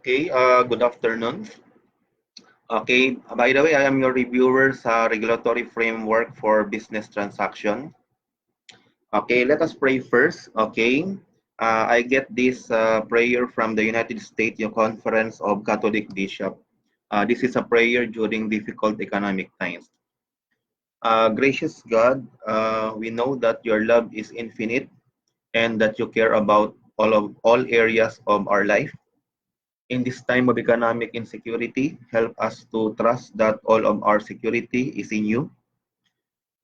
Okay, good afternoon. Okay, by the way, I am your reviewer sa regulatory framework for business transaction. Okay, let us pray first. Okay, I get this prayer from the United States Conference of Catholic Bishop. This is a prayer during difficult economic times. Gracious God, we know that your love is infinite and that you care about all areas of our life. In this time of economic insecurity, help us to trust that all of our security is in you.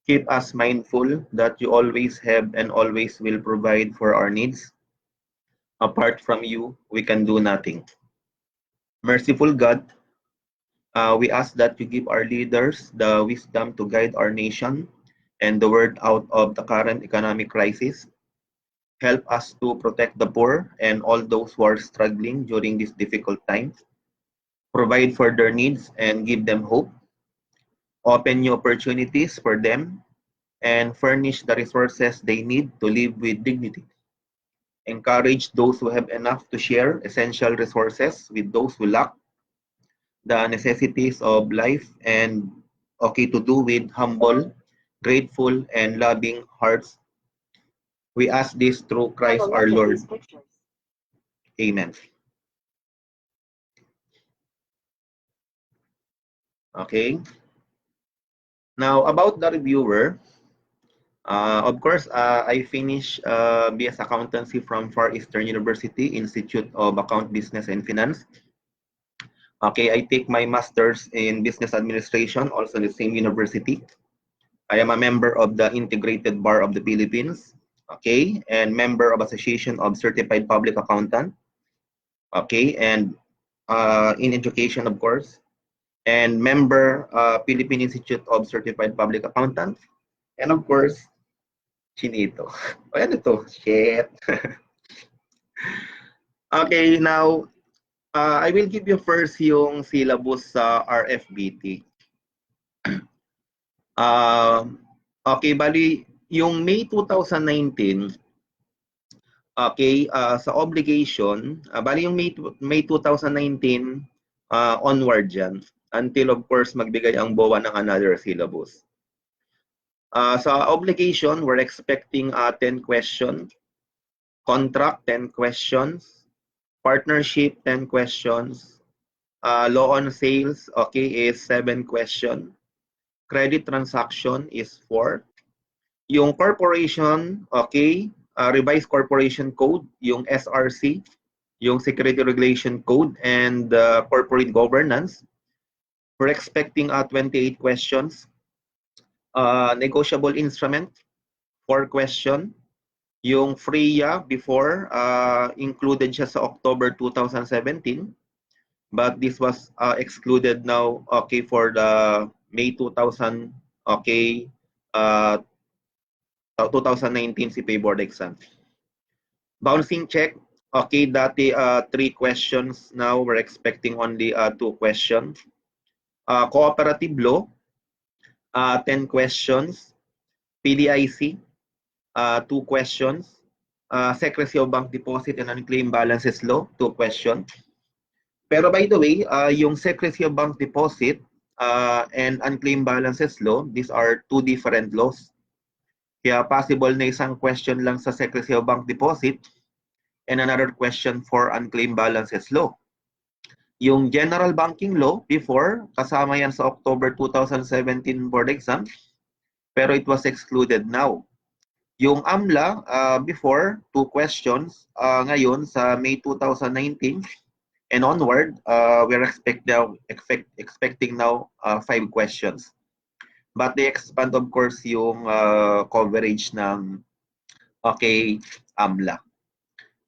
Keep us mindful that you always have and always will provide for our needs. Apart from you, we can do nothing. Merciful God, we ask that you give our leaders the wisdom to guide our nation and the world out of the current economic crisis. Help us to protect the poor and all those who are struggling during these difficult times. Provide for their needs and give them hope. Open new opportunities for them, and furnish the resources they need to live with dignity. Encourage those who have enough to share essential resources with those who lack the necessities of life and to do with humble, grateful, and loving hearts. We ask this through Christ our Lord. Amen. Okay. Now, about the reviewer, of course, I finished BS Accountancy from Far Eastern University Institute of Account Business and Finance. Okay, I take my master's in Business Administration, also in the same university. I am a member of the Integrated Bar of the Philippines, okay, and member of Association of Certified Public Accountant, okay, and in education, of course, and member Philippine Institute of Certified Public Accountant, and of course, Chinito. O ano to? Shit. Okay, now, I will give you first yung syllabus sa RFBT. Okay, bali, yung May 2019, okay, sa obligation, bali yung May 2019 onward yan, until of course magbigay ang BOA ng another syllabus. Sa obligation, we're expecting 10 questions, contract 10 questions, partnership 10 questions, law on sales, okay, is 7 questions, credit transaction is 4, yung corporation, okay, revised corporation code, yung SRC, yung security regulation code, and corporate governance, we're expecting 28 questions. Negotiable instrument, 4 questions. Yung FRIA before, included siya sa October 2017, but this was excluded now, okay, for the May 2000, okay, 2019 CPA board exam. Bouncing check, okay, dati 3 questions, now we're expecting only 2 questions. Cooperative law, 10 questions. PDIC, 2 questions. Secrecy of bank deposit and unclaimed balances law, 2 questions. Pero by the way, yung secrecy of bank deposit and unclaimed balances law, these are 2 different laws. Kaya possible na isang question lang sa secrecy of bank deposit and another question for unclaimed balances law. Yung general banking law before, kasama yan sa October 2017 board exam, pero it was excluded now. Yung AMLA, before, 2 questions. Ngayon, sa May 2019 and onward, we're expecting now 5 questions. But they expand, of course, yung coverage ng okay, AMLA.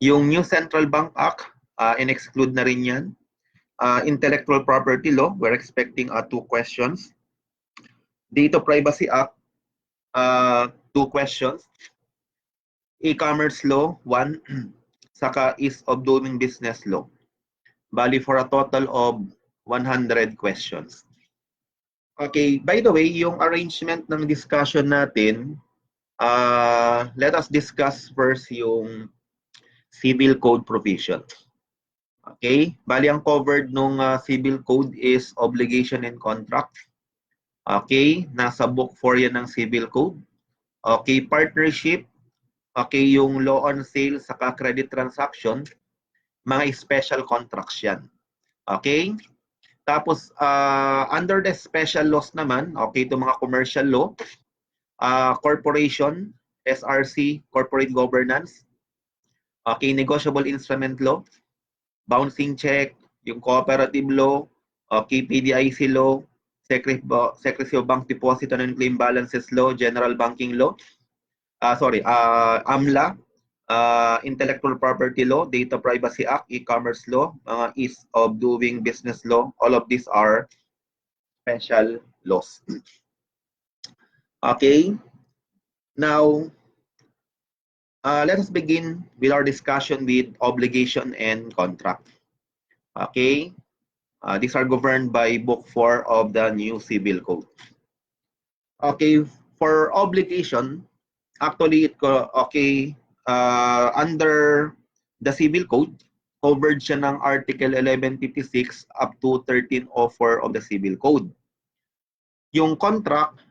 Yung New Central Bank Act, in-exclude na rin yan. Intellectual Property Law, we're expecting 2 questions. Data Privacy Act, 2 questions. E-commerce law, 1. Saka ease of doing business law. Bali for a total of 100 questions. Okay, by the way, yung arrangement ng discussion natin, let us discuss first yung civil code provision. Okay? Bali, ang covered nung civil code is obligation and contract. Okay? Nasa book 4 yan ng civil code. Okay? Partnership. Okay? Yung law on sale saka credit transaction. Mga special contracts yan. Okay? Tapos, under the special laws naman, okay, ito mga commercial law, corporation, SRC, corporate governance, okay, negotiable instrument law, bouncing check, yung cooperative law, okay, PDIC law, Secrecy of Bank Deposit and Unclaimed Balances law, general banking law, AMLA, intellectual property law, data privacy act, e-commerce law, ease of doing business law, all of these are special laws. Okay, now let us begin with our discussion with obligation and contract. Okay, these are governed by Book 4 of the new Civil Code. Okay, for obligation, actually, under the Civil Code, covered siya ng Article 1156 up to 1304 of the Civil Code. Yung contract,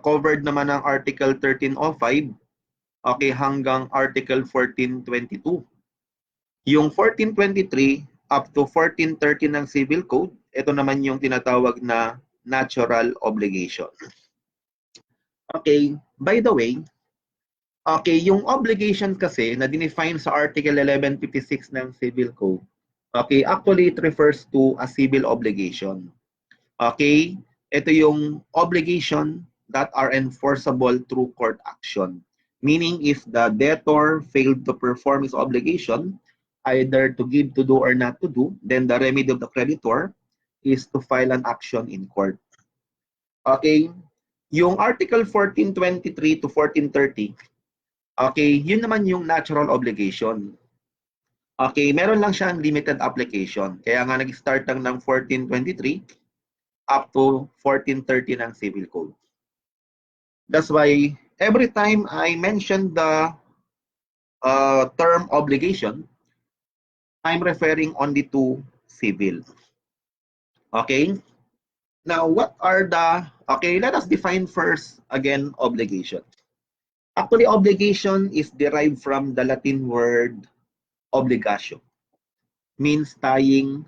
covered naman ng Article 1305, okay, hanggang Article 1422. Yung 1423 up to 1430 ng Civil Code, ito naman yung tinatawag na natural obligation. Okay, by the way, okay, yung obligation kasi na dinefine sa Article 1156 ng Civil Code, okay, actually it refers to a civil obligation. Okay, ito yung obligation that are enforceable through court action. Meaning if the debtor failed to perform his obligation, either to give, to do, or not to do, then the remedy of the creditor is to file an action in court. Okay, yung Article 1423 to 1430, okay, yun naman yung natural obligation. Okay, meron lang siyang limited application. Kaya nga nag-start lang ng 1423 up to 1430 ng Civil Code. That's why every time I mention the term obligation, I'm referring only to civil. Okay? Now, what are the, okay, let us define first, again, obligation. Actually, obligation is derived from the Latin word obligatio, means tying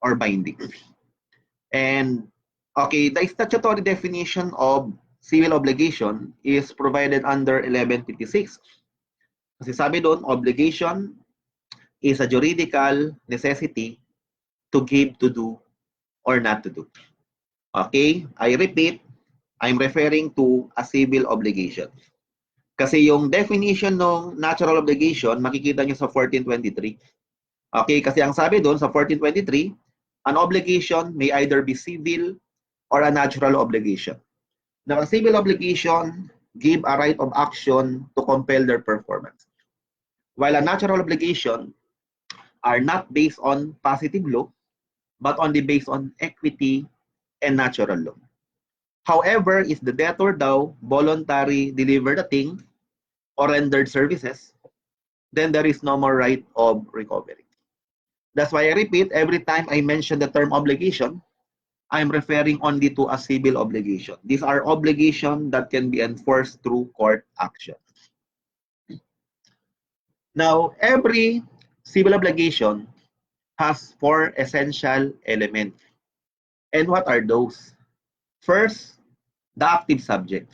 or binding. And, okay, the statutory definition of civil obligation is provided under 1156. Kasi sabi doon, obligation is a juridical necessity to give, to do, or not to do. Okay? I repeat, I'm referring to a civil obligation. Kasi yung definition ng natural obligation, makikita nyo sa 1423. Okay? Kasi ang sabi doon sa 1423, an obligation may either be civil or a natural obligation. Now, a civil obligation give a right of action to compel their performance. While a natural obligation are not based on positive law, but only based on equity and natural law. However, if the debtor daw voluntarily delivered a thing or rendered services, then there is no more right of recovery. That's why I repeat, every time I mention the term obligation, I'm referring only to a civil obligation. These are obligations that can be enforced through court action. Now, every civil obligation has 4 essential elements. And what are those? First, the active subject.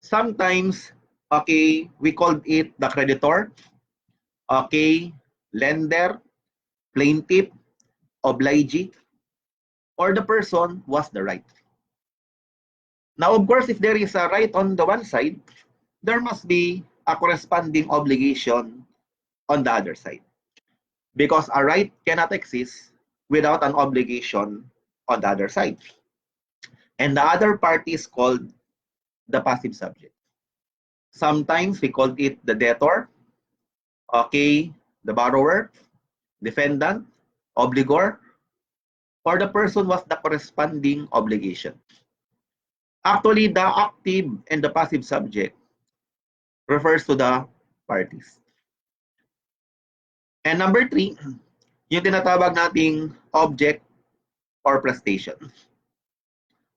Sometimes, okay, we called it the creditor, okay, lender, plaintiff, obligee, or the person was the right. Now, of course, if there is a right on the one side, there must be a corresponding obligation on the other side. Because a right cannot exist without an obligation on the other side. And the other party is called the passive subject. Sometimes we call it the debtor, okay, the borrower, defendant, obligor, or the person was the corresponding obligation. Actually, the active and the passive subject refers to the parties. And number 3, yung tinatawag nating object or prestation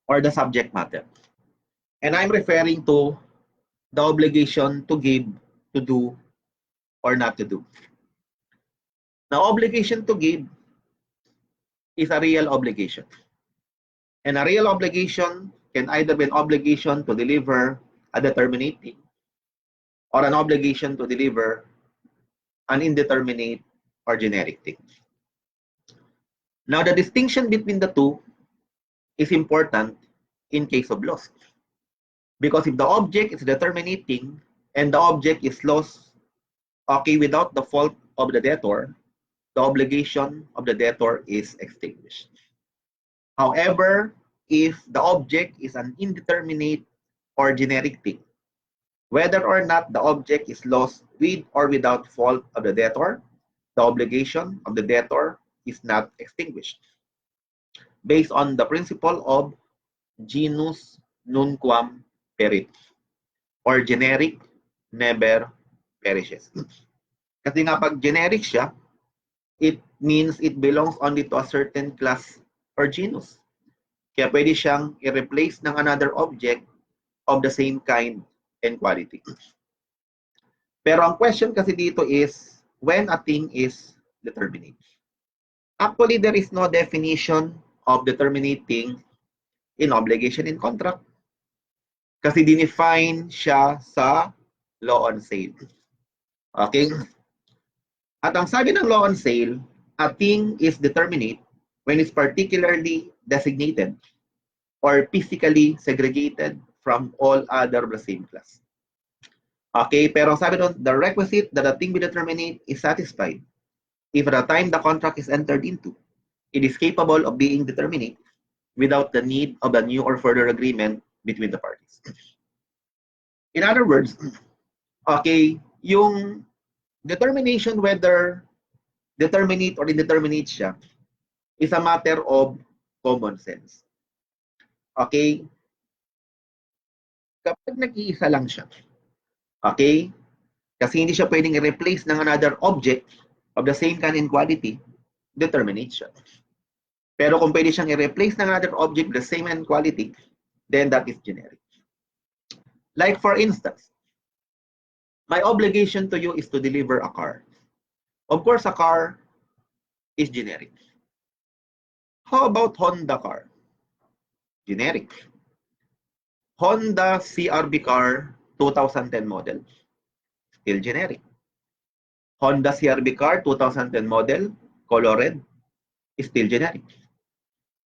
or the subject matter. And I'm referring to the obligation to give, to do, or not to do. Now, obligation to give is a real obligation. And a real obligation can either be an obligation to deliver a determinate thing or an obligation to deliver an indeterminate or generic thing. Now, the distinction between the two is important in case of loss. Because if the object is determinate thing and the object is lost, okay, without the fault of the debtor, the obligation of the debtor is extinguished. However, if the object is an indeterminate or generic thing, whether or not the object is lost with or without fault of the debtor, the obligation of the debtor is not extinguished. Based on the principle of genus nunquam perit, or generic never perishes. Kasi nga pag generic siya, it means it belongs only to a certain class or genus. Kaya pwede siyang i-replace ng another object of the same kind and quality. Pero ang question kasi dito is, when a thing is determinate. Actually, there is no definition of determinating in obligation in contract. Kasi dinefine siya sa law on sale. Okay? At ang sabi ng law on sale, a thing is determinate when it's particularly designated or physically segregated from all other of the same class. Okay, pero sabi doon, the requisite that a thing be determinate is satisfied if at the time the contract is entered into, it is capable of being determinate without the need of a new or further agreement between the parties. In other words, okay, yung determination whether determinate or indeterminate siya is a matter of common sense. Okay? Kapag nag-iisa lang siya, okay? Kasi hindi siya pwedeng i-replace ng another object of the same kind and quality, determinate siya. Pero kung pwede siyang i-replace ng another object of the same and quality, then that is generic. Like for instance, my obligation to you is to deliver a car. Of course, a car is generic. How about Honda car? Generic. Honda CRV car 2010 model. Still generic. Honda CRV car 2010 model, color red, is still generic.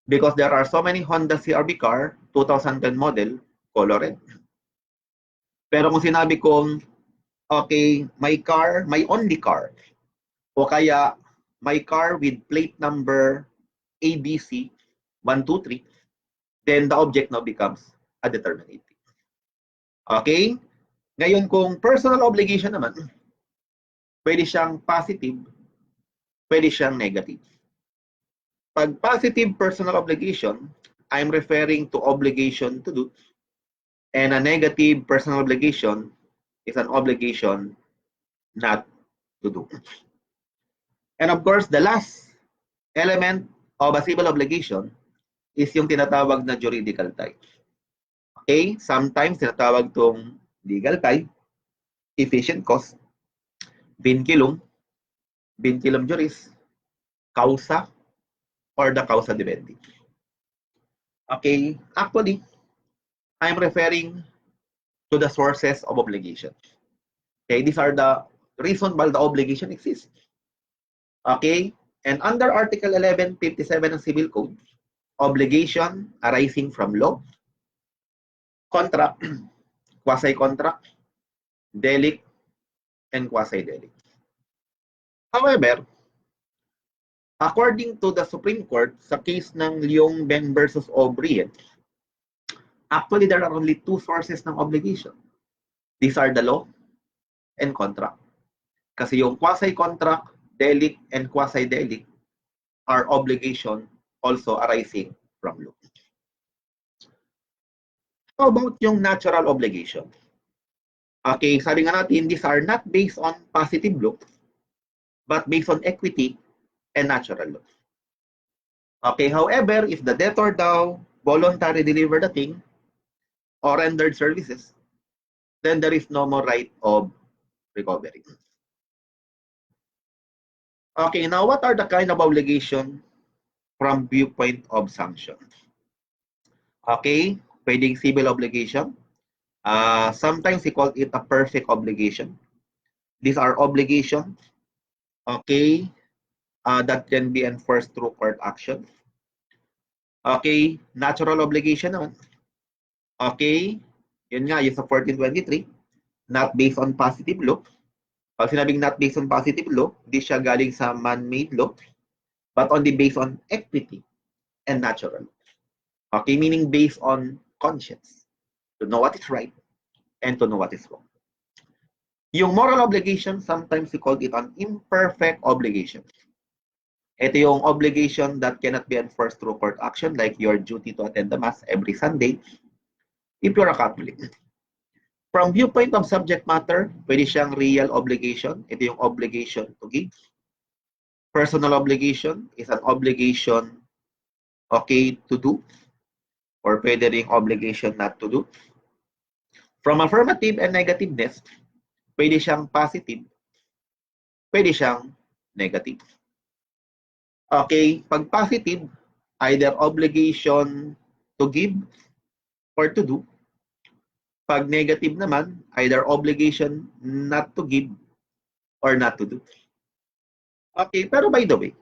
Because there are so many Honda CRV car 2010 model, color red. Pero kung sinabi kong, okay, my car, my only car, o kaya my car with plate number ABC 123, then the object now becomes a determinate. Okay? Ngayon, kung personal obligation naman, pwede siyang positive, pwede siyang negative. Pag positive personal obligation, I'm referring to obligation to do, and a negative personal obligation is an obligation not to do. And of course, the last element of a civil obligation is yung tinatawag na juridical tie. Okay? Sometimes tinatawag tong legal tie, efficient cost, vinculum juris, causa, or the causa divendi. Okay? Actually, I'm referring to the sources of obligation. Okay? These are the reason why the obligation exists. Okay? And under Article 1157 ng Civil Code, obligation arising from law, contract, quasi-contract, delict, and quasi-delict. However, according to the Supreme Court, sa case ng Leong Ben versus O'Brien, actually there are only two sources ng obligation. These are the law and contract. Kasi yung quasi-contract, delict, and quasi-delict are obligation also arising from law. How about yung natural obligation? Okay, sabi nga natin, these are not based on positive law, but based on equity and natural law. Okay, however, if the debtor daw voluntarily delivered the thing or rendered services, then there is no more right of recovery. Okay, now what are the kind of obligation from viewpoint of sanction? Okay, pwedeng civil obligation. Sometimes we call it a perfect obligation. These are obligations, okay, that can be enforced through court action. Okay, natural obligation naman. Okay, yun nga, yung sa 1423, not based on positive law. Pag sinabing not based on positive law, hindi siya galing sa man-made law, but only based on equity and natural. Okay, meaning based on conscience, to know what is right and to know what is wrong. Yung moral obligation, sometimes we call it an imperfect obligation. Ito yung obligation that cannot be enforced through court action, like your duty to attend the mass every Sunday if you're a Catholic. From viewpoint of subject matter, pwede siyang real obligation. Ito yung obligation to give. Personal obligation is an obligation, okay, to do, or pwede ring obligation not to do. From affirmative and negativeness, pwede siyang positive, pwede siyang negative. Okay, pag positive, either obligation to give or to do. Pag negative naman, either obligation not to give or not to do. Okay, pero by the way,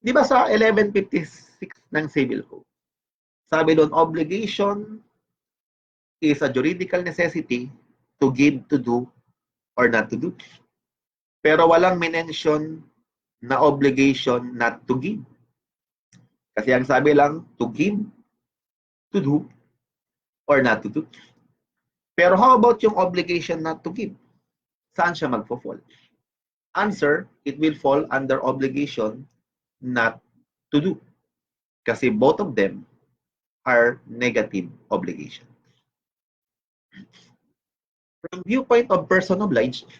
di ba sa 1156 ng Civil Code, sabi doon, obligation is a juridical necessity to give, to do, or not to do. Pero walang mention na obligation not to give. Kasi ang sabi lang, to give, to do, or not to do. Pero how about yung obligation not to give? Saan siya magpo-fall? Answer, it will fall under obligation not to do. Kasi both of them are negative obligation. From viewpoint of person obliged,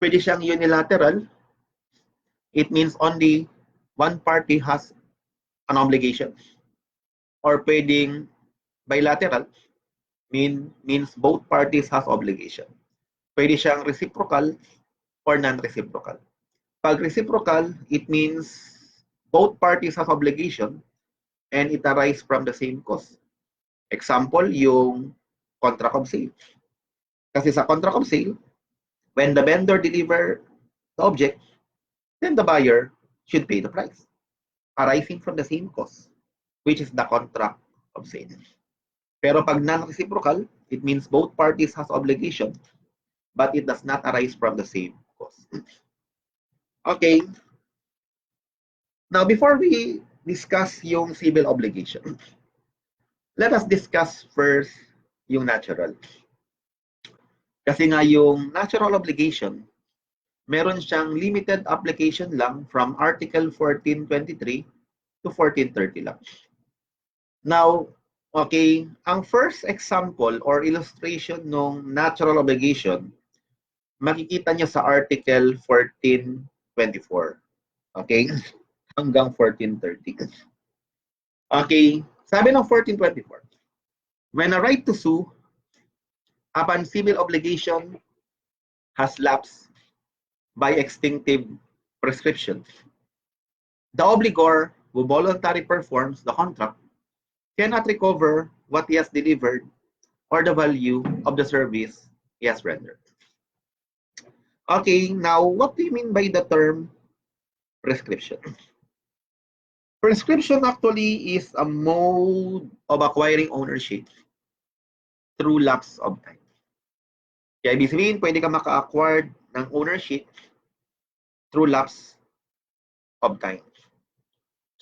pwede siyang unilateral. It means only one party has an obligation. Or pwedeng bilateral, means both parties has obligation. Pwede siyang reciprocal or non-reciprocal. Pag reciprocal, it means both parties have obligation and it arises from the same cause. Example, yung contract of sale. Kasi sa contract of sale, when the vendor deliver the object, then the buyer should pay the price, arising from the same cause, which is the contract of sale. Pero pag non-reciprocal, it means both parties has obligation, but it does not arise from the same cause. Okay. Now, before we discuss yung civil obligation, let us discuss first yung natural. Kasi nga yung natural obligation, meron siyang limited application lang from Article 1423 to 1430 lang. Now, okay, ang first example or illustration ng natural obligation, makikita niyo sa Article 1424. Okay? Hanggang 1430. Okay, sabi ng 1424, when a right to sue upon civil obligation has lapsed by extinctive prescription, the obligor who voluntarily performs the contract cannot recover what he has delivered or the value of the service he has rendered. Okay, now what do you mean by the term prescription? Prescription actually is a mode of acquiring ownership through lapse of time. Kaya ibig sabihin, pwede ka maka-acquire ng ownership through lapse of time.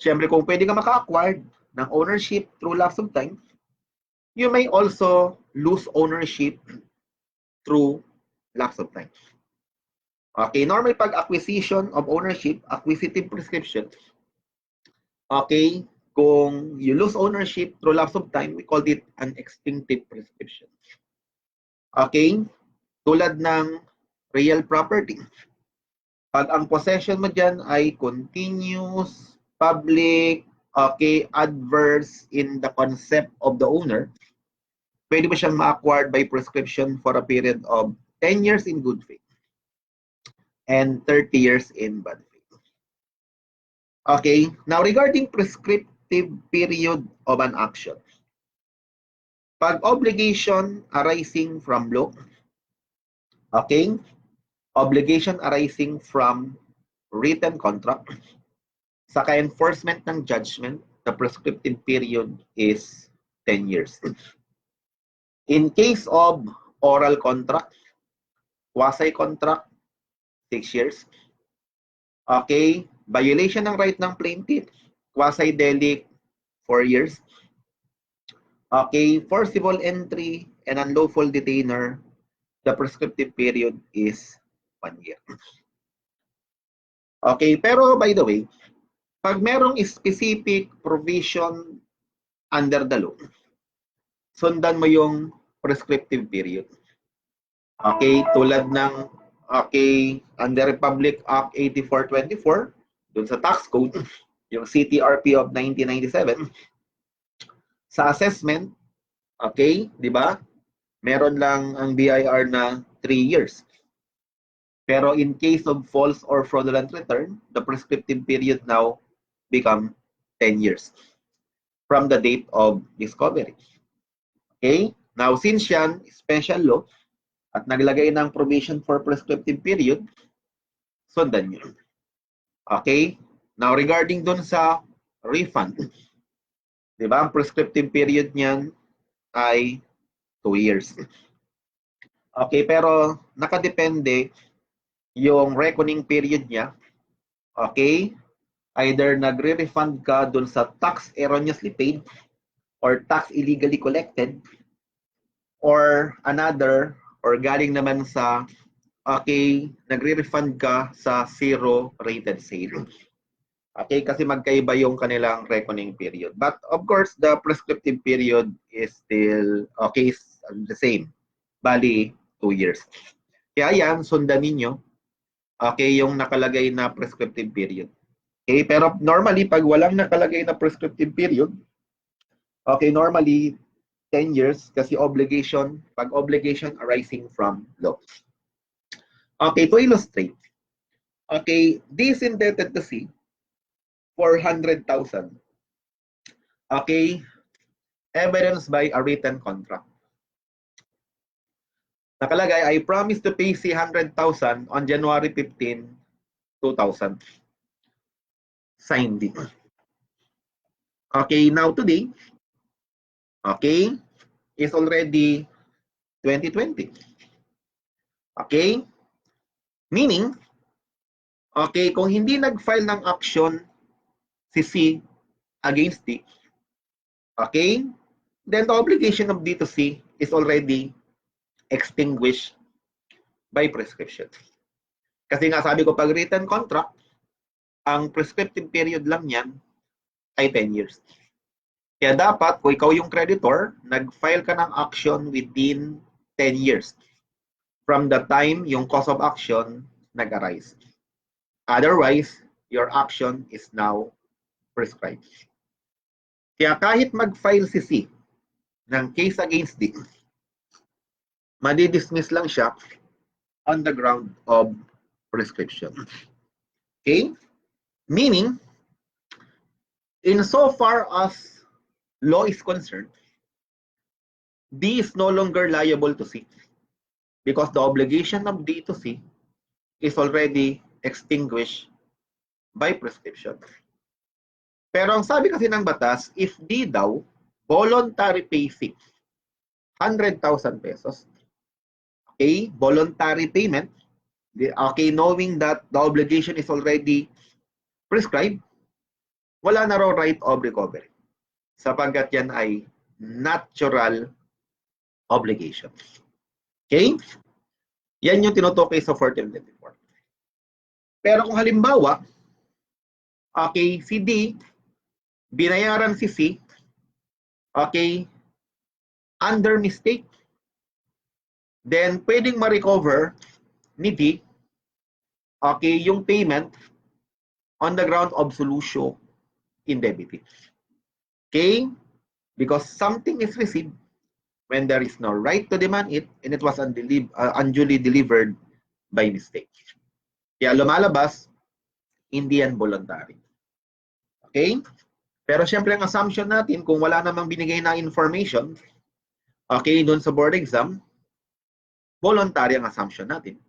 Siyempre, kung pwede ka maka-acquire ng ownership through lapse of time, you may also lose ownership through lapse of time. Okay, normal pag acquisition of ownership, acquisitive prescription, okay, kung you lose ownership through lapse of time, we call it an extinctive prescription. Okay, tulad ng real property. Pag ang possession mo dyan ay continuous, public, okay, adverse in the concept of the owner, pwede mo siyang ma-acquired by prescription for a period of 10 years in good faith and 30 years in bad faith. Okay, now regarding prescriptive period of an action. Pag obligation arising from law, okay, obligation arising from written contract, saka enforcement ng judgment, the prescriptive period is 10 years. In case of oral contract, quasi-contract, 6 years. Okay, violation ng right ng plaintiff, quasi-delict, 4 years. Okay, forcible entry and unlawful detainer, the prescriptive period is 1 year. Okay, pero by the way, pag merong specific provision under the law, sundan mo yung prescriptive period. Okay, tulad ng under Republic Act 8424, dun sa tax code, yung CTRP of 1997, sa assessment, okay, di ba? Meron lang ang BIR na 3 years. Pero in case of false or fraudulent return, the prescriptive period now become 10 years from the date of discovery. Okay? Now, since yan, special law, at naglagay ng provision for prescriptive period, sundan nyo. Okay? Now, regarding dun sa refund, di ba, ang prescriptive period niyan ay 2 years. Okay, pero nakadepende yung reckoning period niya. Okay? Either nagre-refund ka dun sa tax erroneously paid or tax illegally collected, or another, or galing naman sa nagre-refund ka sa zero rated sale. Okay, kasi magkaiba yung kanilang reckoning period. But of course, the prescriptive period is still the same. Bali, 2 years. Kaya yan, sundan ninyo. Okay, yung nakalagay na prescriptive period. Okay, pero normally, pag walang nakalagay na prescriptive period, okay, normally, 10 years kasi pag obligation arising from law. Okay, to illustrate. Okay, this indebted to C, 400,000. Okay, evidenced by a written contract. Nakalagay, I promise to pay C 100,000 on January 15, 2000. Signed D. Okay, now today, okay, is already 2020. Okay? Meaning, okay, kung hindi nag-file ng action si C against D, okay, then the obligation of D to C is already extinguished by prescription. Kasi nga sabi ko, pag written contract, ang prescriptive period lang yan ay 10 years. Kaya dapat, kung ikaw yung creditor, nag-file ka ng action within 10 years from the time yung cause of action nag-arise. Otherwise, your action is now prescribed. Kaya kahit mag-file si C ng case against D, madi-dismiss lang siya on the ground of prescription. Okay? Meaning, insofar as law is concerned, D is no longer liable to C because the obligation of D to C is already extinguished by prescription. Pero ang sabi kasi ng batas, if D daw voluntary pay fee, 100,000 pesos, okay, voluntary payment, okay, knowing that the obligation is already prescribed, wala na raw right of recovery. Sapagkat yan ay natural obligation. Okay? Yan yung tinutukoy sa 1424. Pero kung halimbawa, okay, si D, binayaran si C, okay, under mistake, then pwedeng ma-recover ni D okay, yung payment on the ground of solutio indebiti. Okay? Because something is received when there is no right to demand it and it was unduly delivered by mistake. Kaya lumalabas, hindi yan voluntary. Okay? Pero syempre ang assumption natin, kung wala namang binigay na information, okay, doon sa board exam, voluntary ang assumption natin.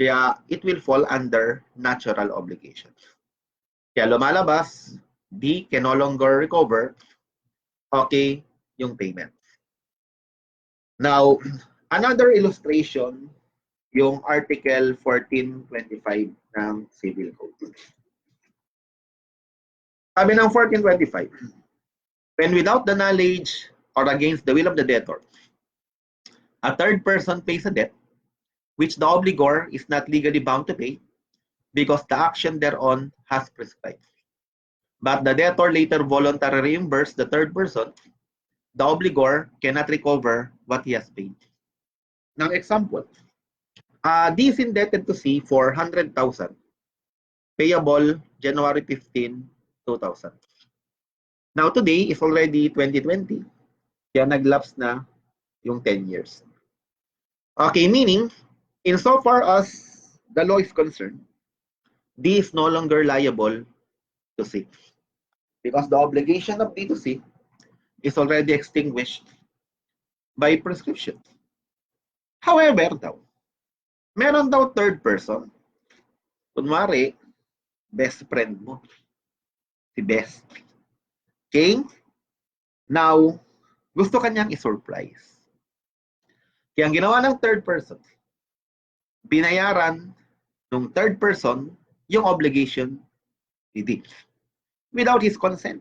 Kaya it will fall under natural obligation. Kaya lumalabas, D can no longer recover, okay, yung payment. Now, another illustration, yung Article 1425 ng Civil Code. Sabi ng 1425, when without the knowledge or against the will of the debtor, a third person pays a debt which the obligor is not legally bound to pay because the action thereon has prescribed. But the debtor later voluntarily reimbursed the third person, the obligor cannot recover what he has paid. Now, example, D is indebted to C for 100,000, payable January 15, 2000. Now, today is already 2020, kaya nag-lapse na yung 10 years. Okay, meaning, insofar as the law is concerned, D is no longer liable to C because the obligation of D to C is already extinguished by prescription. However, meron daw third person. Kunwari, best friend mo. Si Best. Okay? Now, gusto kanyang i-surprise. Kaya ang ginawa ng third person, binayaran ng third person yung obligation ni D without his consent.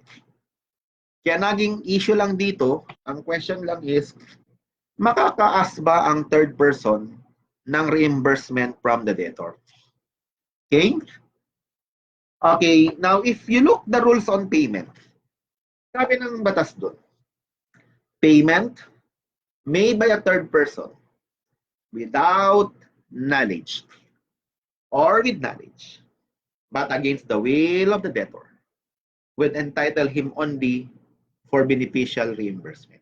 Kaya naging issue lang dito, ang question lang is, makakaas ba ang third person ng reimbursement from the debtor? Okay? Okay, now if you look the rules on payment, sabi ng batas doon, payment made by a third person without knowledge or with knowledge, but against the will of the debtor, would entitle him only for beneficial reimbursement.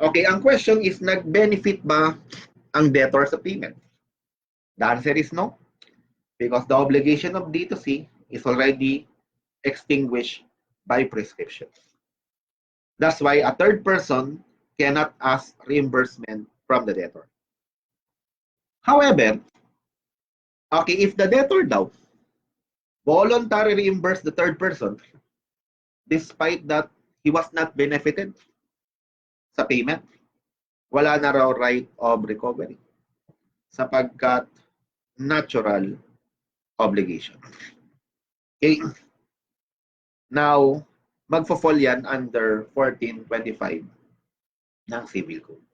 Okay, ang question is, nag-benefit ba ang debtor sa payment? The answer is no, because the obligation of D to C is already extinguished by prescription. That's why a third person cannot ask reimbursement from the debtor. However, okay, if the debtor daw voluntarily reimburse the third person, despite that he was not benefited sa payment, wala na raw right of recovery sapagkat natural obligation. Okay. Now, magfo-fall yan under 1425 ng Civil Code.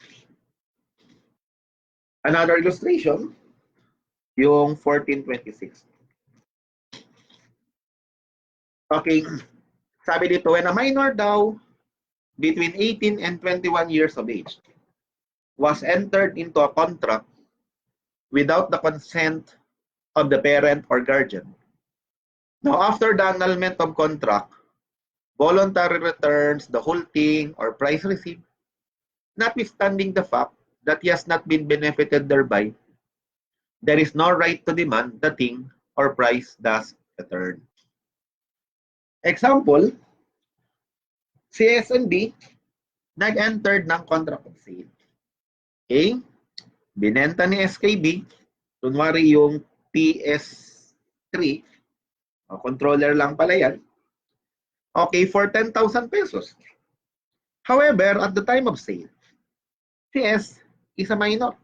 Another illustration, yung 1426. Okay, sabi dito, when a minor daw between 18 and 21 years of age was entered into a contract without the consent of the parent or guardian. Now, after the annulment of contract, voluntary returns the whole thing or price received, notwithstanding the fact that he has not been benefited thereby, there is no right to demand the thing or price thus returned. Example, si S&B nag-entered ng contract of sale. Okay? Binenta ni SKB, kunwari yung PS3, controller lang pala yan, okay, for 10,000 pesos. However, at the time of sale, si S is a minor.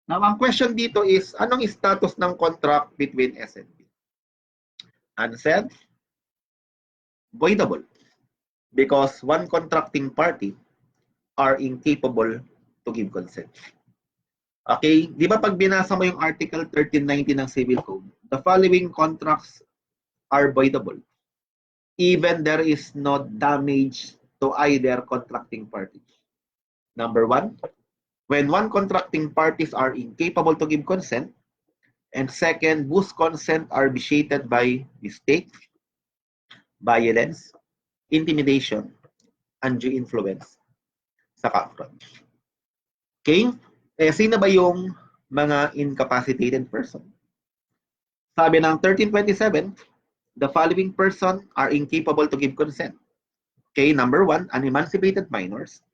Now, ang question dito is, anong status ng contract between S and B? Answer, voidable. Because one contracting party are incapable to give consent. Okay, di ba pag binasa mo yung Article 1390 ng Civil Code, the following contracts are voidable. Even there is no damage to either contracting party. Number one, when one contracting parties are incapable to give consent, And second, whose consent are vitiated by mistake, violence, intimidation, undue influence, saka fraud. Okay? Sino ba yung mga incapacitated person? Sabi ng 1327, the following person are incapable to give consent. Okay, number 1, unemancipated minors.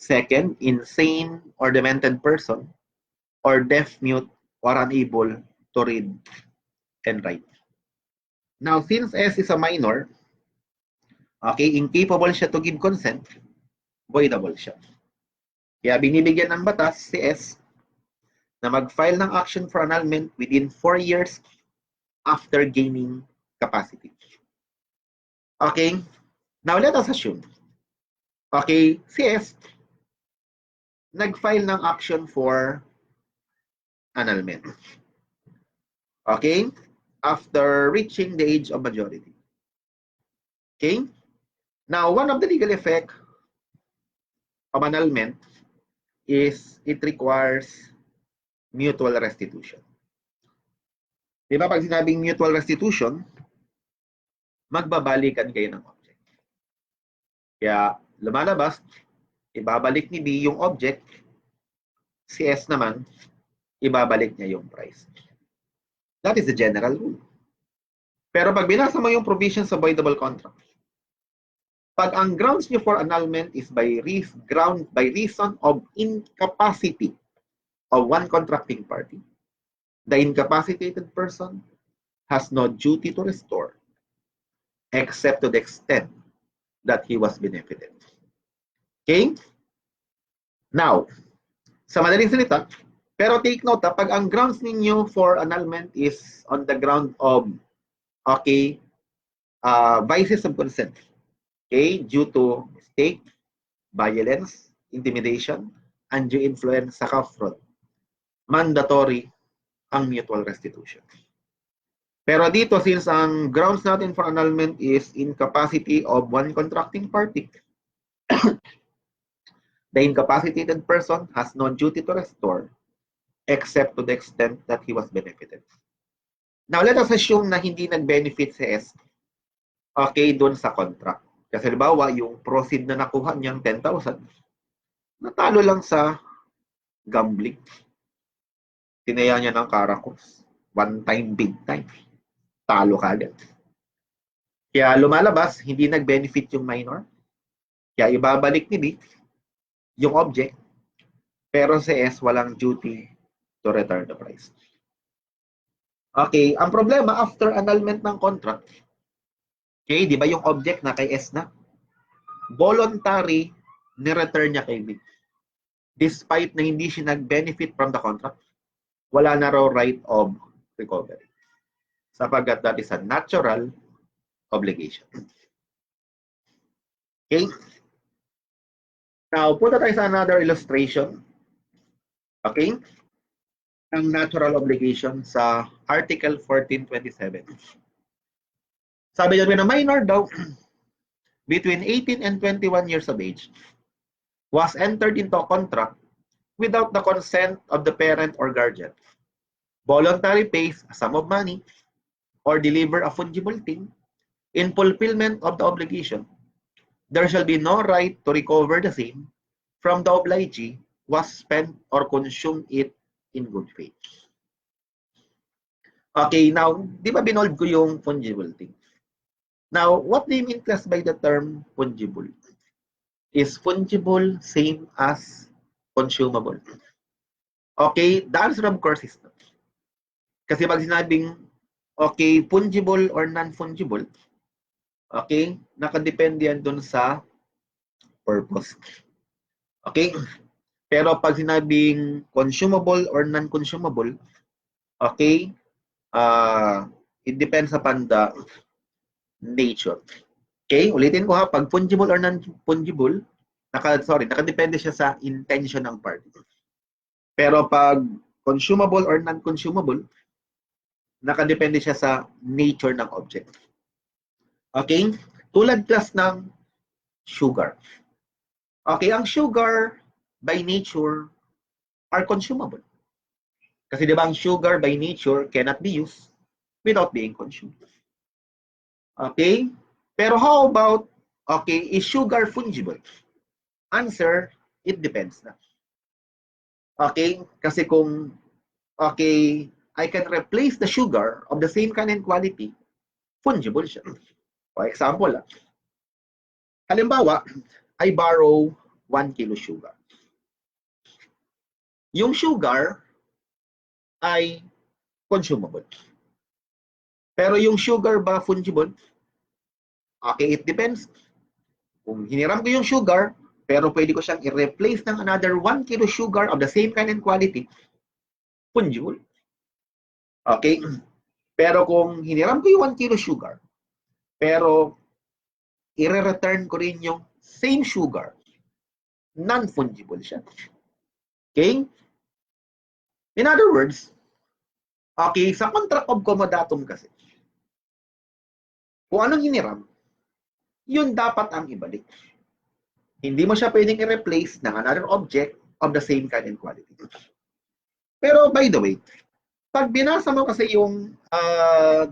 Second, insane or demented person, or deaf, mute, or unable to read and write. Now, since S is a minor, okay, incapable siya to give consent, voidable siya. Kaya binibigyan ng batas si S na mag-file ng action for annulment within 4 years after gaining capacity. Okay, now let us assume, okay, si S nag-file ng action for annulment. Okay, after reaching the age of majority. Okay, now one of the legal effects of annulment is it requires mutual restitution. Di ba pag sinabing mutual restitution, magbabalikan kayo ng object. Kaya lumalabas, ibabalik ni B yung object, si S naman, ibabalik niya yung price. That is the general rule. Pero pag binasa mo yung provision sa voidable contract, pag ang grounds nyo for annulment is by reason of incapacity of one contracting party, the incapacitated person has no duty to restore except to the extent that he was benefited. Okay? Now, sa madaling salita, pero take note, pag ang grounds ninyo for annulment is on the ground of, okay, vices of consent, okay, due to mistake, violence, intimidation, undue influence, saka fraud, mandatory ang mutual restitution. Pero dito, since ang grounds natin for annulment is incapacity of one contracting party, the incapacitated person has no duty to restore except to the extent that he was benefited. Now, let us assume na hindi nag-benefit si S, okay, doon sa contract. Kasi halimbawa, yung proceed na nakuha niyang 10,000, natalo lang sa gambling. Tinaya niya ng Caracos. One time, big time. Talo ka agad. Kaya lumalabas, hindi nag-benefit yung minor. Kaya ibabalik ni B yung object, pero si S walang duty to return the price. Okay, ang problema after annulment ng contract, okay, di ba yung object na kay S na? Voluntary ni-return niya kay B. Despite na hindi siya nag-benefit from the contract, wala na raw right of recovery. Sapagkat that is a natural obligation. Okay? Now, punta tayo sa another illustration. Okay? Ang natural obligation sa Article 1427. Sabi niya na minor daw between 18 and 21 years of age was entered into a contract without the consent of the parent or guardian, voluntarily pays a sum of money or deliver a fungible thing in fulfillment of the obligation, there shall be no right to recover the same from the obligee who has spent or consumed it in good faith. Okay, now, di ba binold ko yung fungible thing? Now, what do you mean class by the term fungible? Is fungible same as consumable? Okay, the answer of course is not. Kasi pag sinabing, okay, fungible or non-fungible, okay, nakadepende yan dun sa purpose. Okay? Pero pag sinabing consumable or non-consumable, okay, it depends upon the nature. Okay, ulitin ko ha, pag fungible or non-fungible, nakadepende siya sa intention ng party. Pero pag consumable or non-consumable, nakadepende siya sa nature ng object. Okay? Tulad class ng sugar. Okay, ang sugar by nature are consumable. Kasi di ba ang sugar by nature cannot be used without being consumed. Okay? Pero how about, okay, is sugar fungible? Answer, it depends na. Okay? Kasi kung, okay, I can replace the sugar of the same kind and quality, fungible siya. For example, halimbawa, I borrow 1 kilo sugar. Yung sugar ay consumable. Pero yung sugar ba fungible? Okay, it depends. Kung hiniram ko yung sugar, pero pwede ko siyang i-replace ng another 1 kilo sugar of the same kind and quality, fungible. Okay? Pero kung hiniram ko yung 1 kilo sugar, pero i-return ko rin yung same sugar, non-fungible siya. Okay? In other words, okay, sa contract of comodatum kasi, kung anong hiniram, yun dapat ang ibalik. Hindi mo siya pwedeng i-replace ng another object of the same kind and quality. Pero by the way, pag binasa mo kasi yung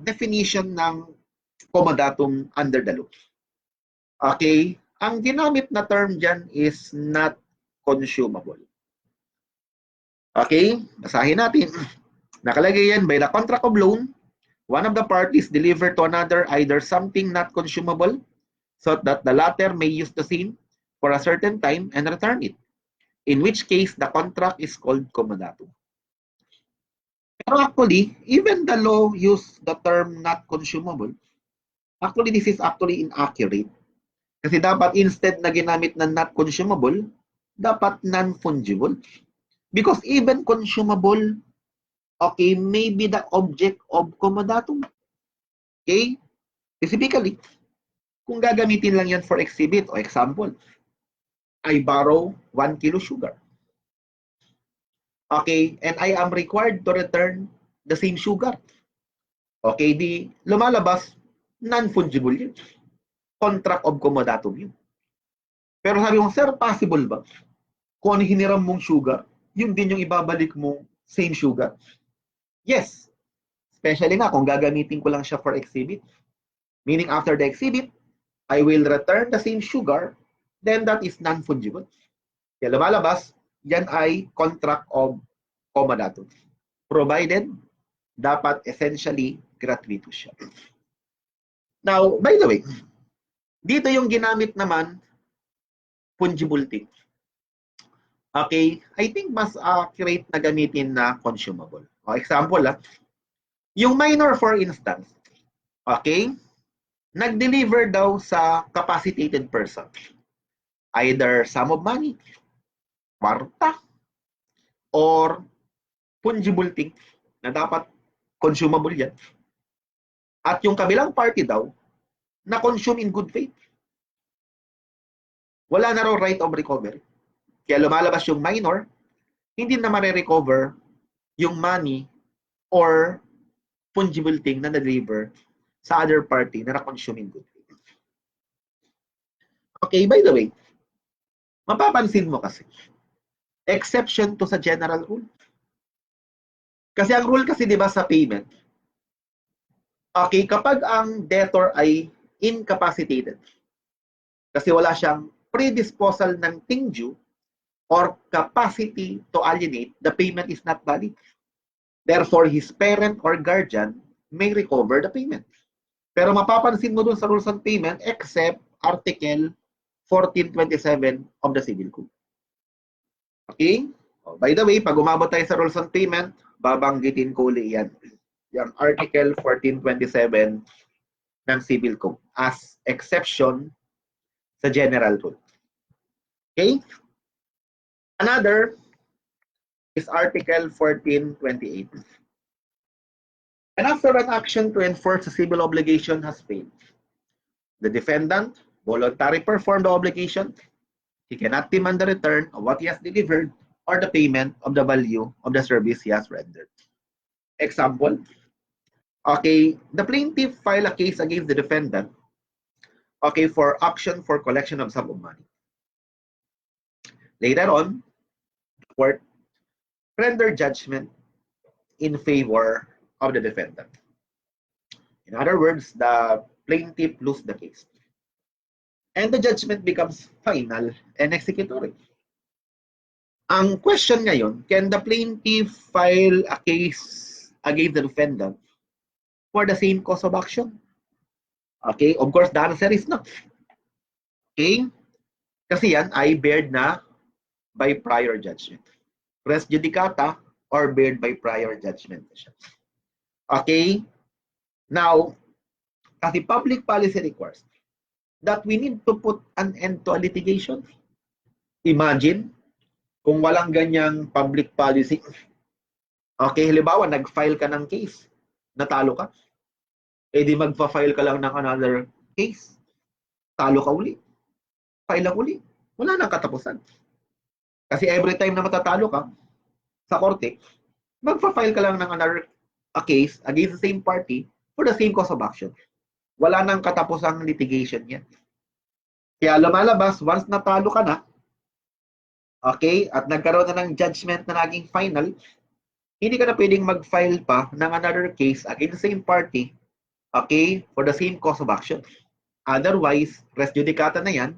definition ng comodatum under the law, okay, ang ginamit na term dyan is not consumable. Okay, basahin natin. Nakalagay yan, by the contract of loan, one of the parties deliver to another either something not consumable so that the latter may use the same for a certain time and return it, in which case the contract is called comodatum. Pero actually, even the law use the term not consumable. Actually, this is actually inaccurate. Kasi dapat instead na ginamit na not consumable, dapat non-fungible. Because even consumable, okay, may be the object of comodatum. Okay? Specifically, kung gagamitin lang yan for exhibit o example, I borrow 1 kilo sugar. Okay, and I am required to return the same sugar. Okay, di lumalabas, non-fungible yun. Contract of comodatum yun. Pero sabi mo, sir, possible ba? Kung ano hiniram mong sugar, yun din yung ibabalik mong same sugar? Yes. Especially nga kung gagamitin ko lang siya for exhibit. Meaning after the exhibit, I will return the same sugar, then that is non-fungible. Kaya lumalabas, yan ay contract of comodatum. Provided, dapat essentially gratuitous siya. Now, by the way, dito yung ginamit naman, fungible thing. Okay, I think mas accurate na gamitin na consumable. O, example, yung minor for instance, okay, nag-deliver daw sa capacitated person. Either sum of money, kwarta, or fungible thing na dapat consumable yan. At yung kabilang party daw, na-consume in good faith. Wala na raw right of recovery. Kaya lumalabas yung minor, hindi na mare-recover yung money or fungible thing na na-deliver sa other party na na-consume in good faith. Okay, by the way, mapapansin mo kasi, exception to sa general rule. Kasi ang rule kasi 'di ba sa payment, okay, kapag ang debtor ay incapacitated, kasi wala siyang predisposal ng thing due or capacity to alienate, the payment is not valid. Therefore, his parent or guardian may recover the payment. Pero mapapansin mo dun sa rules on payment except Article 1427 of the Civil Code. Okay? Oh, by the way, pag umabot tayo sa rules on payment, babanggitin ko ulit yan. Yung Article 1427 ng Civil Code as exception sa general rule. Okay? Another is Article 1428. And after an action to enforce a civil obligation has failed, the defendant voluntarily performed the obligation, he cannot demand the return of what he has delivered or the payment of the value of the service he has rendered. Example, okay, the plaintiff filed a case against the defendant, okay, for action for collection of sum of money. Later on, the court rendered judgment in favor of the defendant. In other words, the plaintiff loses the case. And the judgment becomes final and executory. Ang question ngayon, can the plaintiff file a case against the defendant for the same cause of action? Okay, of course, the answer is no. Okay, kasi yan ay barred na by prior judgment. Res judicata or barred by prior judgment. Okay, now, kasi public policy requires that we need to put an end to a litigation. Imagine kung walang ganyang public policy. Okay, halimbawa, nag-file ka ng case, natalo ka, eh di magpa-file ka lang ng another case, talo ka uli, file lang uli, wala nang katapusan. Kasi every time na matatalo ka sa korte, magpa-file ka lang ng another case against the same party for the same cause of action. Wala nang katapusang litigation yan. Kaya lumalabas, once natalo ka na, okay, at nagkaroon na ng judgment na naging final, hindi ka na pwedeng mag-file pa ng another case against the same party, okay, for the same cause of action. Otherwise, res judicata na yan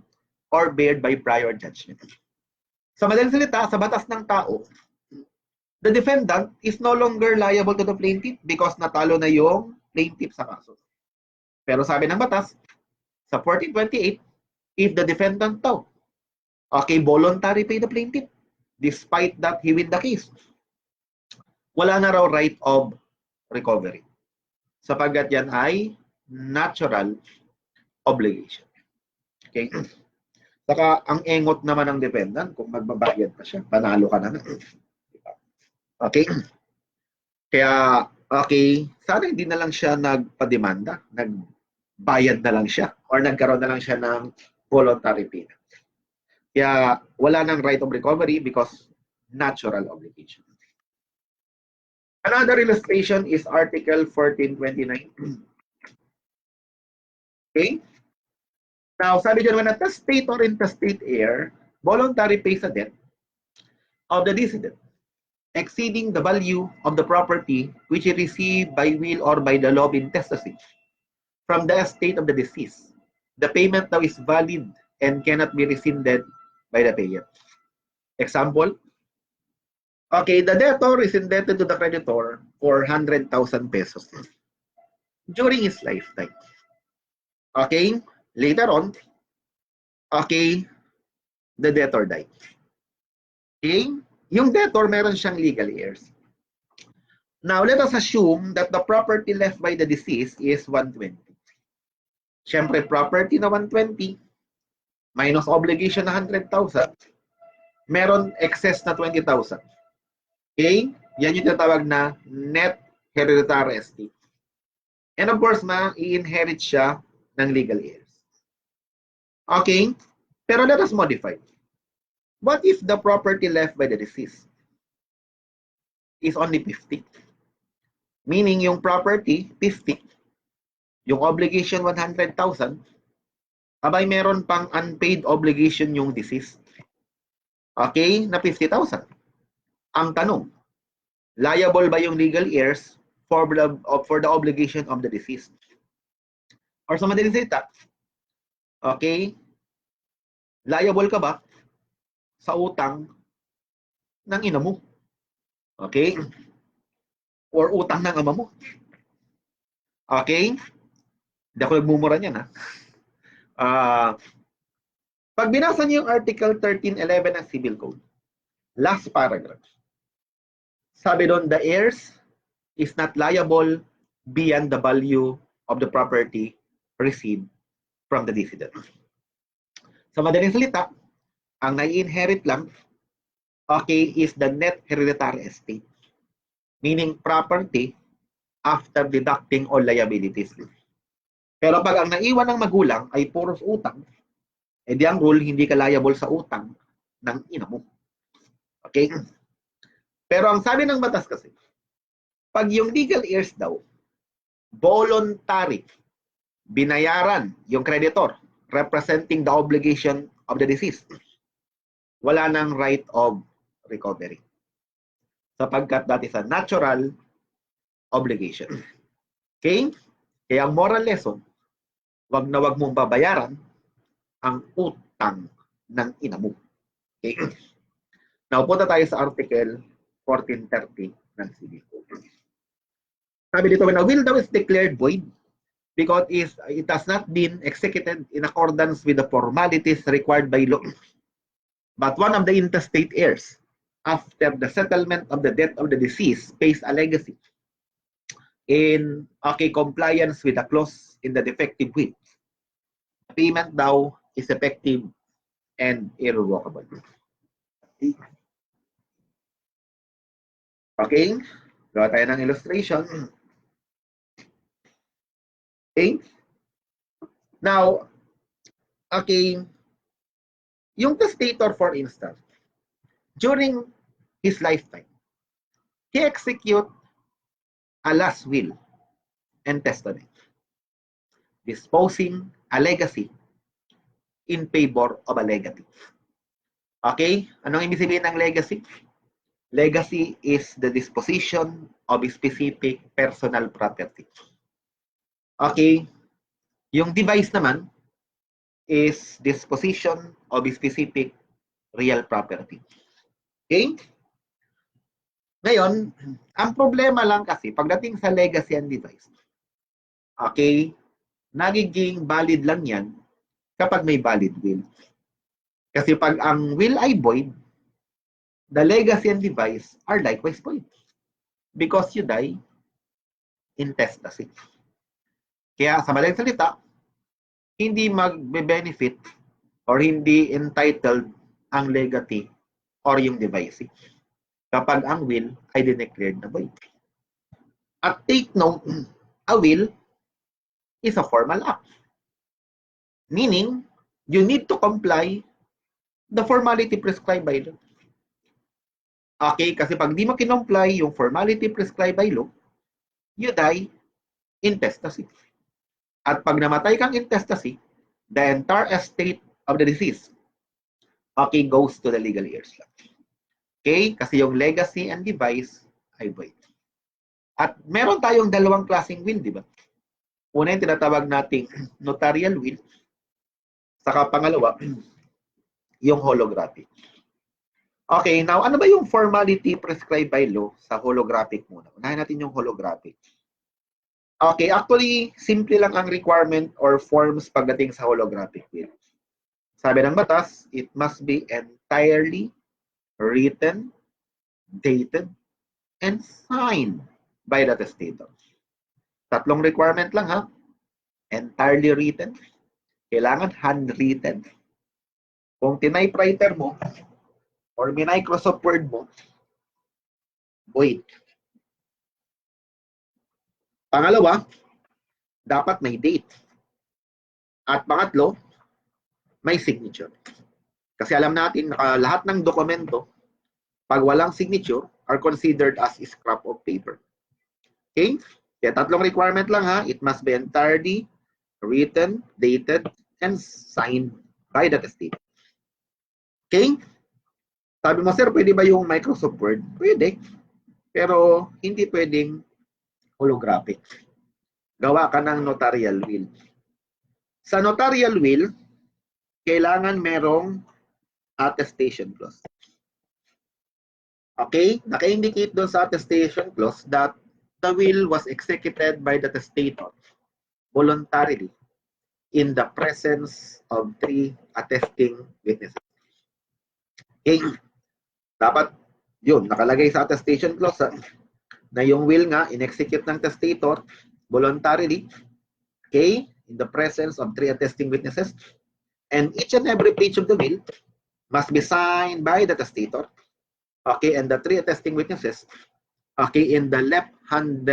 or barred by prior judgment. Sa madaling salita, sa batas ng tao, the defendant is no longer liable to the plaintiff because natalo na yung plaintiff sa kaso. Pero sabi ng batas, sa 1428, if the defendant daw, okay, voluntary pay the plaintiff, despite that he win the case, wala na raw right of recovery. Sapagkat yan ay natural obligation. Okay? Saka ang engot naman ng defendant, kung magbabayad pa siya, panalo ka na. Okay? Kaya, okay, sana hindi na lang siya nagpademanda, nagbayad na lang siya, or nagkaroon na lang siya ng voluntary payment. Kaya wala nang right of recovery because natural obligation. Another illustration is Article 1429. Okay? Now, sabi dyan, when a testate or intestate heir voluntary pays a debt of the decedent exceeding the value of the property which he received by will or by the law of intestacy from the estate of the deceased, the payment now is valid and cannot be rescinded by the payer. Example, okay, the debtor is indebted to the creditor for 100,000 pesos during his lifetime. Okay, later on, okay, the debtor died. Okay, yung debtor meron siyang legal heirs. Now, let us assume that the property left by the deceased is 120. Siyempre, property na 120 minus obligation na 100,000, meron excess na 20,000. Okay? Yan yung tinatawag na net hereditary estate. And of course, i-inherit siya ng legal heirs. Okay? Pero let us modify. What if the property left by the deceased is only 50? Meaning yung property, 50. Yung obligation, 100,000. Abay, meron pang unpaid obligation yung deceased. Okay? Na 50,000. Ang tanong, liable ba yung legal heirs for the obligation of the deceased? Or sa madaling salita, okay, liable ka ba sa utang ng ina mo? Okay? Or utang ng ama mo? Okay? Hindi ako nagmumura niyan, ha? Pag binasa niyo yung Article 1311 ng Civil Code, last paragraph, sabi doon, the heirs is not liable beyond the value of the property received from the decedent. Sa madaling salita, ang nai-inherit lang, okay, is the net hereditary estate. Meaning property after deducting all liabilities. Pero pag ang naiwan ng magulang ay puros utang, edi ang rule, hindi ka liable sa utang ng ina mo. Okay? Pero ang sabi ng batas kasi, pag yung legal heirs daw, voluntary, binayaran yung creditor representing the obligation of the deceased, wala nang right of recovery. Sapagkat that is a natural obligation. Okay? Kaya ang moral lesson, wag na wag mong babayaran ang utang ng ina mo. Okay? Now, punta tayo sa Article 1430 ng Civil Code. Sabi dito, when a will daw is declared void because it has not been executed in accordance with the formalities required by law, but one of the intestate heirs, after the settlement of the death of the deceased, pays a legacy in compliance with the clause in the defective will. Payment daw is effective and irrevocable. Okay? Gawa tayo ng illustration. Okay? Now, okay, yung testator, for instance, during his lifetime, he execute a last will and testament, disposing a legacy in favor of a legatee. Okay? Anong ibig sabihin ng legacy? Legacy is the disposition of a specific personal property. Okay? Yung device naman is disposition of a specific real property. Okay? Ngayon, ang problema lang kasi pagdating sa legacy and device, okay, nagiging valid lang yan kapag may valid will. Kasi pag ang will ay void, the legacy and device are likewise void. Because you die intestacy. Kaya sa madaling salita, hindi magbe-benefit or hindi entitled ang legatee or yung device kapag ang will ay dineclared na void. At take note, a will is a formal act. Meaning, you need to comply the formality prescribed by law. Okay, kasi pag di mo kinomply yung formality prescribed by law, you die intestacy. At pag namatay kang intestacy, the entire estate of the deceased, okay, goes to the legal heirs. Okay, kasi yung legacy and device ay void. At meron tayong dalawang klaseng will, di ba? Una yung tinatawag nating notarial will, saka pangalawa, yung holographic. Okay, now ano ba yung formality prescribed by law sa holographic muna? Unahin natin yung holographic. Okay, actually, simple lang ang requirement or forms pagdating sa holographic will. Sabi ng batas, it must be entirely written, dated, and signed by the testator. Tatlong requirement lang ha. Entirely written, kailangan handwritten. Kung tinaypewriter mo, or Microsoft Word mo, void. Pangalawa, dapat may date. At pangatlo, may signature. Kasi alam natin, lahat ng dokumento, pag walang signature, are considered as scrap of paper. Okay? Kaya tatlong requirement lang ha. It must be entirely written, dated, and signed by the testator. Okay? Sabi mo, sir, pwede ba yung Microsoft Word? Pwede. Pero hindi pwedeng holographic. Gawa ka ng notarial will. Sa notarial will, kailangan merong attestation clause. Okay? Naka-indicate doon sa attestation clause that the will was executed by the testator voluntarily in the presence of 3 attesting witnesses. Okay? Dapat yun, nakalagay sa attestation clause na yung will nga in-execute ng testator voluntarily, okay, in the presence of 3 attesting witnesses, and each and every page of the will must be signed by the testator, okay, and the 3 attesting witnesses, okay, in the left-hand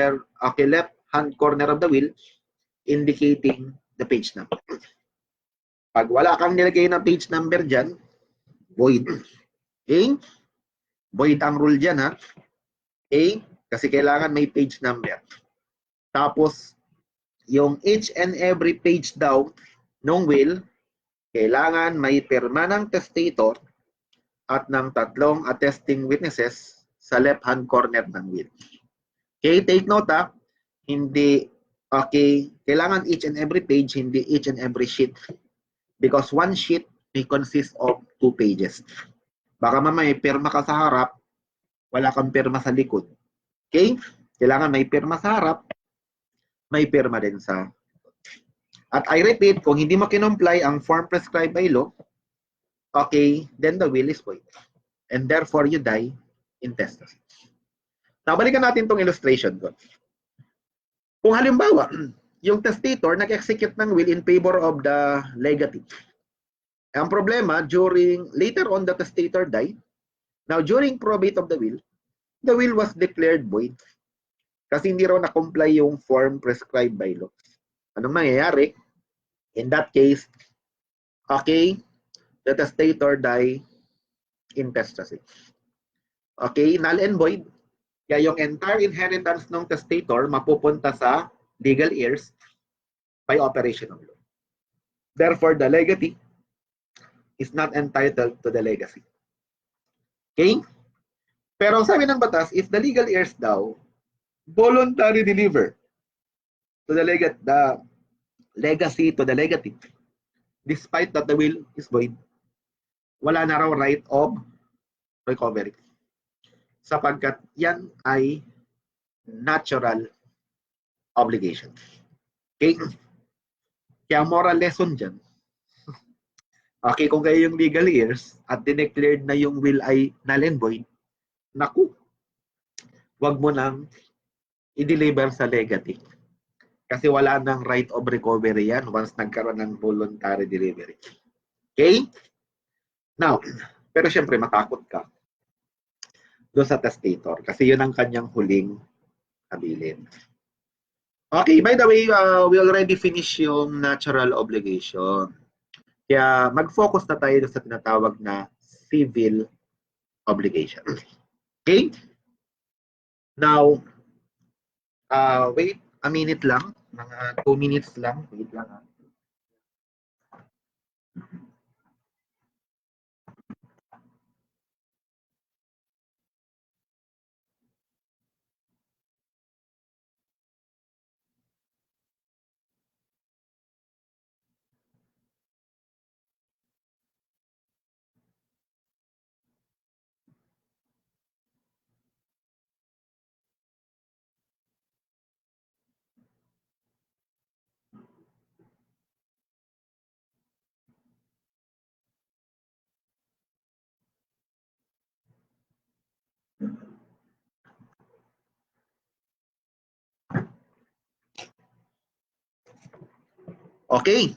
corner of the will, indicating the page number. Pag wala kang nilagay na page number dyan, void. Okay? Void ang rule dyan, ha? Okay? Kasi kailangan may page number. Tapos, yung each and every page daw ng will, kailangan may pirma ng testator at ng 3 attesting witnesses sa left-hand corner ng will. Okay, take note hindi, okay, kailangan each and every page, hindi each and every sheet. Because one sheet may consist of 2 pages. Baka mamaya may pirma ka sa harap, wala kang pirma sa likod. Okay? Kailangan may pirma sa harap, may pirma din sa. At I repeat, kung hindi mo kinomply ang form prescribed by law, okay, then the will is void. And therefore, you die in intestacy. Now, balikan natin itong illustration ko. Kung halimbawa, yung testator nag-execute ng will in favor of the legatee. Ang problema, later on the testator died. Now, during probate of the will was declared void. Kasi hindi raw na-comply yung form prescribed by law. Anong mangyayari? In that case, okay, the testator die in intestacy. Okay, null and void. Kaya yung entire inheritance ng testator mapupunta sa legal heirs by operation of law. Therefore, the legatee is not entitled to the legacy. Okay? Pero ang sabi ng batas, if the legal heirs daw voluntarily deliver to the legacy to the legatee, despite that the will is void, wala na raw right of recovery. Sapagkat yan ay natural obligation. Okay? Kaya moral lesson dyan. Okay, kung kayo yung legal heirs at dineclared na yung will ay null and void, naku, wag mo nang i-deliver sa legatee. Kasi wala nang right of recovery yan once nagkaroon ng voluntary delivery. Okay? Now, pero syempre matakot ka doon sa testator kasi yun ang kanyang huling habilin. Okay, by the way, we already finished yung natural obligation. Kaya mag-focus na tayo sa tinatawag na civil obligation. Okay? Now, wait a minute lang. Mga 2 minutes lang. Wait lang. Okay.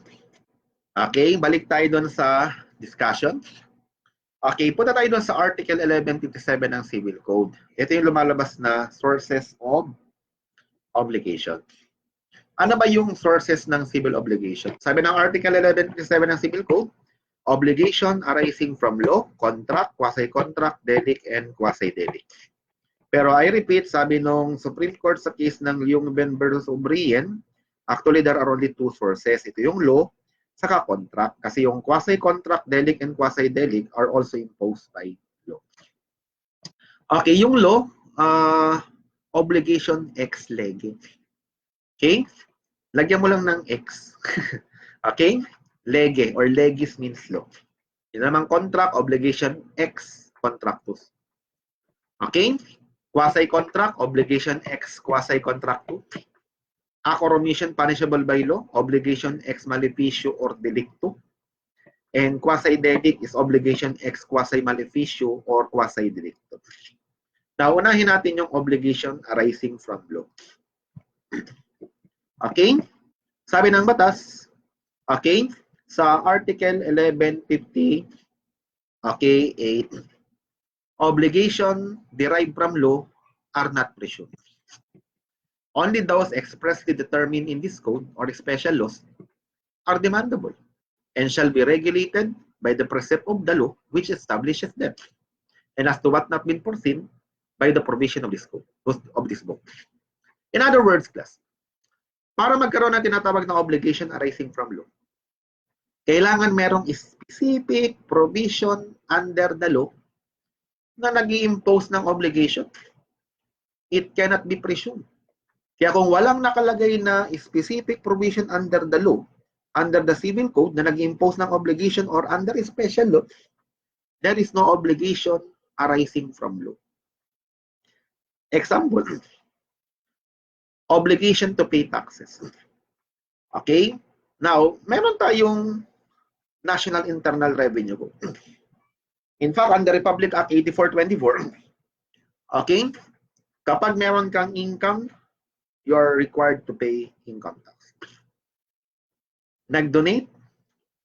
Okay, balik tayo doon sa discussion. Okay, punta tayo doon sa Article 1157 ng Civil Code. Ito yung lumalabas na sources of obligation. Ano ba yung sources ng civil obligation? Sabi ng Article 1157 ng Civil Code, obligation arising from law, contract, quasi-contract, delict, and quasi-delict. Pero I repeat, sabi nung Supreme Court sa case ng Ljungben versus O'Brien, actually there are only 2 sources. Ito yung law, saka contract. Kasi yung quasi-contract, delict, and quasi-delict are also imposed by law. Okay, yung law, obligation ex lege. Okay? Lagyan mo lang ng ex. Okay? Lege or legis means law. Yun naman contract, obligation ex contractus. Okay? Quasi-contract, obligation ex quasi-contractus. Acquisition punishable by law, obligation ex maleficio or delicto. And quasi-delict is obligation ex quasi-maleficio or quasi-delicto. Now, unahin natin yung obligation arising from law. Okay? Sabi ng batas, okay, sa Article 1150, okay, 8, obligation derived from law are not presumed. Only those expressly determined in this code or special laws are demandable and shall be regulated by the precept of the law which establishes them, and as to what not been foreseen by the provision of this code, of this book. In other words, class, para magkaroon ng tinatawag na obligation arising from law, kailangan merong specific provision under the law na nag-i-impose ng obligation. it cannot be presumed. Kaya kung walang nakalagay na specific provision under the law, under the civil code na nag-impose ng obligation or under a special law, there is no obligation arising from law. Example, obligation to pay taxes. Okay? Now, meron tayong National Internal Revenue Code. In fact, under Republic Act 8424, okay, kapag meron kang income, you are required to pay income tax. Nag-donate,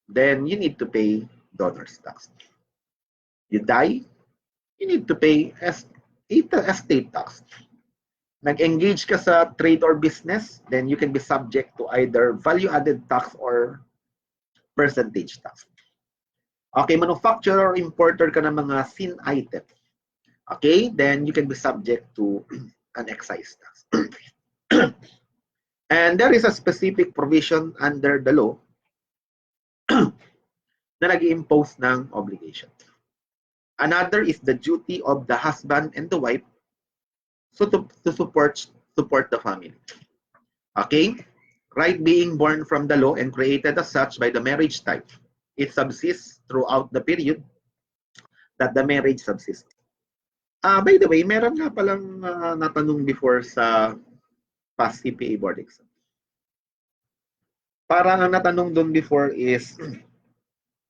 then you need to pay donor's tax. You die, you need to pay estate tax. Nag-engage ka sa trade or business, then you can be subject to either value-added tax or percentage tax. Okay, manufacturer or importer ka ng mga sin item. Okay, then you can be subject to an excise tax. And there is a specific provision under the law na nag-impose ng obligation. Another is the duty of the husband and the wife so to support the family. Okay? Right being born from the law and created as such by the marriage type. It subsists throughout the period that the marriage subsists. By the way, meron nga palang natanong before sa past CPA board exam. Parang ang natanong doon before is,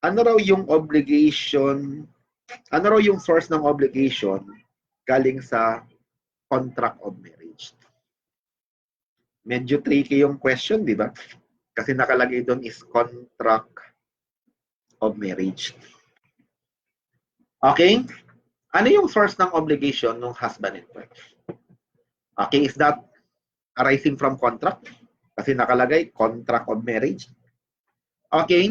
ano raw yung obligation, ano raw yung source ng obligation galing sa contract of marriage? Medyo tricky yung question, di ba? Kasi nakalagay doon is contract of marriage. Okay? Ano yung source ng obligation ng husband and wife? Okay, is that arising from contract? Kasi nakalagay contract of marriage. Okay?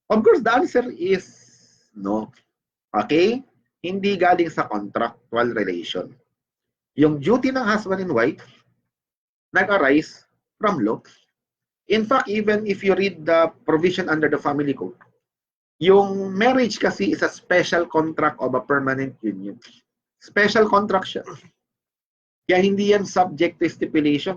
Of course, the answer is no. Okay? Hindi galing sa contractual relation. Yung duty ng husband and wife nag-arise from law. In fact, even if you read the provision under the family code, yung marriage kasi is a special contract of a permanent union. Special contract siya. Kaya hindi yan subject to stipulation.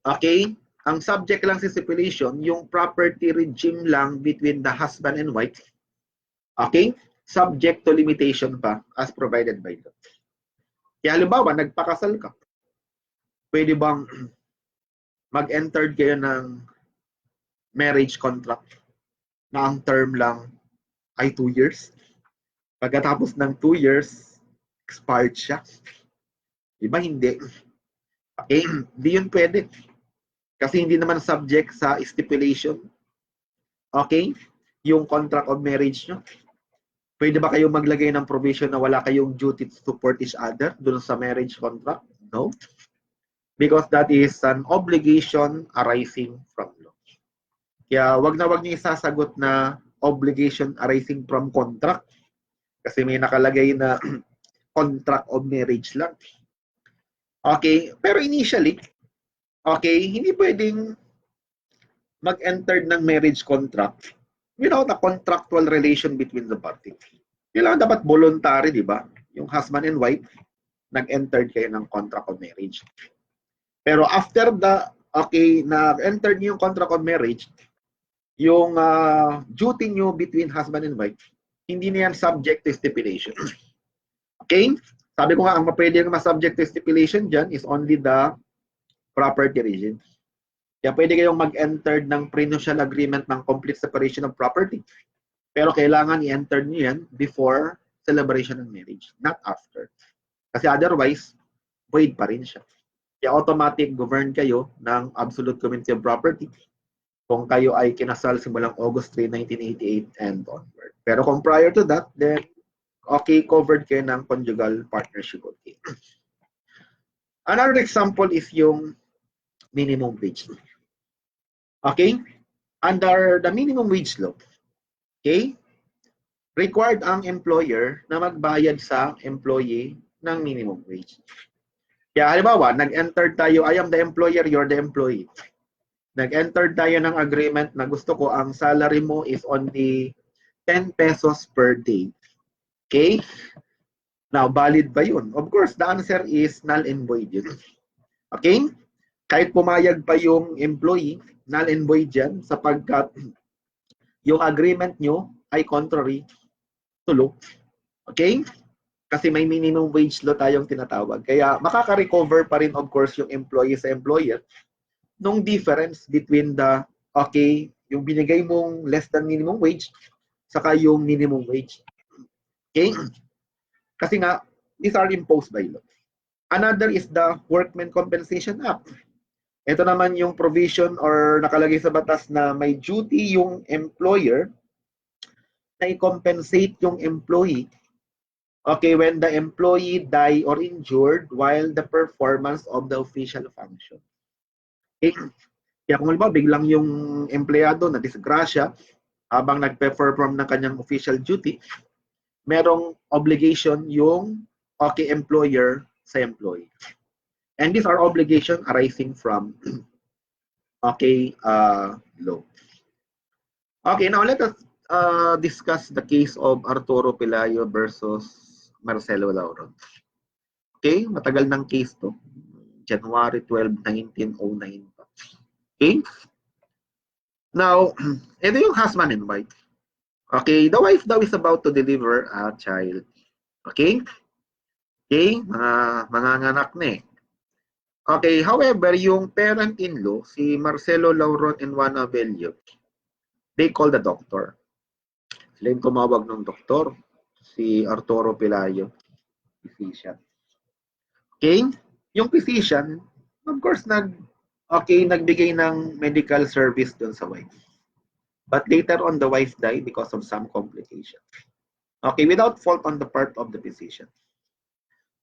Okay? Ang subject lang sa stipulation, yung property regime lang between the husband and wife. Okay? Subject to limitation pa as provided by law. Kaya halimbawa, nagpakasal ka. Pwede bang mag-enter kayo ng marriage contract na ang term lang ay 2 years? Pagkatapos ng 2 years, expired siya. Diba? Hindi. Okay? Hindi yun pwede. Kasi hindi naman subject sa stipulation. Okay? Yung contract of marriage nyo. Pwede ba kayo maglagay ng provision na wala kayong duty to support each other dun sa marriage contract? No. Because that is an obligation arising from law. Kaya wag na wag niyo isasagot na obligation arising from contract. Kasi may nakalagay na contract of marriage lang. Okay? Pero initially, okay, hindi pwedeng mag-enter ng marriage contract without a contractual relation between the parties. Kailangan dapat voluntary, di ba? Yung husband and wife, nag-enter kayo ng contract of marriage. Pero after the, okay, na-enter niyo yung contract of marriage, yung duty niyo between husband and wife, hindi na yan subject to stipulation. Okay? Sabi ko nga, ang pwede yung ma-subject to stipulation dyan is only the property regime. Kaya pwede kayong mag-enter ng prenuptial agreement ng complete separation of property. Pero kailangan i-enter niyo yan before celebration of marriage, not after. Kasi otherwise, void pa rin siya. Kaya automatic govern kayo ng absolute community of property kung kayo ay kinasal simulang August 3, 1988 and onward. Pero kung prior to that, then okay, covered kayo ng conjugal partnership. Okay. Another example is yung minimum wage. Okay? Under the minimum wage law, okay, required ang employer na magbayad sa employee ng minimum wage. Kaya halimbawa, nag-enter tayo, I am the employer, you're the employee. Nag-enter tayo ng agreement na gusto ko ang salary mo is only 10 pesos per day. Okay? Now, valid ba yun? Of course, the answer is null and void yun. Okay? Kahit pumayag pa yung employee, null and void yan sapagkat yung agreement nyo ay contrary to law. Okay? Kasi may minimum wage law tayong tinatawag. Kaya makaka-recover pa rin of course yung employee sa employer nung difference between the, okay, yung binigay mong less than minimum wage saka yung minimum wage. Okay? Kasi nga, these are imposed by law. Another is the Workmen Compensation Act. Ito naman yung provision or nakalagay sa batas na may duty yung employer na i-compensate yung employee, okay, when the employee die or injured while the performance of the official function. Okay? Kaya kung halimbawa biglang yung empleyado na disgrasya habang nagpe-perform ng kanyang official duty, merong obligation yung okay employer sa employee. And these are obligations arising from okay law. Okay, now let us discuss the case of Arturo Pelayo versus Marcelo Lauron. Okay, matagal ng case to. January 12, 1909. Okay? Now, ito yung husband and wife. Okay, the wife daw is about to deliver a child. Okay? Okay, mga anak na eh. Okay, however, yung parent-in-law, si Marcelo Lauron and Juana Bello, they call the doctor. Sila yung tumawag ng doktor, si Arturo Pelayo, physician. Okay? Yung physician, of course, nagbigay ng medical service dun sa wife. But later on, the wife died because of some complications. Okay, without fault on the part of the physician.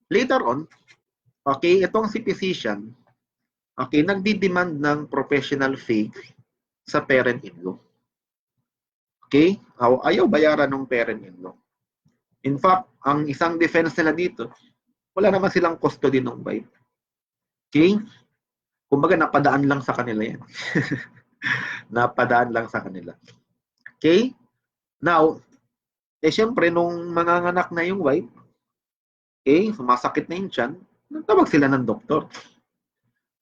Later on, okay, itong si physician, okay, nagdi-demand ng professional fee sa parent-in-law. Okay? Ayaw bayaran ng parent-in-law. In fact, ang isang defense nila dito, wala naman silang custody ng wife. Okay? Kumbaga, napadaan lang sa kanila yan. Napadaan lang sa kanila. Okay? Now, syempre, nung manganganak na yung wife, okay, sumasakit na yung tiyan, nagtawag sila ng doktor.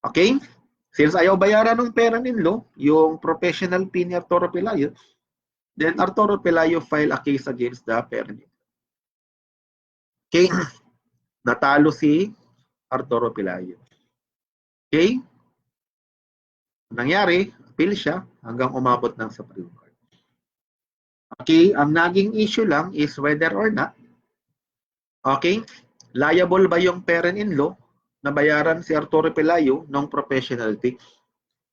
Okay? Since ayaw bayaran ng parent-in-law, yung professional fee ni Arturo Pelayo, then Arturo Pelayo file a case against the parent-in-law. Okay? Natalo si Arturo Pelayo. Okay? Nangyari, appeal siya hanggang umabot ng Supreme Court. Okay? Ang naging issue lang is whether or not, okay, liable ba yung parent-in-law na bayaran si Arturo Pelayo ng professional fee?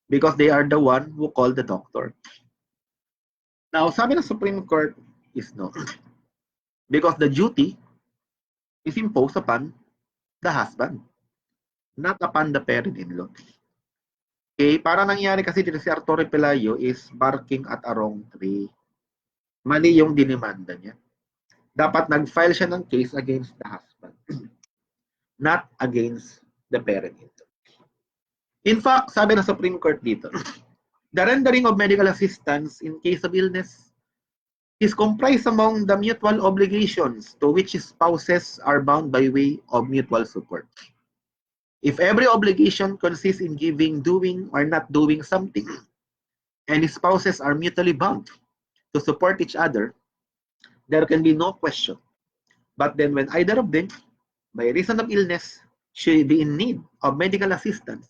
Because they are the one who called the doctor. Now, sabi ng Supreme Court is no. Because the duty is imposed upon the husband, not upon the parent-in-law. Okay, para nangyari kasi dito si Arturo Pelayo is barking at a wrong tree. Mali yung dinimanda niya. Dapat nag-file siya ng case against the husband, not against the parent-in-law. In fact, sabi ng Supreme Court dito, the rendering of medical assistance in case of illness is comprised among the mutual obligations to which spouses are bound by way of mutual support. If every obligation consists in giving, doing, or not doing something, and spouses are mutually bound to support each other, there can be no question. But then when either of them, by reason of illness, should be in need of medical assistance,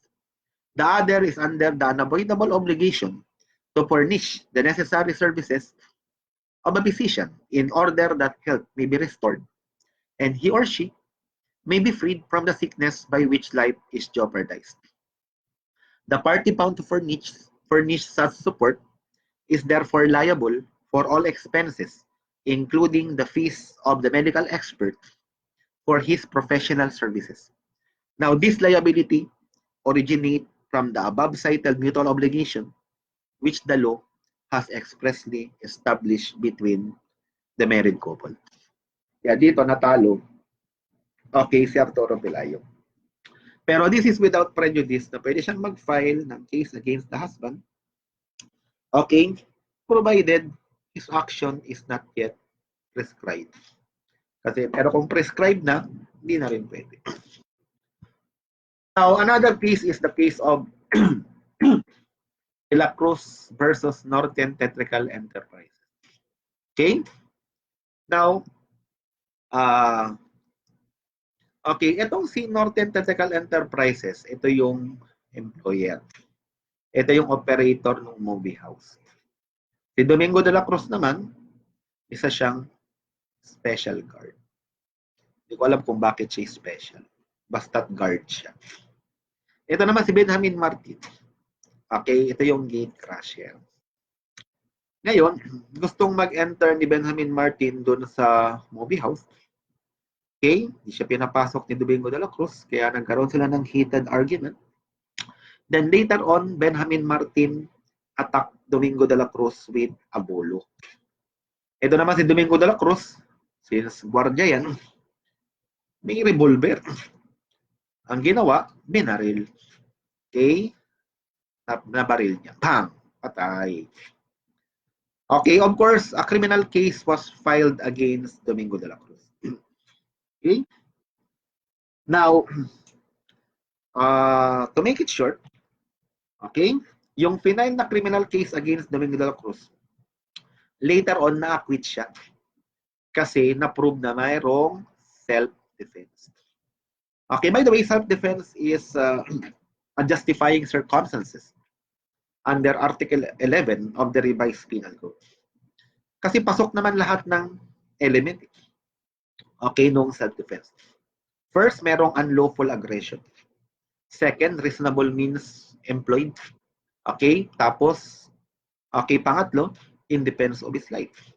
the other is under the unavoidable obligation to furnish the necessary services of a physician in order that health may be restored, and he or she may be freed from the sickness by which life is jeopardized. The party bound to furnish such support is therefore liable for all expenses, including the fees of the medical expert for his professional services. Now, this liability originates from the above-cited mutual obligation, which the law has expressly established between the married couple. Kaya dito natalo, okay, si Arturo Pelayo. Pero this is without prejudice na pwede siyang mag-file ng case against the husband, okay, provided his action is not yet prescribed. Pero kung prescribed na, hindi na rin pwede. Now, another case is the case of De La Cruz versus Northern Tetrical Enterprises. Okay? Now, okay, itong si Northern Tetrical Enterprises, ito yung employer. Ito yung operator ng movie house. Si Domingo de la Cruz naman, isa siyang special guard. Hindi ko alam kung bakit siya special. Basta't guard siya. Ito naman si Benjamin Martin. Okay, ito yung gate crusher. Ngayon, gustong mag-enter ni Benjamin Martin doon sa movie house. Okay, hindi siya pinapasok ni Domingo de la Cruz, kaya nagkaroon sila ng heated argument. Then later on, Benjamin Martin attacked Domingo de la Cruz with a bolo. Ito naman si Domingo de la Cruz, since gwardiya yan, may revolver. Ang ginawa, binaril. Okay? Nabaril niya. Bang! Patay. Okay, of course, a criminal case was filed against Domingo de la Cruz. Okay? Now, to make it short, okay, yung final na criminal case against Domingo de la Cruz, later on, na-acquit siya kasi na-prove na mayroong self-defense. Okay, by the way, self-defense is a justifying circumstances under Article 11 of the Revised Penal Code. Kasi pasok naman lahat ng element. Okay, nung self-defense. First, merong unlawful aggression. Second, reasonable means employed. Okay, tapos, okay, pangatlo, in defense of his life.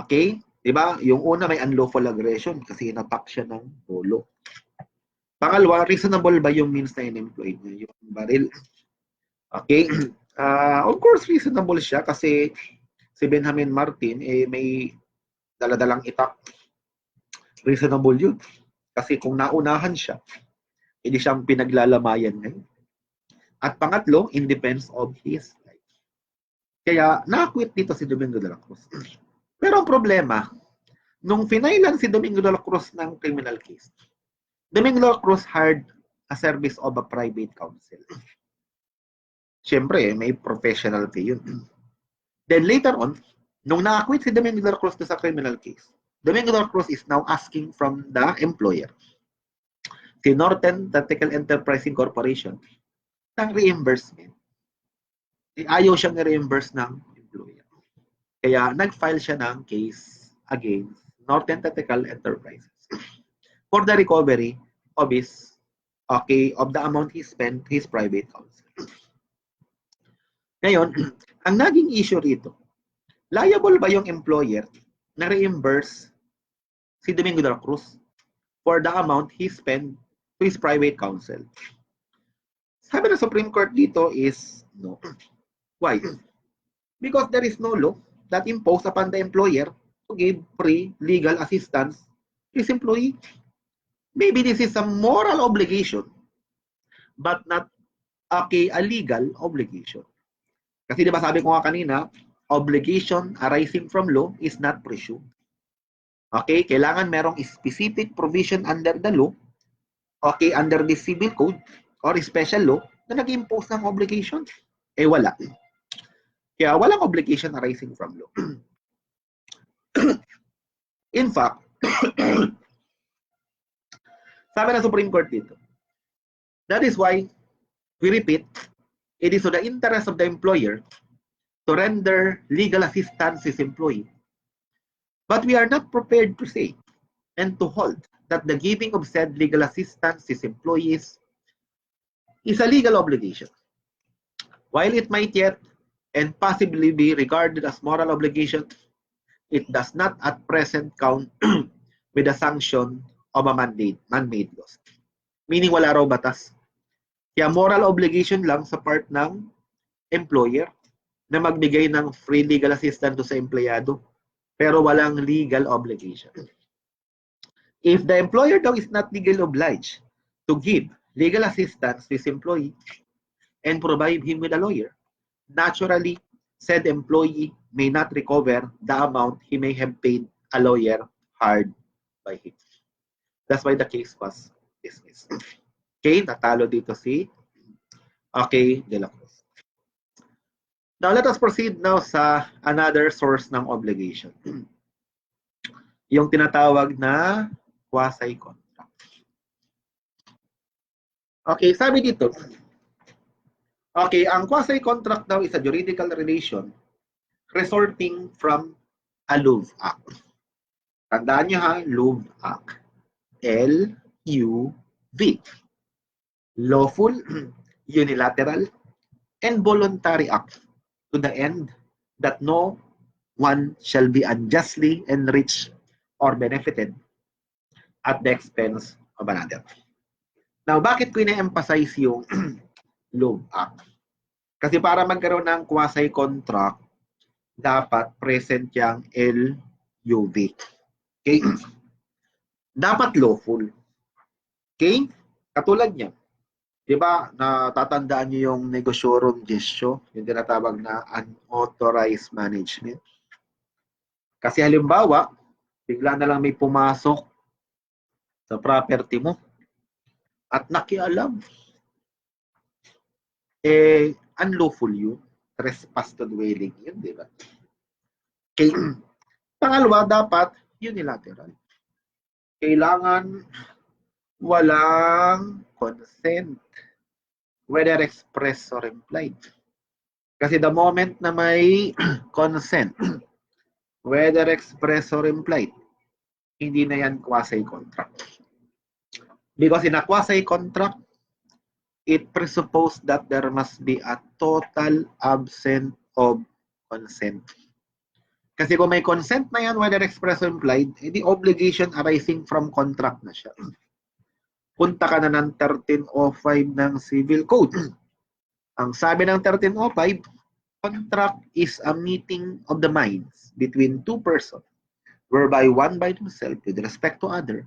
Okay, diba? Yung una may unlawful aggression kasi inattack siya ng bolo. Pangalawa, reasonable ba yung means na in-employed niya? Yung baril. Okay, of course, reasonable siya kasi si Benjamin Martin may daladalang itak. Reasonable yun. Kasi kung naunahan siya, hindi siyang pinaglalamayan ngayon. At pangatlo, in defense of his life. Kaya, na-acquit dito si Domingo de la Cruz. Pero ang problema, nung finailan si Domingo de la Cruz ng criminal case, Domingo de la Cruz hired a service of a private counsel. Siyempre, may professional fee yun. Then later on, nung na-acquit si Domingo de la Cruz sa criminal case, Domingo de la Cruz is now asking from the employer, si Northern Tactical Enterprising Corporation, ng reimbursement. Ayaw siyang i-reimburse ng employer. Kaya nag-file siya ng case against Northern Tactical Enterprises for the recovery of his, of the amount he spent his private counsel. Ngayon, ang naging issue rito, liable ba yung employer na reimburse si Domingo de la Cruz for the amount he spent to his private counsel? Sabi ng Supreme Court dito is no. Why? Because there is no law that impose upon the employer to give free legal assistance to his employee. Maybe this is a moral obligation, but not a legal obligation. Kasi di ba sabi ko nga kanina, obligation arising from law is not presumed. Okay, kailangan merong specific provision under the law, okay, under the civil code or special law na nag-impose ng obligation. Eh wala. Kaya walang obligation arising from law. In fact, sabi ng Supreme Court dito, that is why, we repeat, it is to the interest of the employer to render legal assistance to his employee. But we are not prepared to say and to hold that the giving of said legal assistance to his employees is a legal obligation. While it might yet and possibly be regarded as moral obligation, it does not at present count with the sanction of a man-made laws. Meaning wala raw batas. Kaya moral obligation lang sa part ng employer na magbigay ng free legal assistance sa empleyado, pero walang legal obligation. If the employer daw is not legally obliged to give legal assistance to his employee and provide him with a lawyer, naturally, said employee may not recover the amount he may have paid a lawyer hired by him. That's why the case was dismissed. Okay, natalo dito si De la Cruz. Now, let us proceed now sa another source ng obligation. Yung tinatawag na quasi-contract. Okay, sabi dito, ang quasi-contract daw is a juridical relation resulting from a LUV Act. Tandaan nyo ha, LUV Act. L-U-V. Lawful, unilateral, and voluntary act to the end that no one shall be unjustly enriched or benefited at the expense of another. Now, bakit ko ina-emphasize yung LUV Act? Kasi para magkaroon ng quasi-contract, dapat present yung LUV. Okay? Dapat lawful. Okay? Katulad niya. Diba, natatandaan niyo yung negosyorum gestio, yung tinatawag na unauthorized management. Kasi halimbawa, bigla na lang may pumasok sa property mo at nakialam. Unlawful yun. Trespass to dwelling yun, di ba? Okay. Pangalawa, dapat unilateral. Kailangan walang consent, whether express or implied. Kasi the moment na may consent, whether express or implied, hindi na yan quasi-contract. Because in a quasi-contract, it presupposes that there must be a total absence of consent. Kasi kung may consent na yan, whether express or implied, the obligation arising from contract na siya. Punta ka na ng 1305 ng Civil Code. Ang sabi ng 1305, contract is a meeting of the minds between two persons, whereby one by himself with respect to other,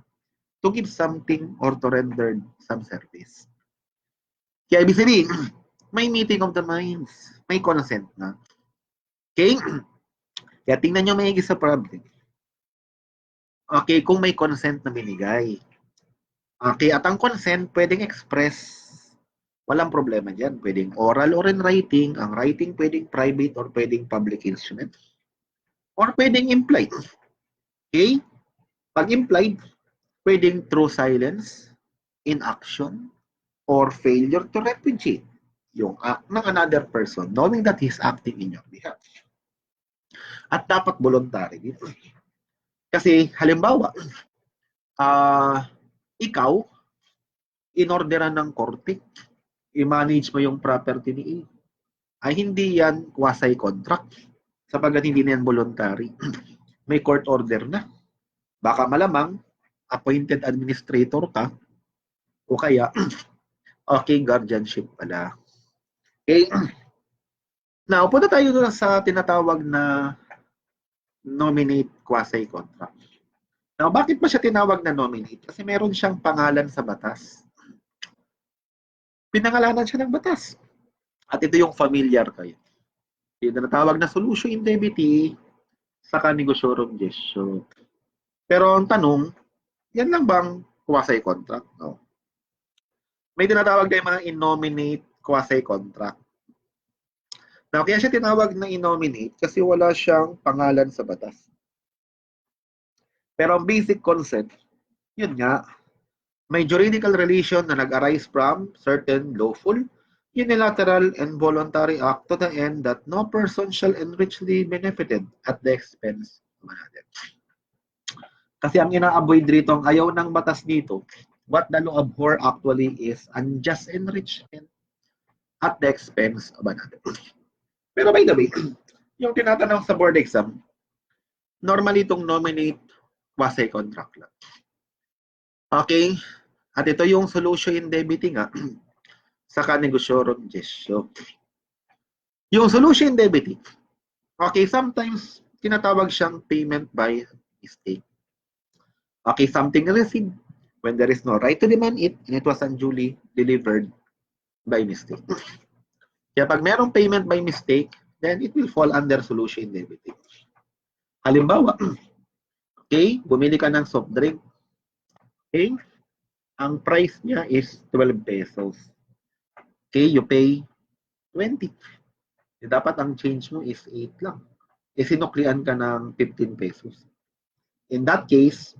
to give something or to render some service. Kaya ibig sabihin, may meeting of the minds, may consent na. Okay? Kaya tingnan nyo maigi sa problem. Okay, kung may consent na binigay. Okay, at ang consent pwedeng express. Walang problema dyan. Pwedeng oral or in writing. Ang writing pwedeng private or pwedeng public instrument. Or pwedeng implied. Okay? Pag implied, pwedeng through silence, inaction, or failure to repudiate yung act ng another person knowing that he's acting in your behalf. At dapat voluntary dito. Kasi halimbawa, ikaw, inorderan ng korte, i-manage mo yung property ni A, ay hindi yan quasi-contract sapagkat hindi na yan voluntary. May court order na. Baka malamang, appointed administrator ka, o kaya, okay, guardianship pala. Okay. Now, punta tayo doon sa tinatawag na nominate quasi-contract. Now, bakit ba siya tinawag na nominate? Kasi meron siyang pangalan sa batas. Pinangalanan siya ng batas. At ito yung familiar kayo. Yung tinatawag na solution indemnity sa negosyorum gestio. Pero ang tanong, yan lang bang quasi-contract? No. May tinatawag na yung mga in-nominate quasi-contract. Now, kaya siya tinawag na in-nominate kasi wala siyang pangalan sa batas. Pero ang basic concept, yun nga, may juridical relation na nag-arise from certain lawful, unilateral, and voluntary act to the end that no person shall enrichly benefited at the expense of another. Kasi ang ina-avoid rito, ang ayaw ng batas dito, what the law abhor actually is unjust enrichment at the expense of another. Pero by the way, yung tinatanong sa board exam, normally itong nominate quasi-contract lang. Okay? At ito yung solution indemnity nga sa negosyorum gestio. Yung solution indemnity, okay, sometimes tinatawag siyang payment by mistake. Okay, something received when there is no right to demand it and it was unduly delivered by mistake. Kaya pag merong payment by mistake, then it will fall under solution indemnity. Halimbawa, okay, bumili ka ng soft drink, Okay? Ang price niya is 12 pesos. Okay, you pay 20. Dapat ang change mo is 8 lang. Sinuklian ka ng 15 pesos. In that case,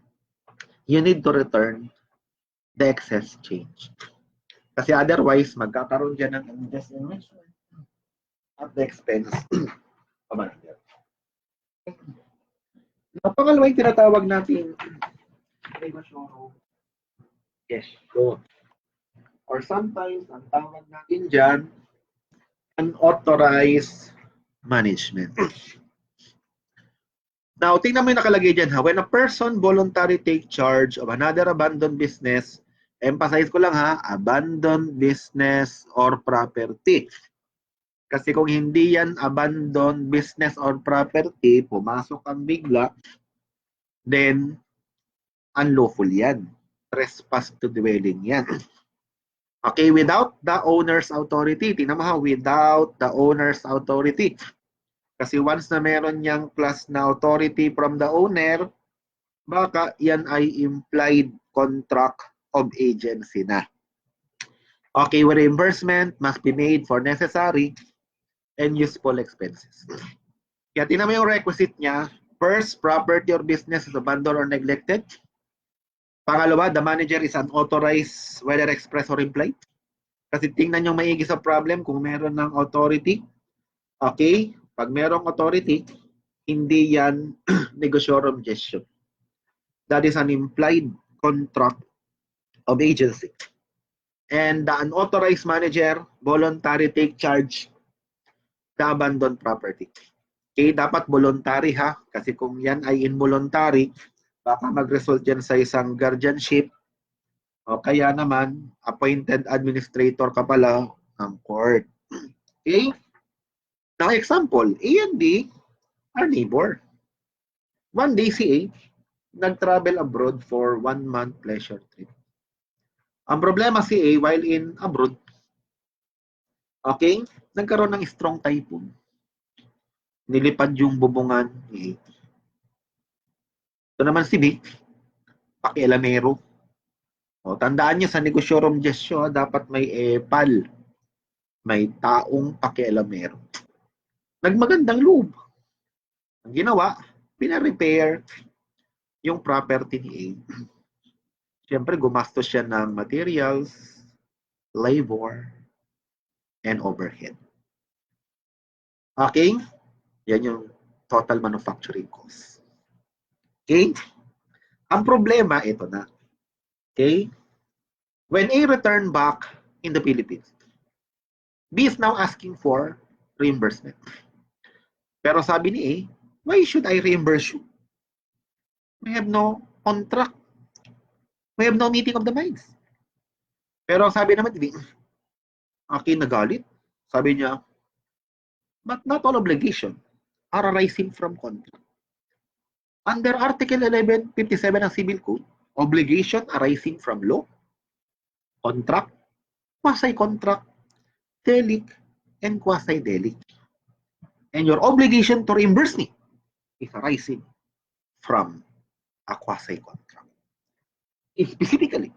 you need to return the excess change. Kasi otherwise, magkakaroon dyan ng unjust enrichment at the expense of another. Ang pangalawa yung tinatawag natin yes, so, or sometimes, ang tawag natin dyan, unauthorized management. Now, tingnan mo yung nakalagay dyan ha. When a person voluntarily take charge of another abandoned business, emphasize ko lang ha, abandoned business or property. Kasi kung hindi yan abandoned business or property, pumasok ang bigla, then unlawful yan. Trespass to dwelling yan. Okay, without the owner's authority. Tingnan mo ha, without the owner's authority. Kasi once na meron niyang plus na authority from the owner, baka yan ay implied contract of agency na. Okay, reimbursement must be made for necessary and useful expenses. Kaya tingnan mo yung requisite niya. First, property or business is abandoned or neglected. Pangalawa, the manager is unauthorized, whether express or implied. Kasi tingnan yung maigi sa problem kung meron ng authority. Okay, pag merong authority, hindi yan negosyorum gestion. That is an implied contract of agency. And the unauthorized manager voluntarily take charge the abandoned property. Okay, dapat voluntary ha, kasi kung yan ay involuntary, baka mag-result yan sa isang guardianship o kaya naman appointed administrator ka pala ng court. Okay? Now, example, A and B are neighbor. One day si A nag-travel abroad for 1 month pleasure trip. Ang problema si A while in abroad, okay, nagkaroon ng strong typhoon. Nilipad yung bubungan ni A. Ito naman si B, pakialamero. O, tandaan nyo sa negosyorum gestio, dapat may epal. May taong pakialamero. Nagmagandang loob. Ang ginawa, pina-repair yung property ni A. Siyempre, gumastos siya ng materials, labor, and overhead. Okay? Yan yung total manufacturing cost. Okay? Ang problema, ito na. Okay? When A returned back in the Philippines, B is now asking for reimbursement. Pero sabi ni A, why should I reimburse you? We have no contract. We have no meeting of the minds. Pero sabi naman ni B, okay, nagalit. Sabi niya, but not all obligation are arising from contract. Under Article 1157 ng Civil Code, obligation arising from law, contract, quasi-contract, delict, and quasi-delict. And your obligation to reimburse me is arising from a quasi-contract. Specifically,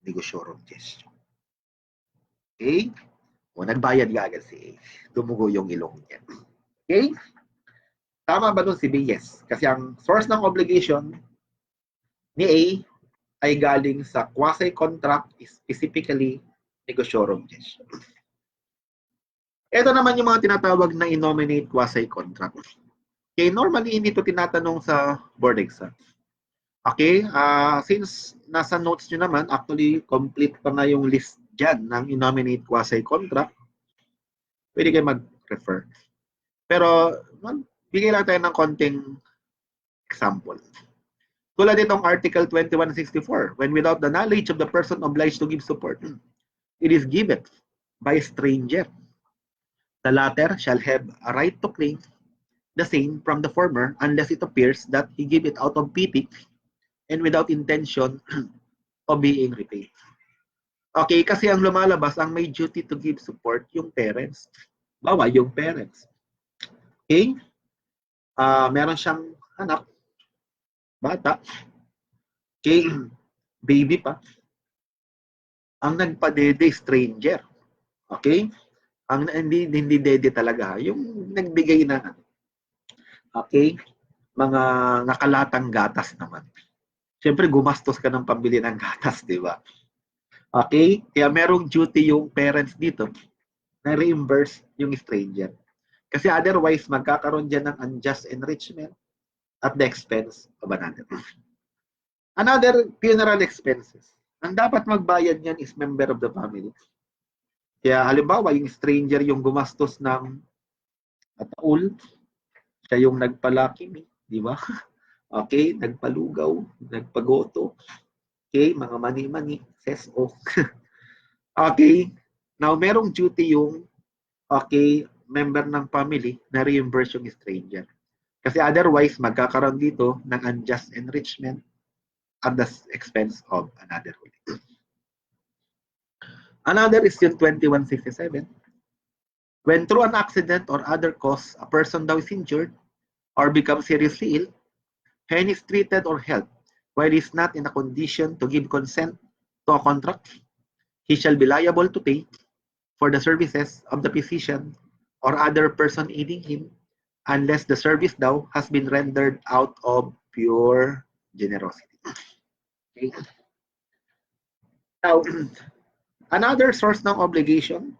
negosyorum gestio. Okay? O nagbayad nga agad si A. Dumugo yung ilong niya. Okay? Tama ba dun si B? Yes. Kasi ang source ng obligation ni A ay galing sa quasi-contract, specifically negosyorum gestio. Ito naman yung mga tinatawag na i-nominate quasi-contract. Okay, normally hindi ito tinatanong sa board exam. Okay, since nasa notes nyo naman, actually complete pa nga yung list dyan ng i-nominate quasi-contract, pwede kayo mag-refer. Pero, bigay lang tayo ng konting example. Tulad itong Article 2164, when without the knowledge of the person obliged to give support, it is given by a stranger. The latter shall have a right to claim the same from the former unless it appears that he gave it out of pity and without intention of being repaid. Okay, kasi ang lumalabas, ang may duty to give support yung parents. Bawa, yung parents. Okay? Meron siyang anak, bata. Okay? Baby pa. Ang nagpadede, stranger. Okay? Ang hindi dede talaga, yung nagbigay na, okay, mga nakalatang gatas naman. Siyempre, gumastos ka ng pambili ng gatas, di ba? Okay? Kaya merong duty yung parents dito na reimburse yung stranger. Kasi otherwise, magkakaroon dyan ng unjust enrichment at the expense of another. Another, funeral expenses. Ang dapat magbayad niyan is member of the family. Kaya halimbawa, yung stranger yung gumastos ng taul, siya yung nagpalaki, di ba? Okay, nagpalugaw, nagpagoto. Okay, mga mani-mani, SESO. Okay, now merong duty yung, okay, member ng family na reimburse yung stranger. Kasi otherwise, magkakaroon dito ng unjust enrichment at the expense of another. Another is yung 2167. When through an accident or other cause, a person thou is injured or becomes seriously ill, and is treated or helped while he is not in a condition to give consent to a contract, he shall be liable to pay for the services of the physician or other person aiding him unless the service thou has been rendered out of pure generosity. Okay. Now, another source ng obligation,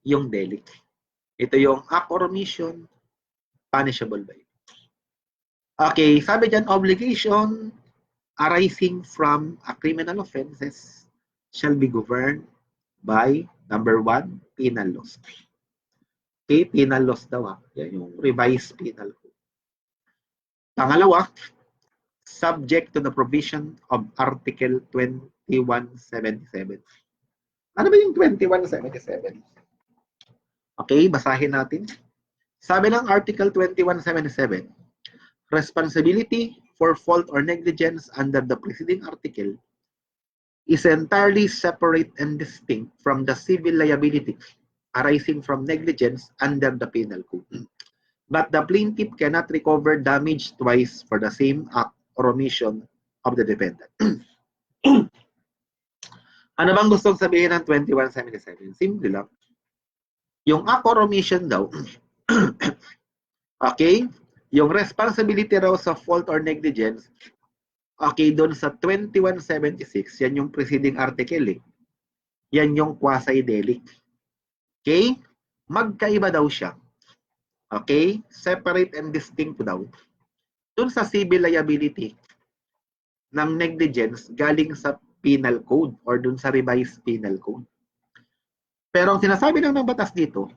yung delict. Ito yung act or omission, punishable by. Okay, sabi dyan, obligation arising from a criminal offenses shall be governed by, number 1, penal laws. Okay, penal laws daw. Yan yung revised penal code. Pangalawa, subject to the provision of Article 2177. Ano ba yung 2177? Okay, basahin natin. Sabi ng Article 2177, responsibility for fault or negligence under the preceding article is entirely separate and distinct from the civil liability arising from negligence under the penal code. But the plaintiff cannot recover damage twice for the same act or omission of the defendant. Ano bang gustong sabihin ng 2177? Simple lang. Yung act or omission daw, okay, yung responsibility raw sa fault or negligence, okay, doon sa 2176, yan yung preceding article eh. Yan yung quasi-delict. Okay? Magkaiba daw siya. Okay? Separate and distinct daw. Doon sa civil liability ng negligence galing sa penal code or doon sa revised penal code. Pero ang sinasabi lang ng batas dito,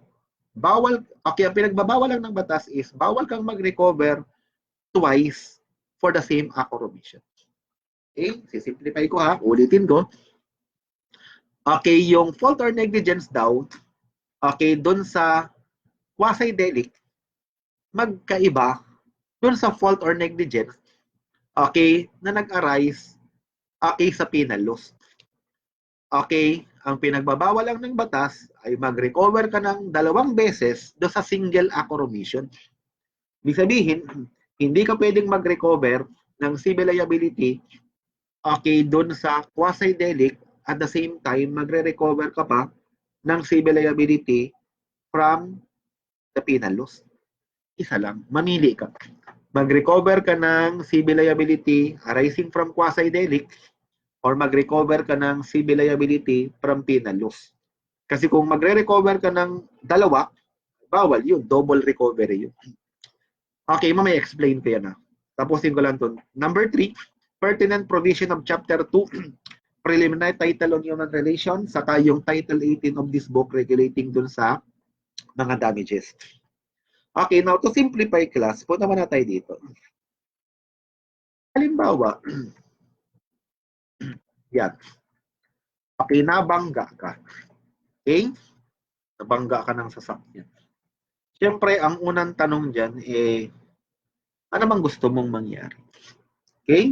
bawal, okay, ang pinagbabawal lang ng batas is bawal kang mag-recover twice for the same act or omission. Okay? Sisimplify ko ha, ulitin ko. Okay, yung fault or negligence daw, okay, doon sa quasi-delict, magkaiba doon sa fault or negligence, okay, na nag-arise, okay, sa penal laws. Okay, ang pinagbabawal lang ng batas ay mag-recover ka ng 2 beses doon sa single act or omission. Ibig sabihin, hindi ka pwedeng mag-recover ng civil liability, okay, doon sa quasi-delict, at the same time, magre-recover ka pa ng civil liability from the penal laws. Isa lang, mamili ka. Mag-recover ka ng civil liability arising from quasi-delict or mag-recover ka ng civil liability from penal laws. Kasi kung magre-recover ka ng dalawa, bawal yun. Double recovery yun. Okay, mamaya explain ko yan. Tapusin ko lang ito. Number 3, pertinent provision of Chapter 2, preliminary title on human relations, saka yung Title 18 of this book regulating dun sa mga damages. Okay, now to simplify class, punta muna tayo dito. Halimbawa, yan. Okay, nabangga ka. Okay? Nabangga ka ng sasakyan. Siyempre, ang unang tanong dyan, ano bang gusto mong mangyari? Okay?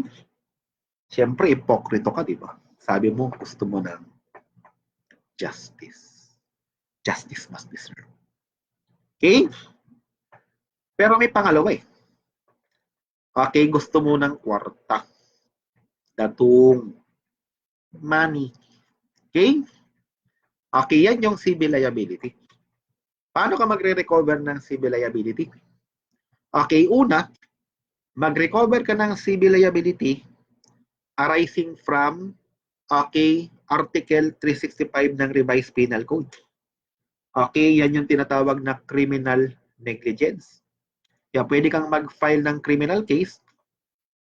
Siyempre, ipokrito ka, di ba? Sabi mo, gusto mo ng justice. Justice must be served. Okay? Pero may pangalawa eh. Okay, gusto mo ng kwarta. Datong. Money. Okay? Okay, yan yung civil liability. Paano ka magre-recover ng civil liability? Okay, una, mag-recover ka ng civil liability arising from, okay, Article 365 ng Revised Penal Code. Okay, yan yung tinatawag na criminal negligence. Kaya pwede kang mag-file ng criminal case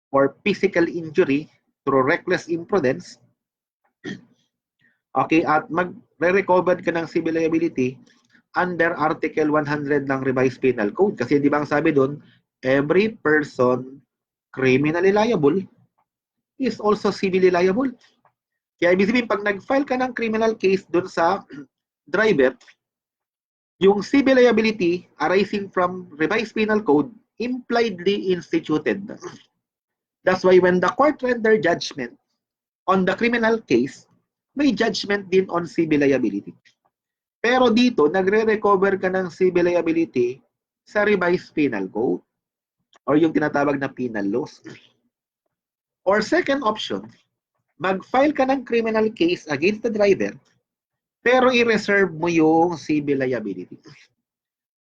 for physical injury through reckless imprudence. Okay, at magre-recover ka ng civil liability under Article 100 ng Revised Penal Code. Kasi di ba ang sabi doon, every person criminally liable is also civilly liable. Kaya ibig sabihin, pag nag-file ka ng criminal case doon sa driver, yung civil liability arising from Revised Penal Code impliedly instituted. That's why when the court render judgment on the criminal case, may judgment din on civil liability. Pero dito, nagre-recover ka ng civil liability sa Revised Penal Code or yung tinatawag na penal laws. Or second option, mag-file ka ng criminal case against the driver pero i-reserve mo yung civil liability.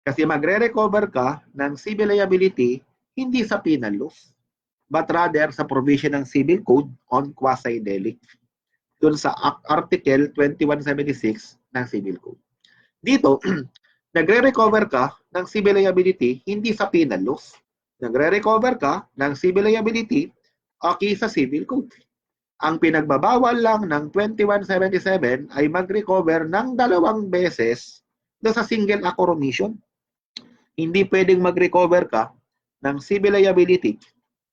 Kasi magre-recover ka ng civil liability hindi sa penal laws but rather sa provision ng civil code on quasi-delict dun sa Article 2176 ng Civil Code. Dito, nagre-recover ka ng civil liability hindi sa penal laws. Nagre-recover ka ng civil liability okay sa Civil Code. Ang pinagbabawal lang ng 2177 ay mag-recover ng 2 beses do sa single act or omission. Hindi pwedeng mag-recover ka ng civil liability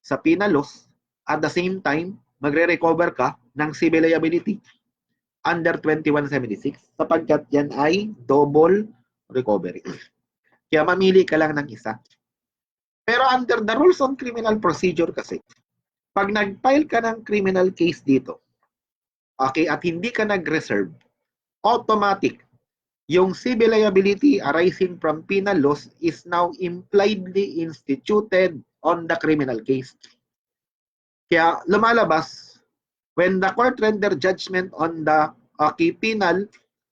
sa penal laws at the same time magre-recover ka ng civil liability under 2176 sapagkat yan ay double recovery. Kaya mamili ka lang ng isa. Pero under the rules on criminal procedure kasi, pag nag-file ka ng criminal case dito, okay, at hindi ka nag-reserve, automatic, yung civil liability arising from penal laws is now impliedly instituted on the criminal case. Kaya lumalabas, when the court render judgment on the okay, penal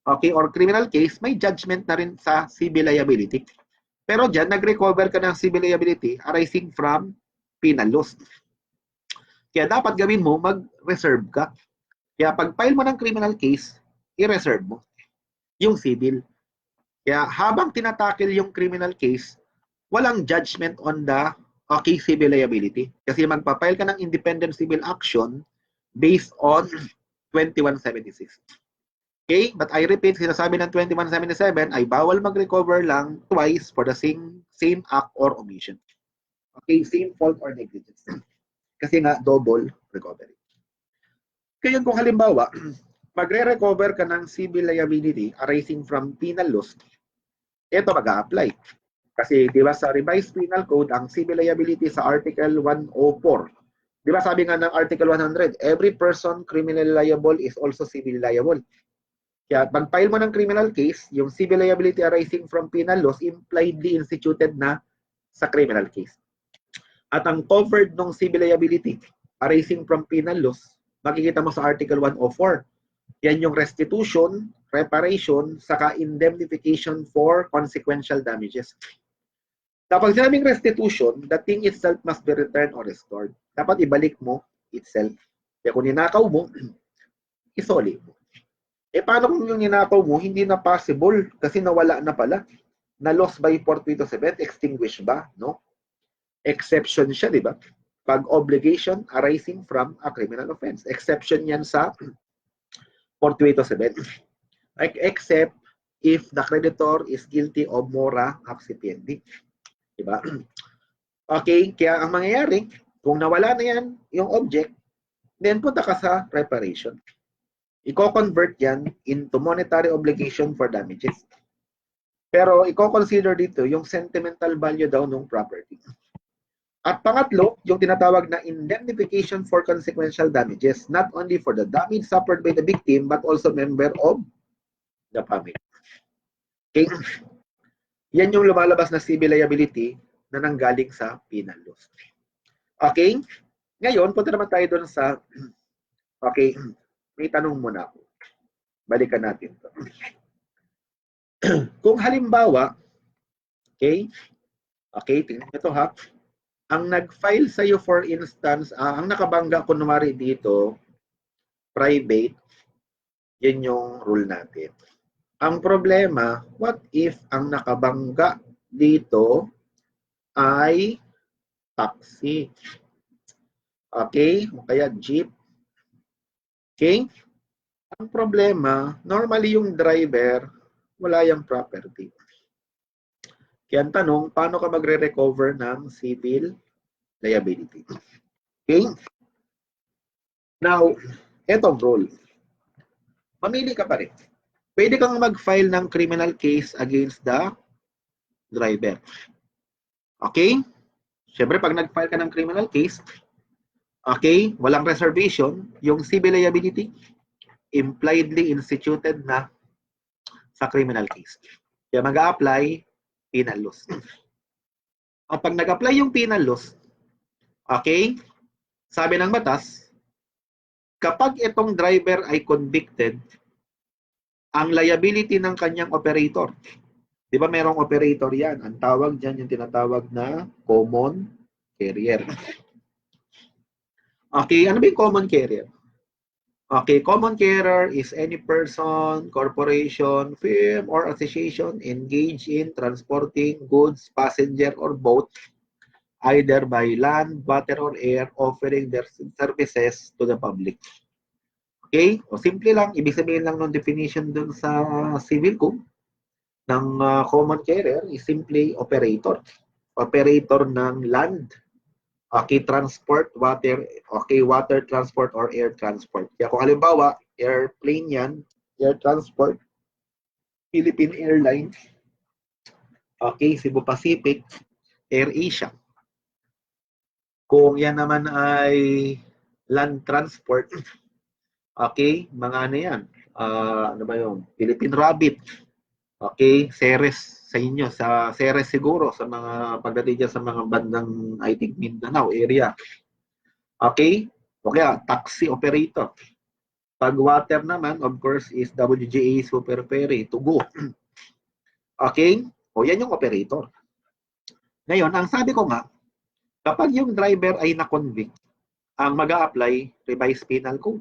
okay, or criminal case, may judgment na rin sa civil liability. Pero dyan, nag-recover ka ng civil liability arising from penal laws. Kaya dapat gawin mo, mag-reserve ka. Kaya pag file mo ng criminal case, i-reserve mo yung civil. Kaya habang tinatakil yung criminal case, walang judgment on the okay, civil liability. Kasi magpa-file ka ng independent civil action based on 2176. Okay? But I repeat, sinasabi ng 2177 ay bawal mag-recover lang twice for the same act or omission. Okay? Same fault or negligence. Kasi nga, double recovery. Kaya kung halimbawa, magre-recover ka ng civil liability arising from penal laws, ito mag-a-apply. Kasi di ba sa Revised Penal Code, ang civil liability sa Article 104, di ba sabi nga ng Article 100, every person criminally liable is also civil liable. Kaya pag-file mo ng criminal case, yung civil liability arising from penal laws impliedly instituted na sa criminal case. At ang covered ng civil liability arising from penal laws, makikita mo sa Article 104. Yan yung restitution, reparation, saka indemnification for consequential damages. Kapag sinabing restitution, the thing itself must be returned or restored. Dapat ibalik mo itself. Kaya kung ninakaw mo, isoli mo. Paano kung yung ninakaw mo, hindi na possible kasi nawala na pala. Na lost by fortuitous event, extinguish ba? No? Exception siya, di ba? Pag obligation arising from a criminal offense. Exception yan sa fortuitous event. Like, except if the creditor is guilty of mora accipienti. Diba? Okay, kaya ang mangyayari, kung nawala na yan yung object, then punta ka sa reparation. Iko-convert yan into monetary obligation for damages. Pero iko-consider dito yung sentimental value daw ng property. At pangatlo, yung tinatawag na indemnification for consequential damages, not only for the damage suffered by the victim, but also member of the family. Okay? Yan yung lumalabas na civil liability na nanggaling sa penal laws. Okay? Ngayon, punta naman tayo doon sa, okay, may tanong muna ako. Balikan natin to. Kung halimbawa, okay, tingnan nyo to ha. Ang nag-file sa'yo, for instance, ang nakabangga kunwari dito, private, yun yung rule natin. Ang problema, what if ang nakabangga dito ay taxi? Okay? O kaya jeep. Okay? Ang problema, normally yung driver, wala yung property. Kaya ang tanong, paano ka magre-recover ng civil liability? Okay? Now, etong rule. Mamili ka pa rin. Pwede kang mag-file ng criminal case against the driver. Okay? Siyempre, pag nag-file ka ng criminal case, okay, walang reservation, yung civil liability, impliedly instituted na sa criminal case. Kaya mag-a-apply penal laws. At pag nag-apply yung penal laws, okay, sabi ng batas, kapag itong driver ay convicted, ang liability ng kanyang operator, di ba merong operator yan? Ang tawag dyan yung tinatawag na common carrier. Okay, ano ba yung common carrier? Okay, common carrier is any person, corporation, firm, or association engaged in transporting goods, passenger, or boat, either by land, water, or air, offering their services to the public. Okay? O simple lang, ibig sabihin lang ng definition dun sa civil code ng common carrier is simply operator. Operator ng land, okay, transport, water, okay, water transport or air transport. Kaya kung halimbawa, airplane yan, air transport, Philippine Airlines, okay, Cebu Pacific, Air Asia. Kung yan naman ay land transport, okay, mga ano yan, ano ba yun, Philippine Rabbit, okay, Ceres sa inyo, sa Ceres siguro, sa mga pagdating dyan sa mga bandang, I think, Mindanao area. Okay? O kaya, taxi operator. Pag water naman, of course, is WGA Super Ferry to go. Okay? O yan yung operator. Ngayon, ang sabi ko nga, kapag yung driver ay na-convict, ang mag-a-apply, revised penal code.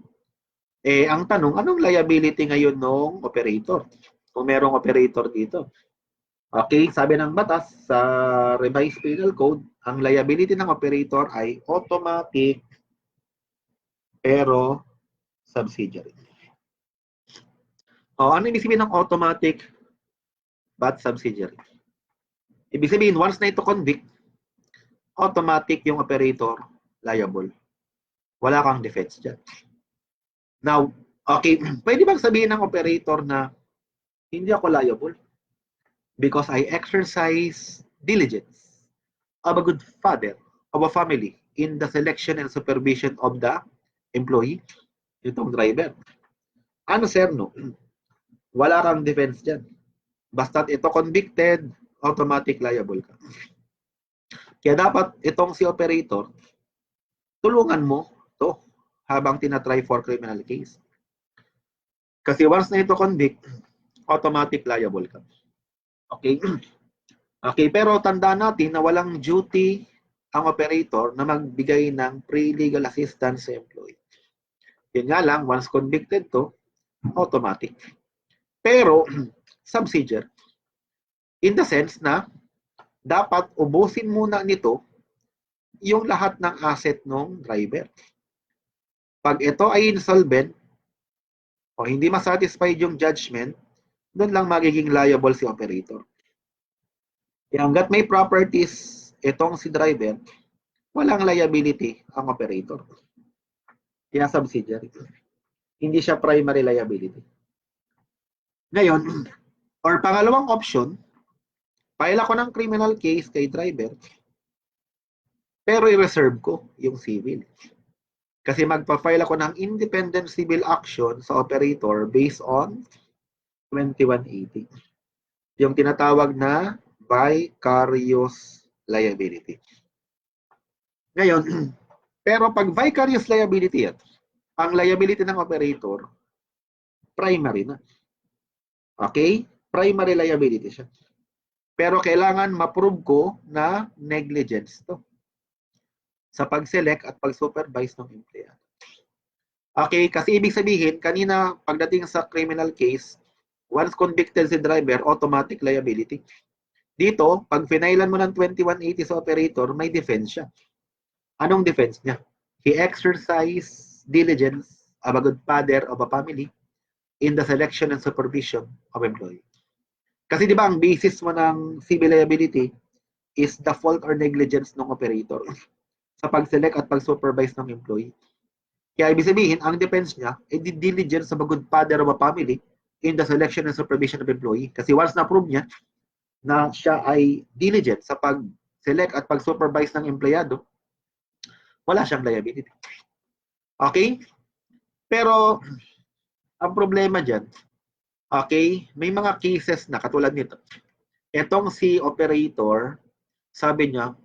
Eh, ang tanong, anong liability ngayon ng operator? Kung merong operator dito. Okay, sabi ng batas sa revised penal code, ang liability ng operator ay automatic pero subsidiary. O, ano ibig sabihin ng automatic but subsidiary? Ibig sabihin, once na ito convict, automatic yung operator liable. Wala kang defense dyan. Now, okay, pwede bang sabihin ng operator na hindi ako liable because I exercise diligence of a good father of a family in the selection and supervision of the employee, itong driver. Ano sir, no? Wala kang defense dyan. Basta't ito convicted, automatic liable ka. Kaya dapat itong si operator, tulungan mo to habang tinatry for criminal case. Kasi once na ito convict, automatic liable ka. Okay? Okay, pero tandaan natin na walang duty ang operator na magbigay ng pre-legal assistance sa employee. Yun nga lang, once convicted to, automatic. Pero, subsidiary. In the sense na, dapat ubusin muna nito yung lahat ng asset ng driver. Pag ito ay insolvent, o hindi masatisfied yung judgment, doon lang magiging liable si operator. Kaya hanggat may properties itong si driver, walang liability ang operator. Kaya subsidiary. Hindi siya primary liability. Ngayon, or pangalawang option, file ako ng criminal case kay driver, pero i-reserve ko yung civil. Kasi magpa-file ako ng independent civil action sa operator based on 2180. Yung tinatawag na vicarious liability. Ngayon, Pero pag vicarious liability yan, ang liability ng operator, primary na. Okay? Primary liability siya. Pero kailangan ma-prove ko na negligence to sa pag-select at pag-supervise ng empleyado. Okay, kasi ibig sabihin, kanina pagdating sa criminal case, once convicted si driver, automatic liability. Dito, pag finailan mo ng 2180 sa operator, may defense siya. Anong defense niya? He exercised diligence of a good father of a family in the selection and supervision of employee. Kasi di ba ang basis mo ng civil liability is the fault or negligence ng operator sa pag-select at pag-supervise ng employee. Kaya ibig sabihin, ang defense niya ay diligence of a good father of a family in the selection and supervision of employee. Kasi once na-prove niya na siya ay diligent sa pag-select at pag-supervise ng empleyado, wala siyang liability. Okay? Pero, ang problema dyan, okay, may mga cases na katulad nito. Etong si operator, sabi niya,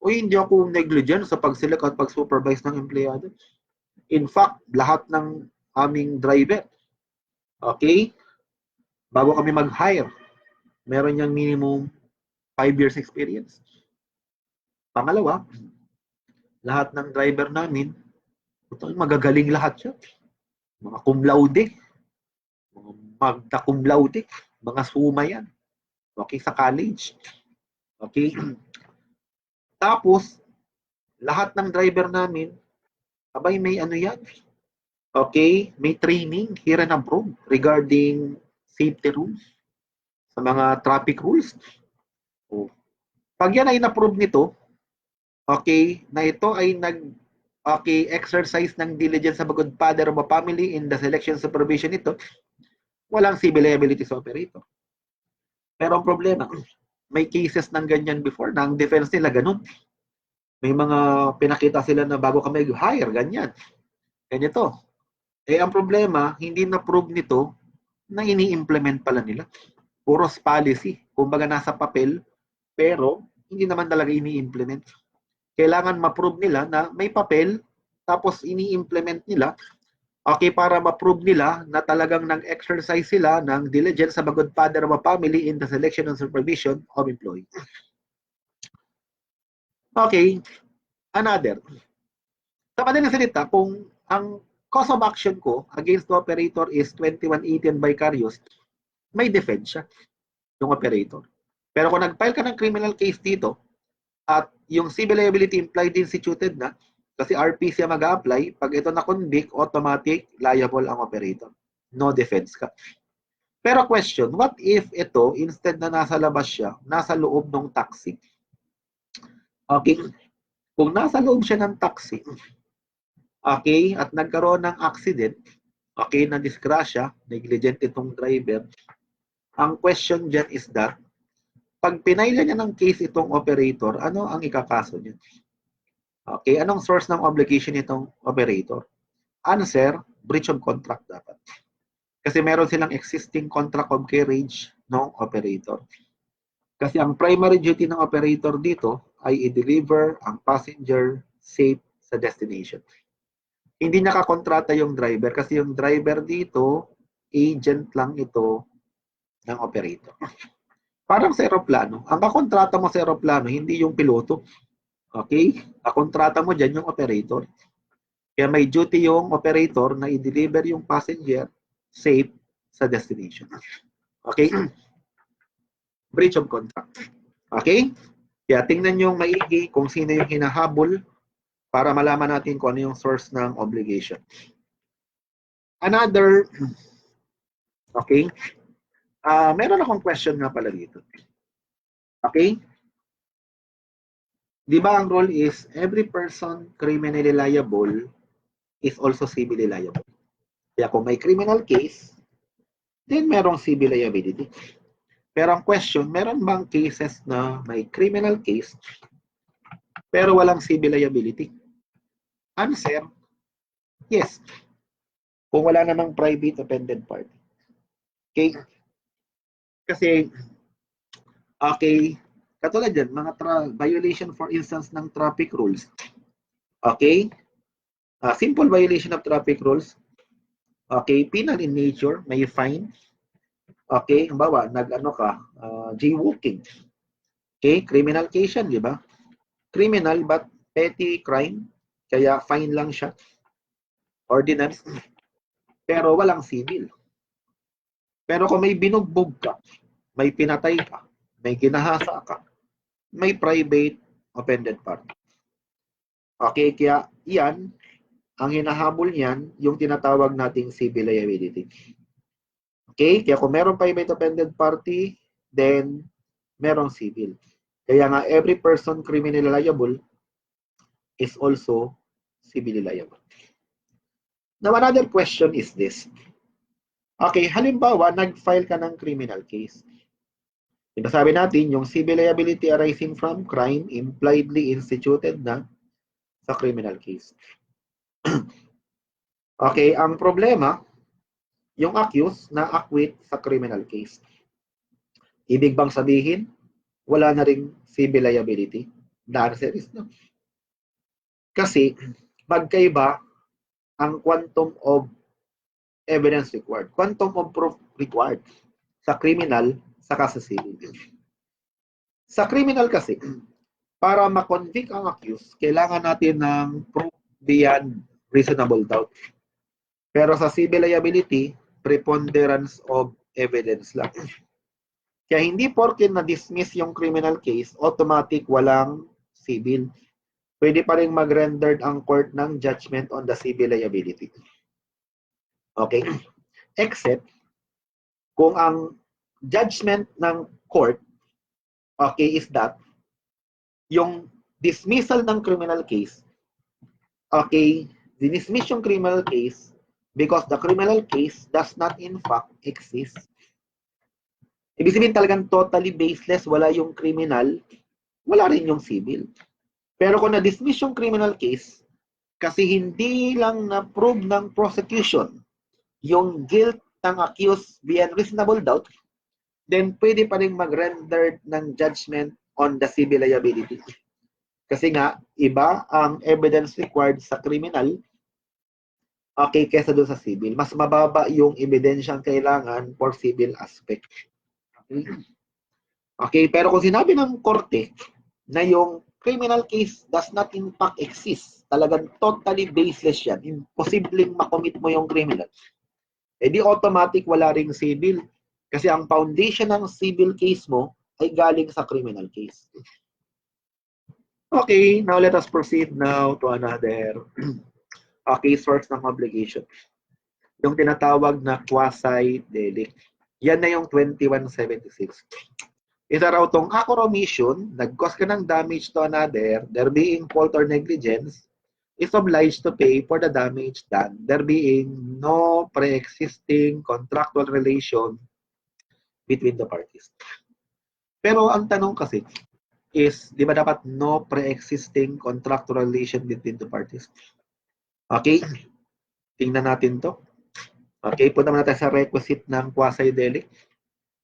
uy, hindi ako negligent sa pag-select at pag-supervise ng empleyado. In fact, lahat ng aming driver, okay, bago kami mag-hire, meron niyang minimum 5 years experience. Pangalawa, lahat ng driver namin, magagaling lahat siya. Mga cum laude, mga magna cum laude, mga suma yan. Okay, sa college. Okay. Tapos, lahat ng driver namin, abay may ano yan. Okay, may training here and abroad regarding safety rules sa mga traffic rules. Oh. Pag yan ay na-prove nito, okay, na ito ay exercise ng diligence of a good father of a family in the selection supervision nito, walang civil liability sa operator. Pero ang problema, may cases ng ganyan before na ang defense nila ganun. May mga pinakita sila na bago kami hire, ganyan. Ganito. Eh, ang problema, hindi na-prove nito na ini-implement pala nila. Puros policy. Kumbaga nasa papel, pero hindi naman talaga ini-implement. Kailangan ma-prove nila na may papel, tapos ini-implement nila, okay, para ma-prove nila na talagang nag-exercise sila ng diligence of a good father of a family in the selection and supervision of employees. Okay, another. Sa madaling salita, kung ang cause of action ko against the operator is 2118 vicarious, may defense siya, yung operator. Pero kung nag-file ka ng criminal case dito, at yung civil liability implied instituted na, kasi RPC ang mag-a-apply, pag ito na-convict, automatic liable ang operator. No defense ka. Pero question, what if ito, instead na nasa labas siya, nasa loob ng taxi? Okay, kung nasa loob siya ng taxi, okay, at nagkaroon ng accident, okay, na disgrasya, negligent itong driver, ang question dyan is that, pag pinaila niya ng case itong operator, ano ang ikakaso niya? Okay, anong source ng obligation nitong operator? Answer, breach of contract dapat. Kasi meron silang existing contract of carriage ng operator. Kasi ang primary duty ng operator dito ay i-deliver ang passenger safe sa destination. Hindi nakakontrata yung driver kasi yung driver dito, agent lang ito ng operator. Parang sa aeroplano. Ang kakontrata mo sa aeroplano, hindi yung piloto. Okay? Kakontrata mo dyan yung operator. Kaya may duty yung operator na i-deliver yung passenger safe sa destination. Okay? Breach of contract. Okay? Kaya tingnan nyo maigi kung sino yung hinahabol para malaman natin kung ano yung source ng obligation. Another, okay? Meron akong question nga pala dito. Okay? Di ba ang rule is every person criminally liable is also civilly liable. Kaya kung may criminal case, then merong civil liability. Pero ang question, meron bang cases na may criminal case pero walang civil liability? Answer, yes. Kung wala namang private offended party. Okay? Kasi, okay, katulad yan, mga violation for instance ng traffic rules. Okay? Simple violation of traffic rules. Okay, penal in nature, may fine. Okay, halimbawa, jaywalking. Okay, criminal case yan, di ba? Criminal but petty crime, kaya fine lang siya. Ordinance, pero walang civil. Pero kung may binugbog ka, may pinatay ka, may ginahasa ka, may private offended party. Okay, kaya yan, ang hinahabol niyan, yung tinatawag nating civil liability. Okay, kaya kung meron private offended party, then merong civil. Kaya nga, every person criminally liable is also civilly liable. Now, another question is this. Okay, halimbawa, nag-file ka ng criminal case. Diba sabi natin, yung civil liability arising from crime impliedly instituted na sa criminal case. Okay, ang problema, yung accused na acquit sa criminal case. Ibig bang sabihin, wala na ring civil liability? The answer is no. Kasi, magkaiba ang quantum of evidence required. Quantum of proof required sa criminal saka sa civil. Sa criminal kasi, para ma-convict ang accused, kailangan natin ng proof beyond reasonable doubt. Pero sa civil liability, preponderance of evidence lang. Kaya hindi porke na-dismiss yung criminal case, automatic walang civil. Pwede pa rin mag-rendered ang court ng judgment on the civil liability. Okay? Except kung ang judgment ng court, okay, is that yung dismissal ng criminal case, okay, dinismiss yung criminal case because the criminal case does not in fact exist. Ibig sabihin talagang totally baseless, wala yung criminal, wala rin yung civil. Pero kung na-dismiss yung criminal case, kasi hindi lang na-prove ng prosecution yung guilt ng accused beyond reasonable doubt, then pwede pa rin mag-render ng judgment on the civil liability. Kasi nga, iba ang evidence required sa criminal, okay, kesa doon sa civil. Mas mababa yung ebidensyang kailangan for civil aspect. Okay, pero kung sinabi ng korte na yung criminal case does not in fact exist, talagang totally baseless yan, imposibleng makomit mo yung criminal, edi automatic wala ring civil. Kasi ang foundation ng civil case mo ay galing sa criminal case. Okay, now let us proceed now to another source ng obligation. Yung tinatawag na quasi-delict. Yan na yung 2176. Isa raw tong act or omission, nag-cause ka ng damage to another, there being fault or negligence, is obliged to pay for the damage done, there being no pre-existing contractual relation between the parties. Pero ang tanong kasi is, di ba dapat no pre-existing contractual relation between the parties? Okay, tingnan natin to. Okay, punta muna tayo sa requisite ng quasi-delict.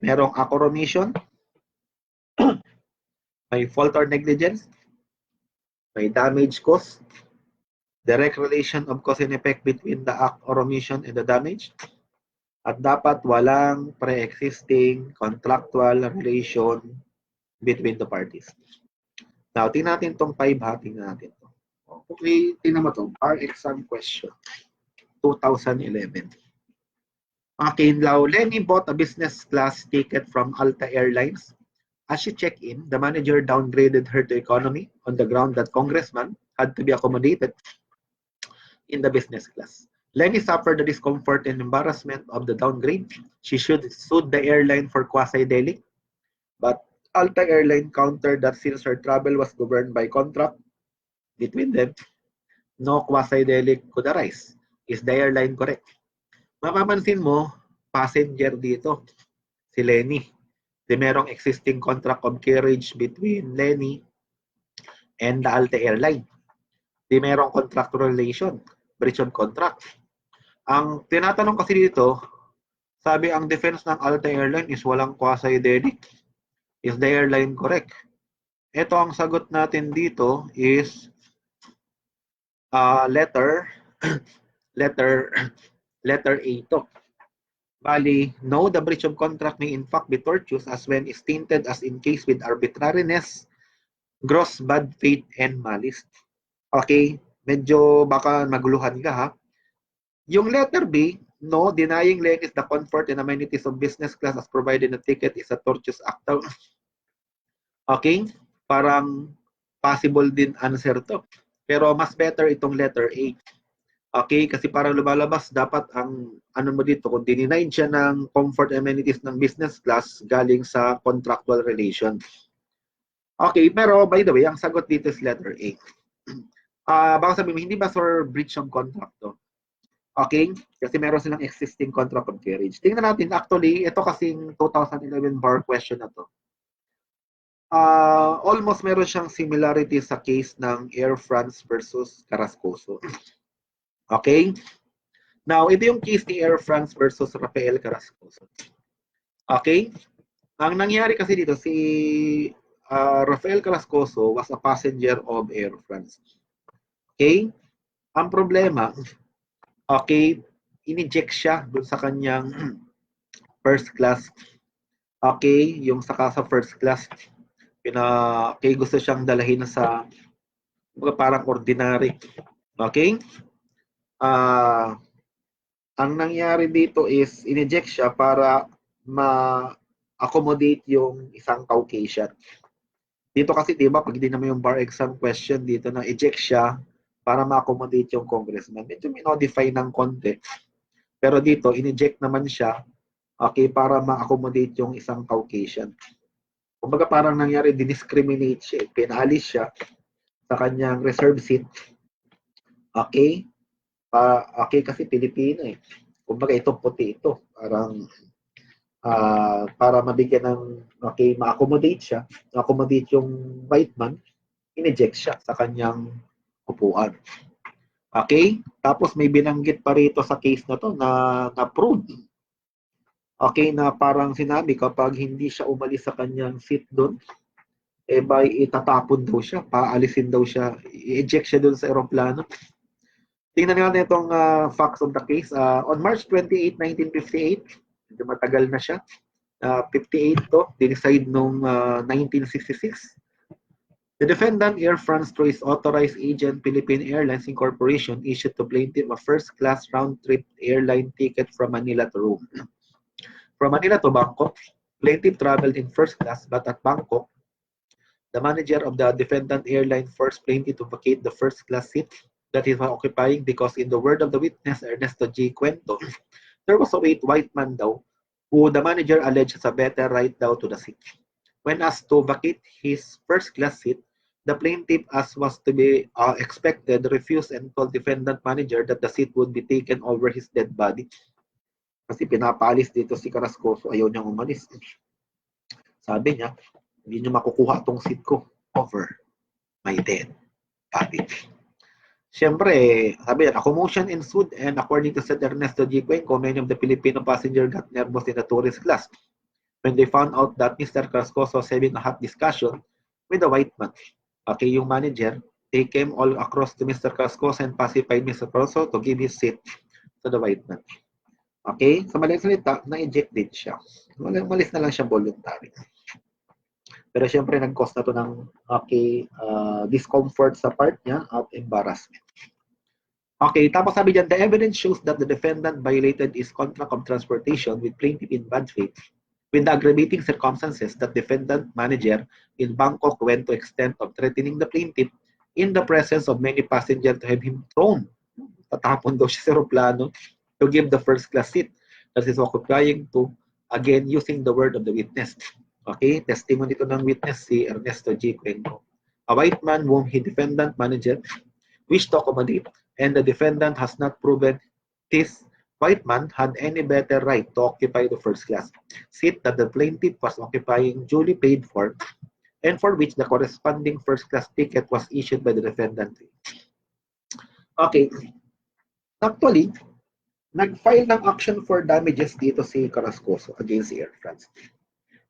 Merong act or omission, may fault or negligence, may damage cause, direct relation of cause and effect between the act or omission and the damage, at dapat walang pre-existing contractual relation between the parties. Now, tingnan natin itong 5 ha. Tingnan natin ito. Okay, tingnan mo ito. Our exam question. 2011. Okay, now, Lenny bought a business class ticket from Alta Airlines. As she checked in, the manager downgraded her to economy on the ground that congressman had to be accommodated in the business class. Lenny suffered the discomfort and embarrassment of the downgrade. She should sue the airline for quasi-delict, but Alta Airline countered that since her travel was governed by contract between them, no quasi-delict could arise. Is the airline correct? Mapapansin mo, passenger dito, si Lenny. Di merong existing contract of carriage between Lenny and the Alta Airline. Di merong contractual relation, breach of contract. Ang tinatanong kasi dito, sabi ang defense ng Alta Airline is walang quasi-delict. Is the airline correct? Ito ang sagot natin dito is letter letter A to. Bali, no, the breach of contract may in fact be tortious as when is tainted as in case with arbitrariness, gross bad faith, and malice. Okay, medyo baka maguluhan ka ha. Yung letter B, no, denying ladies the comfort and amenities of business class as provided in the ticket is a tortious act. Okay, parang possible din answer to. Pero mas better itong letter A. Okay, kasi parang lumalabas dapat ang ano mo dito, kung dinenied siya ng comfort amenities ng business class galing sa contractual relation. Okay, pero by the way, ang sagot dito is letter A. Baka sabihin mo, hindi ba sir breach of contract to? Okay, kasi meron silang existing contract of carriage. Tingnan natin, actually, ito kasing 2011 bar question na to. Almost meron siyang similarity sa case ng Air France versus Carrascoso. Okay? Now, ito yung case ni Air France versus Rafael Carrascoso. Okay? Ang nangyari kasi dito, si Rafael Carrascoso was a passenger of Air France. Okay? Ang problema, okay, ineject siya dun sa kanyang first class. Okay? Yung sa first class, okay, gusto siyang dalahin sa parang ordinary. Okay? Ang nangyari dito is ineject siya para ma-accommodate yung isang Caucasian. Dito kasi, di ba, pag hindi naman yung bar exam question, dito na eject siya para ma-accommodate yung congressman. Medyo minodify ng konti. Pero dito, ineject naman siya, okay, para ma-accommodate yung isang Caucasian. Kumbaga parang nangyari, discriminate siya, pinalis siya sa kanyang reserve seat. Okay? Okay, kasi Pilipino eh. Kumbaga itong puti ito, parang para mabigyan ng, okay, ma-accommodate siya, ma-accommodate yung white man, ineject siya sa kanyang upuan. Okay? Tapos may binanggit pa rito sa case na to na prove. Okay, na parang sinabi kapag hindi siya umalis sa kanyang seat doon, eh by itatapon daw siya, paalisin daw siya, i-eject siya doon sa aeroplano. Tingnan natin itong facts of the case. On March 28, 1958, medyo matagal na siya. 58 to, dinicide noong 1966. The defendant, Air France through its authorized agent, Philippine Airlines Incorporation, issued to plaintiff a first-class round-trip airline ticket from Manila to Rome. From Manila to Bangkok, plaintiff traveled in first class, but at Bangkok, the manager of the defendant airline forced plaintiff to vacate the first class seat that he was occupying because, in the word of the witness, Ernesto G. Cuento, there was a white man daw who the manager alleged has a better right daw to the seat. When asked to vacate his first class seat, the plaintiff, as was to be expected, refused and told defendant manager that the seat would be taken over his dead body. Kasi pinapalis dito si Carrascoso, ayaw niyang umalis. Sabi niya, hindi niyo makukuha tong seat ko over my dead body. Siyempre, sabi niya, a commotion ensued and according to said Ernesto G. Cuenco, many of the Filipino passengers got nervous in the tourist class when they found out that Mr. Carrascoso was having a hot discussion with the white man. Okay, yung manager, they came all across to Mr. Carrascoso and pacified Mr. Carrascoso to give his seat to the white man. Okay? Sa maling salita, na-eject din siya. Malis na lang siya voluntary. Pero syempre, nag-cause na to ng discomfort sa part niya at embarrassment. Okay, tapos sabi dyan, the evidence shows that the defendant violated his contract of transportation with plaintiff in bad faith with the aggravating circumstances that defendant manager in Bangkok went to extent of threatening the plaintiff in the presence of many passengers to have him thrown. Tatapon daw siya sa aeroplano to give the first class seat that is occupying to, again, using the word of the witness. Okay, testimony ito ng witness si Ernesto G. Cuenco. A white man whom he defendant manager wished to accommodate and the defendant has not proven this white man had any better right to occupy the first class seat that the plaintiff was occupying duly paid for and for which the corresponding first class ticket was issued by the defendant. Okay, actually, nag-file ng action for damages dito si Carrascoso against Air France.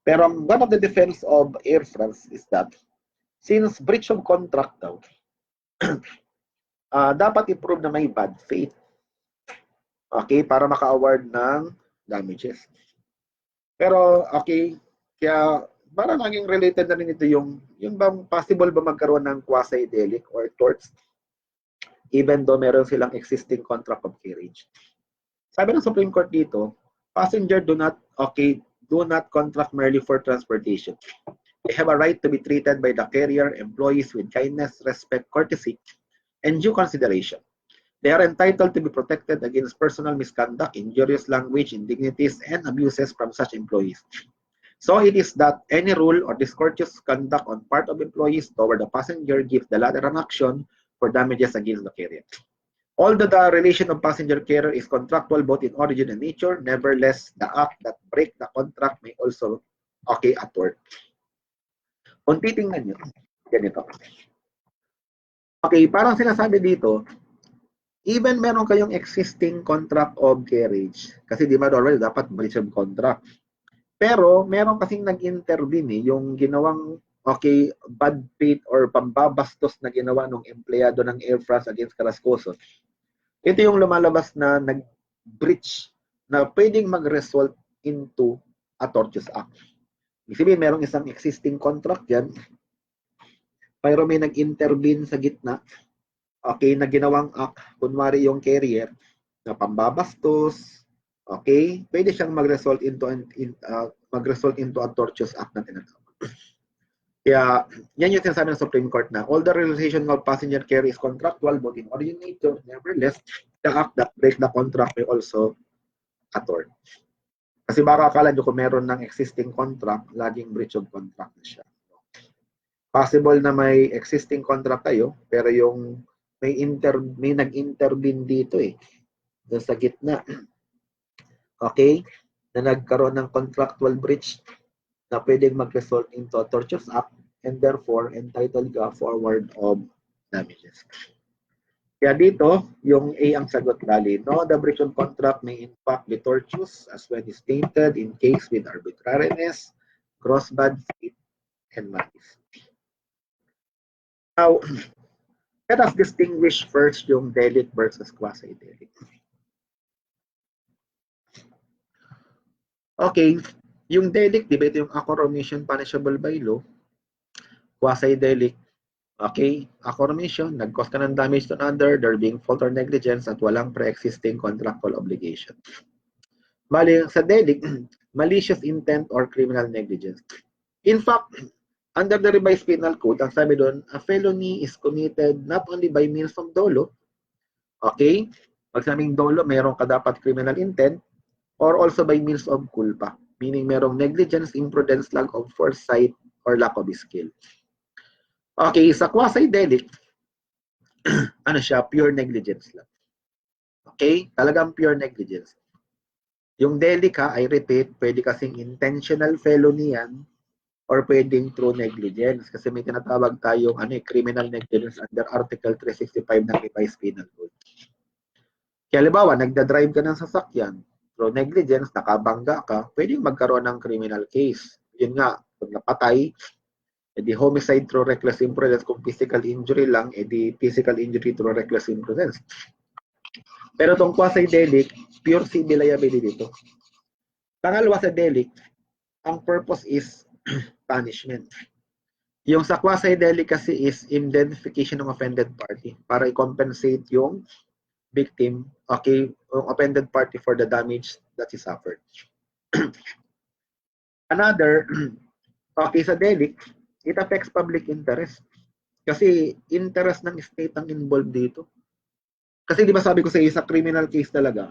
Pero one of the defense of Air France is that since breach of contract daw, dapat i-prove na may bad faith. Okay, para maka-award ng damages. Pero okay, kaya parang naging related na rin ito yung bang possible ba magkaroon ng quasi-delict or torts even though meron silang existing contract of carriage. Sabi ng Supreme Court dito, passenger do not contract merely for transportation. They have a right to be treated by the carrier employees with kindness, respect, courtesy, and due consideration. They are entitled to be protected against personal misconduct, injurious language, indignities, and abuses from such employees. So it is that any rule or discourteous conduct on part of employees toward the passenger gives the latter an action for damages against the carrier. Although the relation of passenger-carrier is contractual both in origin and nature, nevertheless, the act that break the contract may also a tort. Kung titingnan nyo, ganito. Okay, parang sinasabi dito, even meron kayong existing contract of carriage, kasi di ba normally dapat breach of contract. Pero meron kasing nag-intervene yung ginawang bad faith or pambabastos na ginawa ng empleyado ng Air France against Carrascoso. Ito yung lumalabas na nag-breach na pwedeng mag-result into a tortious act. Ibig sabihin, merong isang existing contract yan, pero may nag-intervene sa gitna, na ginawang act, kunwari yung carrier, na pambabastos, pwede siyang mag-result into a tortious act na tinatawag. Kaya, yan yung sinasabi ng Supreme Court na all the relation of passenger carrier is contractual but in origin nature, nevertheless, the act that breaks the contract may also a tort. Kasi baka akala nyo kung meron ng existing contract, laging breach of contract na siya. Possible na may existing contract kayo, pero yung may nag-intervene dito sa gitna. Na nagkaroon ng contractual breach na pwedeng mag-result into a tortious act and therefore entitled ka forward of damages. Kaya dito, yung A ang sagot bali. No, the breach of contract may in fact be tortious as when is stated in case with arbitrariness, gross bad faith, and malice. Now, let us distinguish first yung delict versus quasi-delict. Okay, yung delict, di ba ito yung accommodation punishable by law? Quasi-delict, accommodation, nag-cause ka ng damage to another, there being fault or negligence at walang pre-existing contractual obligation. Bali, sa delict, malicious intent or criminal negligence. In fact, under the revised penal code, ang sabi doon, a felony is committed not only by means of dolo, pag sabing dolo, mayroon ka dapat criminal intent, or also by means of culpa, meaning merong negligence, imprudence, lack of foresight, or lack of skill. Sa quasi-delict, siya, pure negligence lang. Talagang pure negligence. Yung delict I repeat, pwede kasing intentional felony yan, or pwedeng true negligence, kasi may tinatawag tayong criminal negligence under Article 365 ng revised penal code. Kaya halimbawa, nagda-drive ka ng sasakyan, through negligence, nakabangga ka, pwedeng magkaroon ng criminal case. Yun nga, kung napatay, edi homicide through reckless imprudence. Kung physical injury lang, edi physical injury through reckless imprudence. Pero itong quasi-delict, pure civil liability dito. Pangalawa sa delict, ang purpose is punishment. Yung sa quasi-delict kasi is indemnification ng offended party para i-compensate yung victim, yung offended party for the damage that he suffered. Another, sa delict, it affects public interest. Kasi interest ng state ang involved dito. Kasi di ba sabi ko sa iyo, sa criminal case talaga,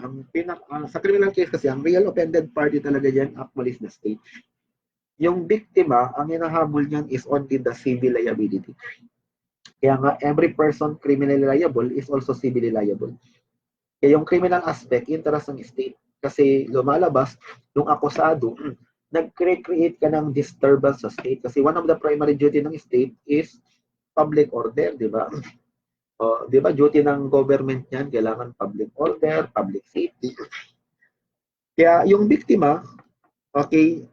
sa criminal case kasi, ang real offended party talaga dyan actually is the state. Yung biktima, ang hinahabol niyan is only the civil liability. Kaya nga, every person criminally liable is also civilly liable. Kaya yung criminal aspect, interest ng state. Kasi lumalabas, yung akusado, nag-create ka ng disturbance sa state. Kasi one of the primary duty ng state is public order, di ba? Di ba, duty ng government yan, kailangan public order, public safety. Kaya yung biktima,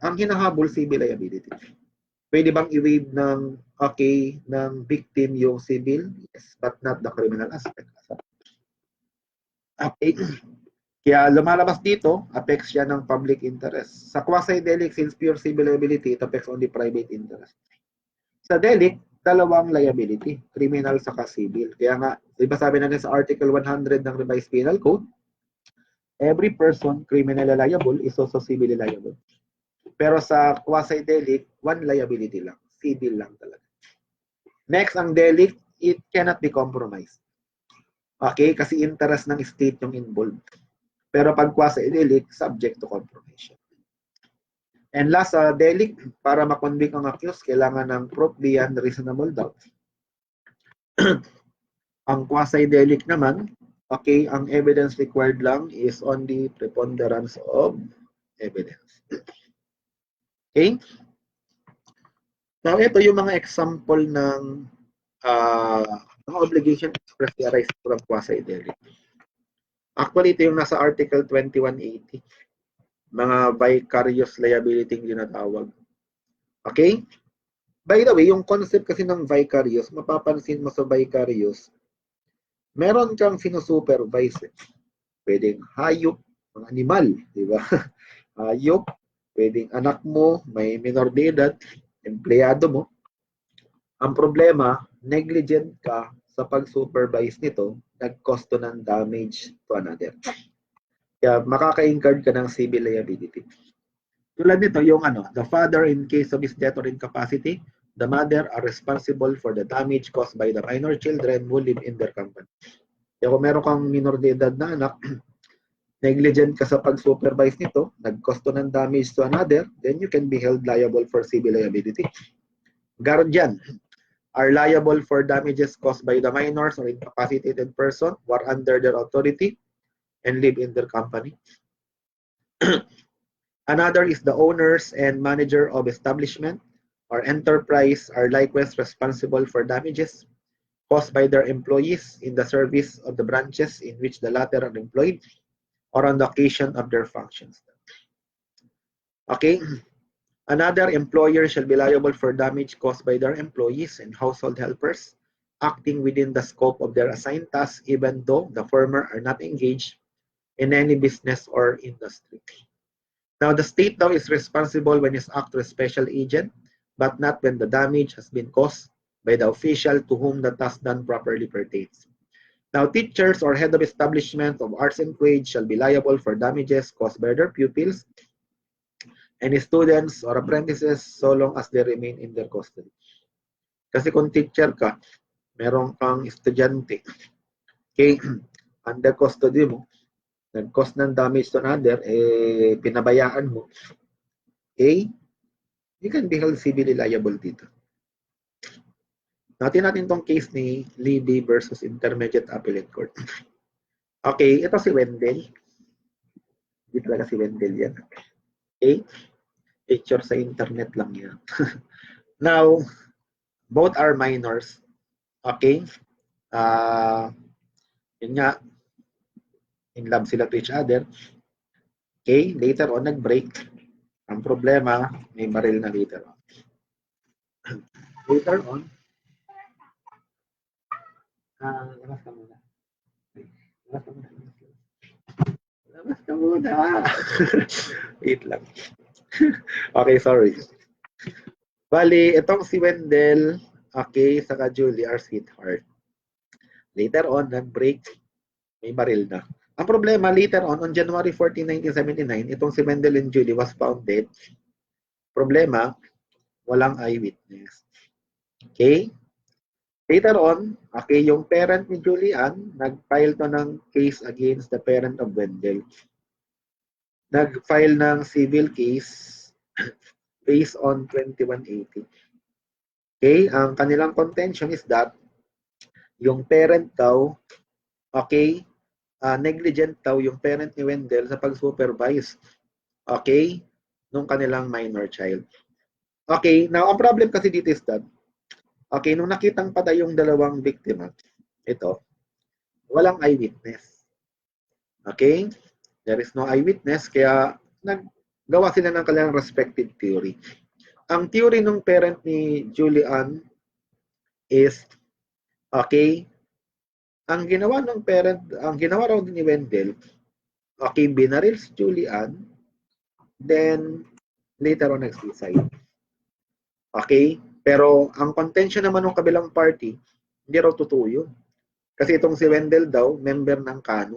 ang hinahabol civil liability. Pwede bang i-waive ng victim yung civil? Yes, but not the criminal aspect. Okay. Kaya lumalabas dito, affects siya ng public interest. Sa quasi-delict, since pure civil liability, it affects only private interest. Sa delict, dalawang liability, criminal saka civil. Kaya nga, diba sabi natin sa Article 100 ng Revised Penal Code, every person criminally liable is also civilly liable. Pero sa quasi-delict, one liability lang, civil lang talaga. Next, ang delict, it cannot be compromised. Okay? Kasi interest ng state yung involved. Pero pag quasi-delict, subject to compromise. And last, delict, para makonvict ang accused, kailangan ng proof beyond reasonable doubt. Ang quasi-delict naman, okay, ang evidence required lang is only preponderance of evidence. Okay? Now, ito yung mga example ng obligation expressly arise from quasi-delict. Actually, ito yung nasa Article 2180. Mga vicarious liability yung tinatawag. Okay? By the way, yung concept kasi ng vicarious, mapapansin mo sa vicarious, meron kang sinusupervise. Pwedeng hayop, mga animal, di ba? Hayop, pwedeng anak mo, may minor de edad, empleyado mo. Ang problema, negligent ka sa pag-supervise nito, nag-cause to ng damage to another. Kaya makaka-incurred ka ng civil liability. Tulad nito, yung the father in case of his death or incapacity, the mother are responsible for the damage caused by the minor children who live in their company. Kaya kung meron kang minor de edad na anak, negligent ka sa pag-supervise nito, nag-cause to ng damage to another, then you can be held liable for civil liability. Guardian are liable for damages caused by the minors or incapacitated person who are under their authority and live in their company. Another is the owners and manager of establishment or enterprise are likewise responsible for damages caused by their employees in the service of the branches in which the latter are employed or on the occasion of their functions. Okay? Another employer shall be liable for damage caused by their employees and household helpers acting within the scope of their assigned tasks even though the former are not engaged in any business or industry. Now, the state now is responsible when it acts as special agent, but not when the damage has been caused by the official to whom the task done properly pertains. Now, teachers or head of establishment of arts and trades shall be liable for damages caused by their pupils and students or apprentices so long as they remain in their custody. Kasi kung teacher ka, meron kang estudyante, okay, under custody mo, nag-cause ng damage to another, pinabayaan mo, okay, you can be held civilly liable dito. Natin tong case ni Libby versus Intermediate Appellate Court. Okay, ito si Wendell. Hindi talaga si Wendell yan. Okay, picture sa internet lang yan. Now, both are minors. Okay, yun nga, in love sila to each other. Okay, later on, nag-break. Ang problema, may baril na later on. Later on, labas ka muna. Labas ka muna. Labas ka muna. Wait lang. Okay, sorry. Bali, itong si Wendell, okay, saka Julie are sweetheart. Later on, nag-break, may baril na. Ang problema, later on January 14, 1979, itong si Wendell and Julie was found dead. Problema, walang eyewitness. Okay? Later on, okay, yung parent ni Julian, nag-file to ng case against the parent of Wendell. Nag-file ng civil case based on 2180. Okay? Ang kanilang contention is that yung parent daw, okay, negligent daw yung parent ni Wendell sa pag-supervise, okay, nung kanilang minor child. Okay, now ang problem kasi dito is that, okay, nung nakitang patay yung dalawang biktima, ito, walang eyewitness. Okay? There is no eyewitness, kaya naggawa sila ng kanilang respective theory. ang theory ng parent ni Julian is, okay, ang ginawa raw ni Wendell, okay, binaril si Julian, then later on nag-suicide. Okay? Pero ang contention naman ng kabilang party, hindi raw totoo yun. Kasi itong si Wendell daw, member ng KANU,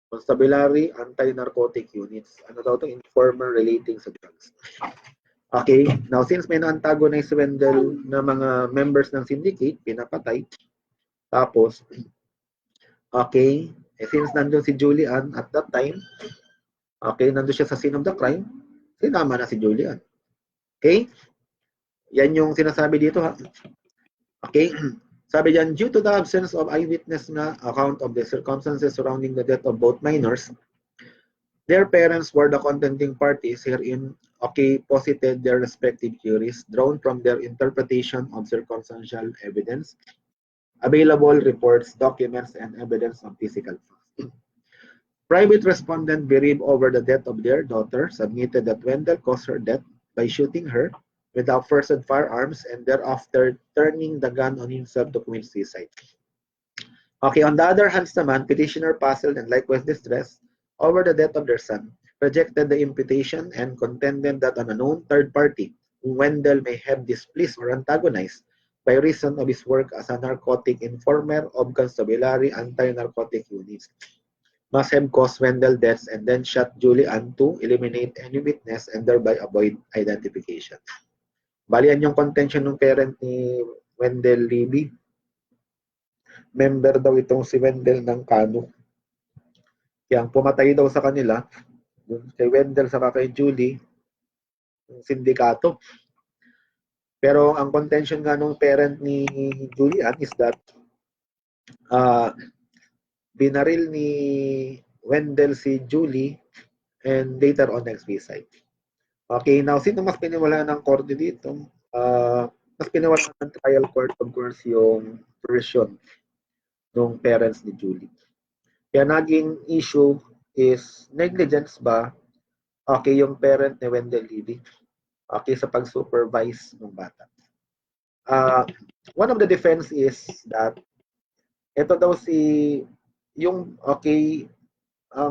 Constabulary Anti-Narcotic Units. Ano daw itong informer relating sa drugs. Okay? Now, since may na-antagonize si Wendell na mga members ng syndicate, pinapatay. Tapos, okay, since nandun si Julian at that time, okay, nandun siya sa scene of the crime, sinama na si Julian. Okay? Yan yung sinasabi dito, ha? Okay? Sabi diyan, due to the absence of eyewitness na account of the circumstances surrounding the death of both minors, their parents were the contending parties herein, okay, posited their respective theories drawn from their interpretation of circumstantial evidence, available reports, documents, and evidence of physical facts. Private respondent bereaved over the death of their daughter submitted that Wendell caused her death by shooting her with upthrusted firearms and thereafter turning the gun on himself to commit suicide. Okay, on the other hand naman, petitioner puzzled and likewise distressed over the death of their son, rejected the imputation and contended that an unknown third party, whom Wendell may have displeased or antagonized by reason of his work as a narcotic informer of constabulary anti-narcotic units, must have caused Wendell deaths and then shot Julian to eliminate any witness and thereby avoid identification. Bali, yan yung contention ng parent ni Wendell Levy. Member daw itong si Wendell ng KANU. Kaya ang pumatay daw sa kanila, kay Wendell sa kay Julie, yung sindikato. Pero ang contention nga ng parent ni Julian is that binaril ni Wendell si Julie and later on nag-suicide. Okay, now sino mas piniwalaan ng korte dito? Mas piniwalaan ng trial court, of course, yung version ng parents ni Julie. Kaya naging issue is negligence ba, okay, yung parent ni Wendell Levy, okay, sa pag-supervise ng bata. One of the defense is that ito daw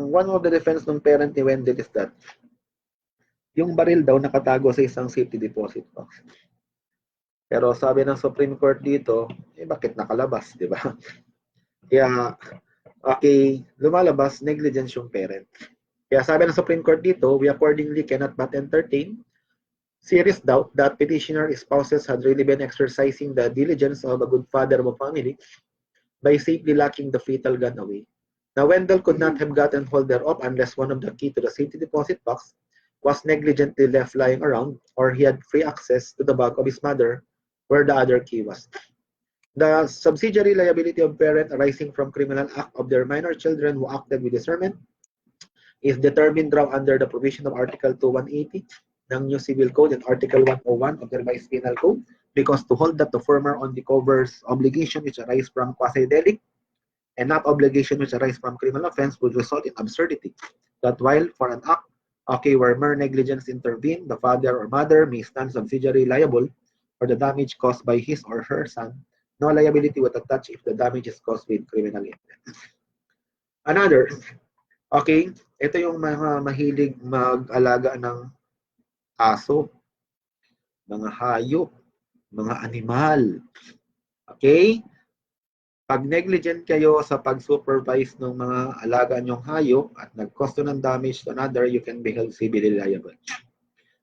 one of the defense ng parent ni Wendell is that yung baril daw nakatago sa isang safety deposit box. Pero sabi ng Supreme Court dito, bakit nakalabas, di ba? Kaya, okay, lumalabas, negligence yung parent. Kaya sabi ng Supreme Court dito, we accordingly cannot but entertain serious doubt that petitioner spouses had really been exercising the diligence of a good father of a family by safely locking the fatal gun away. Now, Wendell could not have gotten hold thereof unless one of the key to the safety deposit box was negligently left lying around, or he had free access to the bag of his mother where the other key was. The subsidiary liability of parent arising from criminal act of their minor children who acted with discernment is determined now under the provision of Article 2180 ng New Civil Code and Article 101 of the Revised Penal Code, because to hold that the former only covers obligation which arise from quasi-delict and not obligation which arise from criminal offense would result in absurdity. That while for an act, okay, where mere negligence intervene, the father or mother may stand subsidiary liable for the damage caused by his or her son, no liability would attach if the damage is caused with criminal intent. Another, okay, ito yung mga mahilig mag-alaga ng aso, mga hayop, mga animal. Okay? Pag negligent kayo sa pag-supervise ng mga alaga nyong hayop at nag-cause ng damage to another, you can be held civilly liable.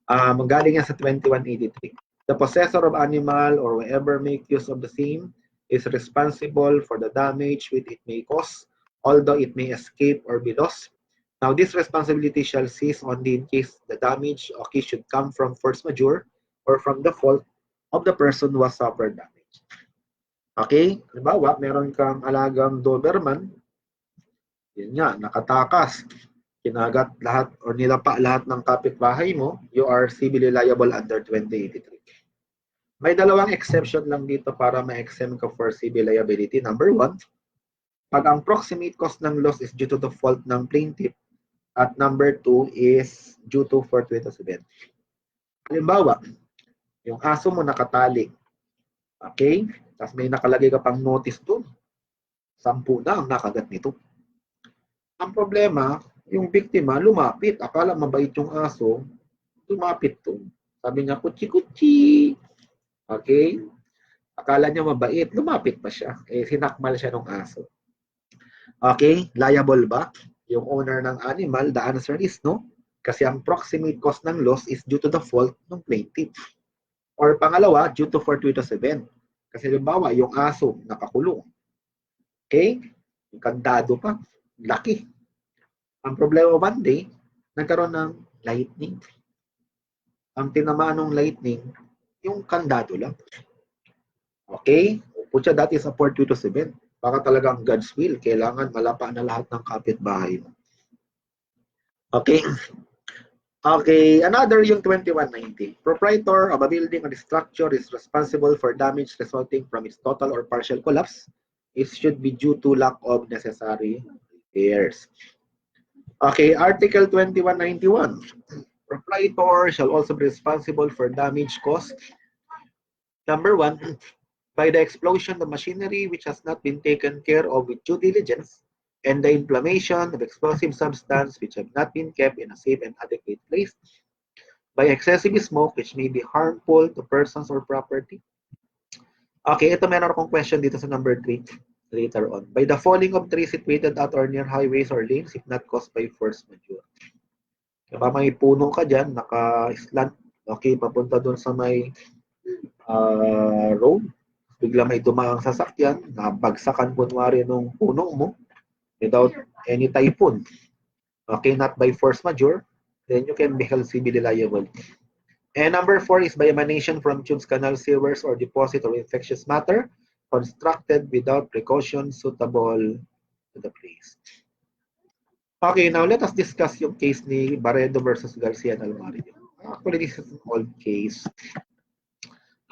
Magaling yan sa 2183. The possessor of animal or whoever make use of the same is responsible for the damage which it may cause, although it may escape or be lost. Now, this responsibility shall cease only in case the damage should come from force majeure or from the fault of the person who has suffered damage. Okay? Halimbawa, meron kang alagang Doberman, yun nga, nakatakas, kinagat lahat or nilapa lahat ng kapitbahay mo, you are civilly liable under 2083. May dalawang exception lang dito para ma-exempt ka for civil liability. Number one, pag ang proximate cause ng loss is due to the fault ng plaintiff, at number two is due to fortuitous event. Halimbawa, Yung aso mo nakatali. Okay? Tapos may nakalagay ka pang notice doon. 10 na ang nakagat nito. Ang problema, yung biktima lumapit. Akala mabait yung aso, lumapit to. Sabi niya, kutsi-kutsi. Okay? Akala niya mabait, lumapit pa siya. Sinakmal siya ng aso. Okay? Liable ba yung owner ng animal? The answer is no. Kasi ang proximate cause ng loss is due to the fault ng plaintiff. Or pangalawa, due to fortuitous event. Kasi halimbawa, yung aso nakakulong. Okay? Yung kandado pa, laki. Ang problema one day, nagkaroon ng lightning. Ang tinamaan ng lightning, yung kandado lang. Okay? Putya, that is a fortuitous event. Baka talagang God's will. Kailangan malapa na lahat ng kapitbahay mo. Okay? Okay, another yung 2190. Proprietor of a building or structure is responsible for damage resulting from its total or partial collapse. It should be due to lack of necessary repairs. Okay, Article 2191. Proprietor shall also be responsible for damage caused. Number 1, by the explosion of machinery which has not been taken care of with due diligence, and the inflammation of explosive substance which have not been kept in a safe and adequate place, by excessive smoke which may be harmful to persons or property. Okay, ito meron akong question dito sa number 3 later on. By the falling of trees situated at or near highways or lanes if not caused by force majeure. Diba, may puno ka dyan, naka-slant, okay, papunta dun sa may road, bigla may dumaang sasakyan, nabagsakan kunwari nung puno mo, without any typhoon, okay, not by force majeure, then you can be held civilly liable. And number 4 is by emanation from tubes, canals, sewers, or deposit or infectious matter constructed without precaution suitable to the place. Okay, now let us discuss yung case ni Barredo versus Garcia and Almario. Actually, this is an old case.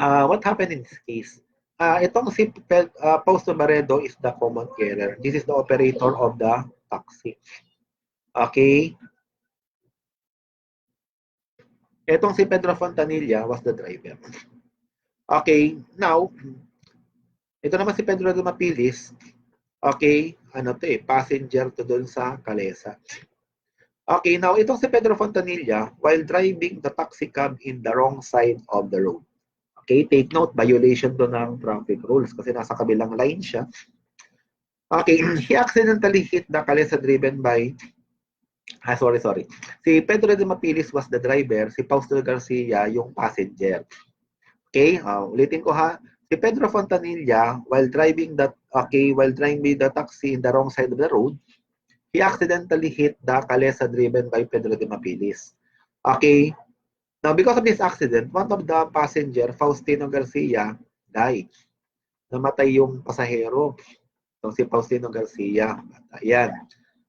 What happened in this case? Itong si Fausto Barredo is the common carrier. This is the operator of the taxi. Okay. Itong si Pedro Fontanilla was the driver. Okay, now, ito naman si Pedro de Mapilis. Okay, ano to passenger to doon sa Calesa. Okay, now, itong si Pedro Fontanilla, while driving the taxi cab in the wrong side of the road. Okay, take note, violation to ng traffic rules kasi nasa kabilang line siya. Okay, he accidentally hit the Calesa driven by sorry. Si Pedro de Mapilis was the driver, si Fausto Garcia yung passenger. Okay, ulitin ko ha. Si Pedro Fontanilla, while driving the taxi in the wrong side of the road, he accidentally hit the Calesa driven by Pedro de Mapilis. Okay, now because of this accident, one of the passenger, Faustino Garcia, died. Namatay yung pasahero. So, si Faustino Garcia. Ayan.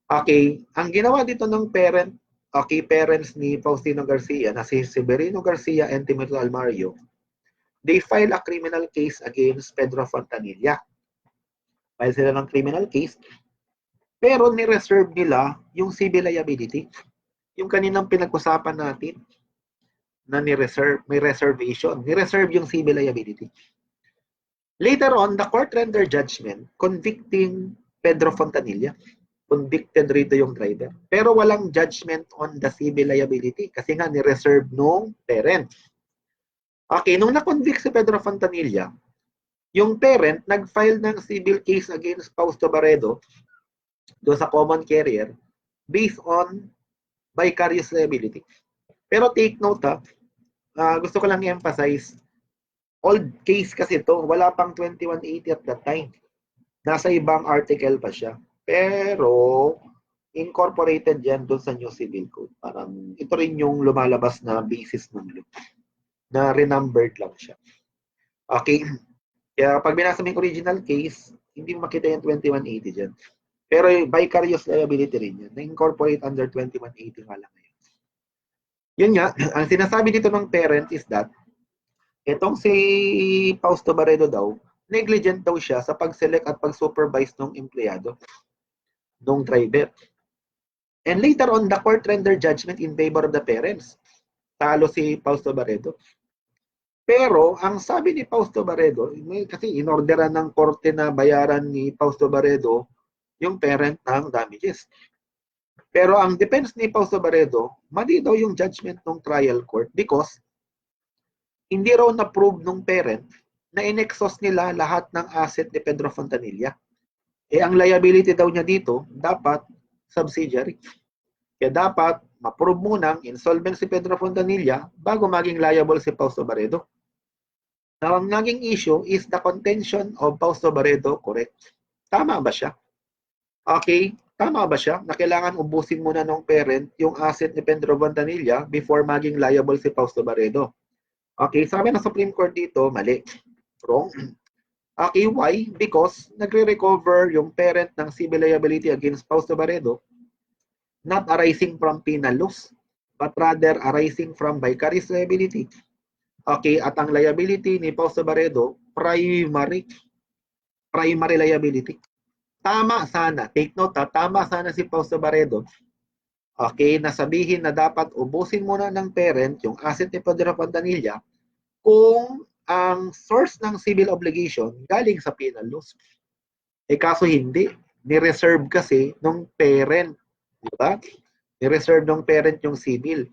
Okay, ang ginawa dito ng parents ni Faustino Garcia na si Severino Garcia and Timoteo Almario, they file a criminal case against Pedro Fontanilla. File sila ng criminal case, pero ni-reserve nila yung civil liability. Yung kaninang pinag-usapan natin na may reservation. Ni-reserve yung civil liability. Later on, the court rendered judgment convicting Pedro Fontanilla. Convicted rito yung driver. Pero walang judgment on the civil liability kasi nga ni-reserve nung parent. Okay, nung na-convict si Pedro Fontanilla, yung parent nag-file ng civil case against Fausto Barredo doon sa common carrier based on vicarious liability. Pero take note gusto ko lang i-emphasize, old case kasi ito, wala pang 2180 at that time. Nasa ibang article pa siya. Pero, incorporated yan doon sa new civil code. Parang ito rin yung lumalabas na basis ng law. Na renumbered lang siya. Okay? Kaya pag binasa mo yung original case, hindi mo makita yung 2180 dyan. Pero vicarious liability rin yan. Na-incorporate under 2180 nga lang ngayon. Yun nga, ang sinasabi dito ng parent is that itong si Fausto Barredo daw, negligent daw siya sa pag-select at pag-supervise ng empleyado, ng driver. And later on, the court rendered judgment in favor of the parents. Talo si Fausto Barredo. Pero, ang sabi ni Fausto Barredo, kasi inorderan ng korte na bayaran ni Fausto Barredo yung parent ng damages. Pero ang defense ni Fausto Barredo, mali daw yung judgment ng trial court because hindi raw na-prove ng parent na inexhaust nila lahat ng asset ni Pedro Fontanilla. Ang liability daw niya dito, dapat subsidiary. Kaya dapat ma-prove muna ang insolvency si Pedro Fontanilla bago maging liable si Fausto Barredo. Now, ang naging issue is the contention of Fausto Barredo, correct? Tama ba siya? Okay, tama ba siya na kailangan ubusin muna ng parent yung asset ni Pedro Fontanilla before maging liable si Fausto Barredo? Okay, sabi ng Supreme Court dito, mali. Wrong. Okay, why? Because nagre-recover yung parent ng civil liability against Fausto Barredo not arising from penal loss, but rather arising from vicarious liability. Okay, at ang liability ni Fausto Barredo, primary liability. Tama sana, take note tama sana si Fausto Barredo. Okay, nasabihin na dapat ubusin muna ng parent yung asset ni Pedro Fontanilla kung ang source ng civil obligation galing sa penal loss. Kaso hindi. Ni-reserve kasi ng parent. Diba? Ni-reserve ng parent yung civil.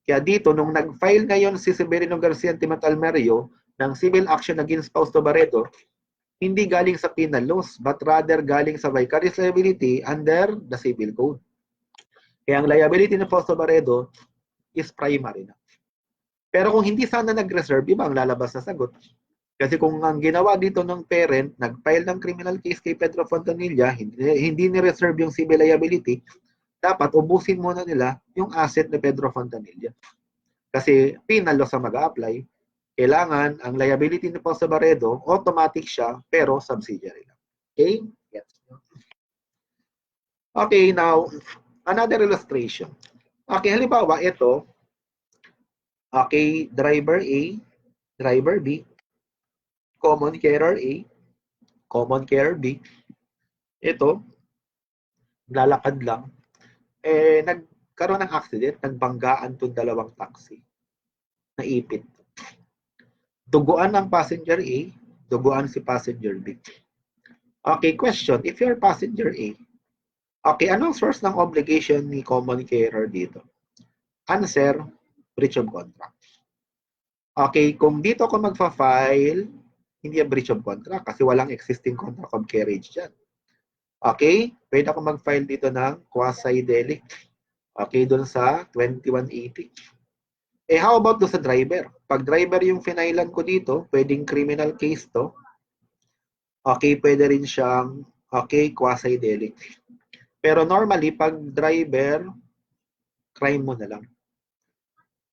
Kaya dito, nung nag-file ngayon si Severino Garcia Antimatal Merio ng civil action against Fausto Barredo, hindi galing sa penal loss, but rather galing sa vicarious liability under the civil code. Kaya ang liability ni Fausto Barredo is primary na. Pero kung hindi sana nag-reserve, iba ang lalabas na sagot. Kasi kung ang ginawa dito ng parent, nag-file ng criminal case kay Pedro Fontanilla, hindi ni-reserve yung civil liability, dapat ubusin muna nila yung asset ni Pedro Fontanilla. Kasi penal loss ang mag-a-apply, kailangan ang liability ni Fausto Barredo, automatic siya, pero subsidiary lang. Okay? Yes. Okay, now, another illustration. Okay, halimbawa, ito, okay, driver A, driver B, common carrier A, common carrier B. Ito, lalakad lang. Nagkaroon ng accident, nagbanggaan itong dalawang taxi. Naipit. Duguan ang passenger A, duguan si passenger B. Okay, question. If you're passenger A, okay, anong source ng obligation ni common carrier dito? Answer, breach of contract. Okay, kung dito ako magfa-file, hindi yung breach of contract kasi walang existing contract of carriage dyan. Okay, pwede ako mag-file dito ng quasi-delict. Okay, doon sa 2180. How about doon sa driver? Pag driver yung finailan ko dito, pwedeng criminal case to. Okay, pwede rin siyang, okay, quasi-delict. Pero normally, pag driver, crime mo na lang.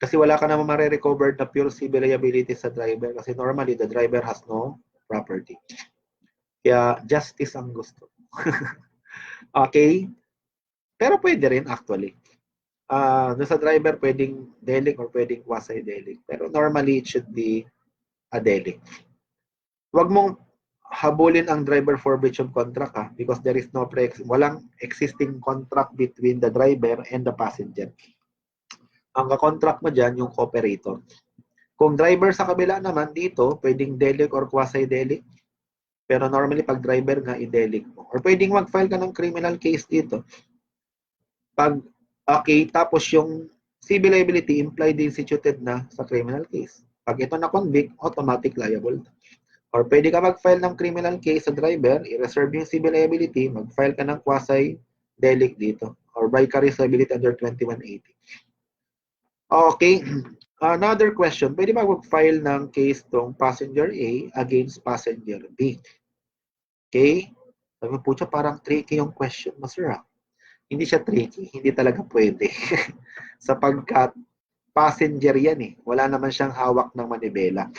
Kasi wala ka naman marirecover na pure civil liability sa driver kasi normally the driver has no property. Kaya justice ang gusto. Okay? Pero pwede rin actually. Doon sa driver pwedeng delict or pwedeng quasi-delict. Pero normally it should be a delict. Huwag mong habulin ang driver for breach of contract because there is no walang existing contract between the driver and the passenger. Ang ka-contract mo dyan, yung operator. Kung driver sa kabila naman dito, pwedeng delict or quasi-delict. Pero normally, pag driver nga, i-delict mo. Or pwedeng mag-file ka ng criminal case dito. Pag, okay, tapos yung civil liability implied instituted na sa criminal case. Pag ito na-convict, automatic liable. Or pwede ka mag-file ng criminal case sa driver, i-reserve yung civil liability, mag-file ka ng quasi-delict dito. Or vicarious liability under 2180. Okay, another question. Pwede ba mag-file ng case tong passenger A against passenger B? Okay? Sabi po siya, parang tricky yung question mo, sir. Hindi siya tricky. Hindi talaga pwede. Sapagkat passenger yan eh. Wala naman siyang hawak ng manibela.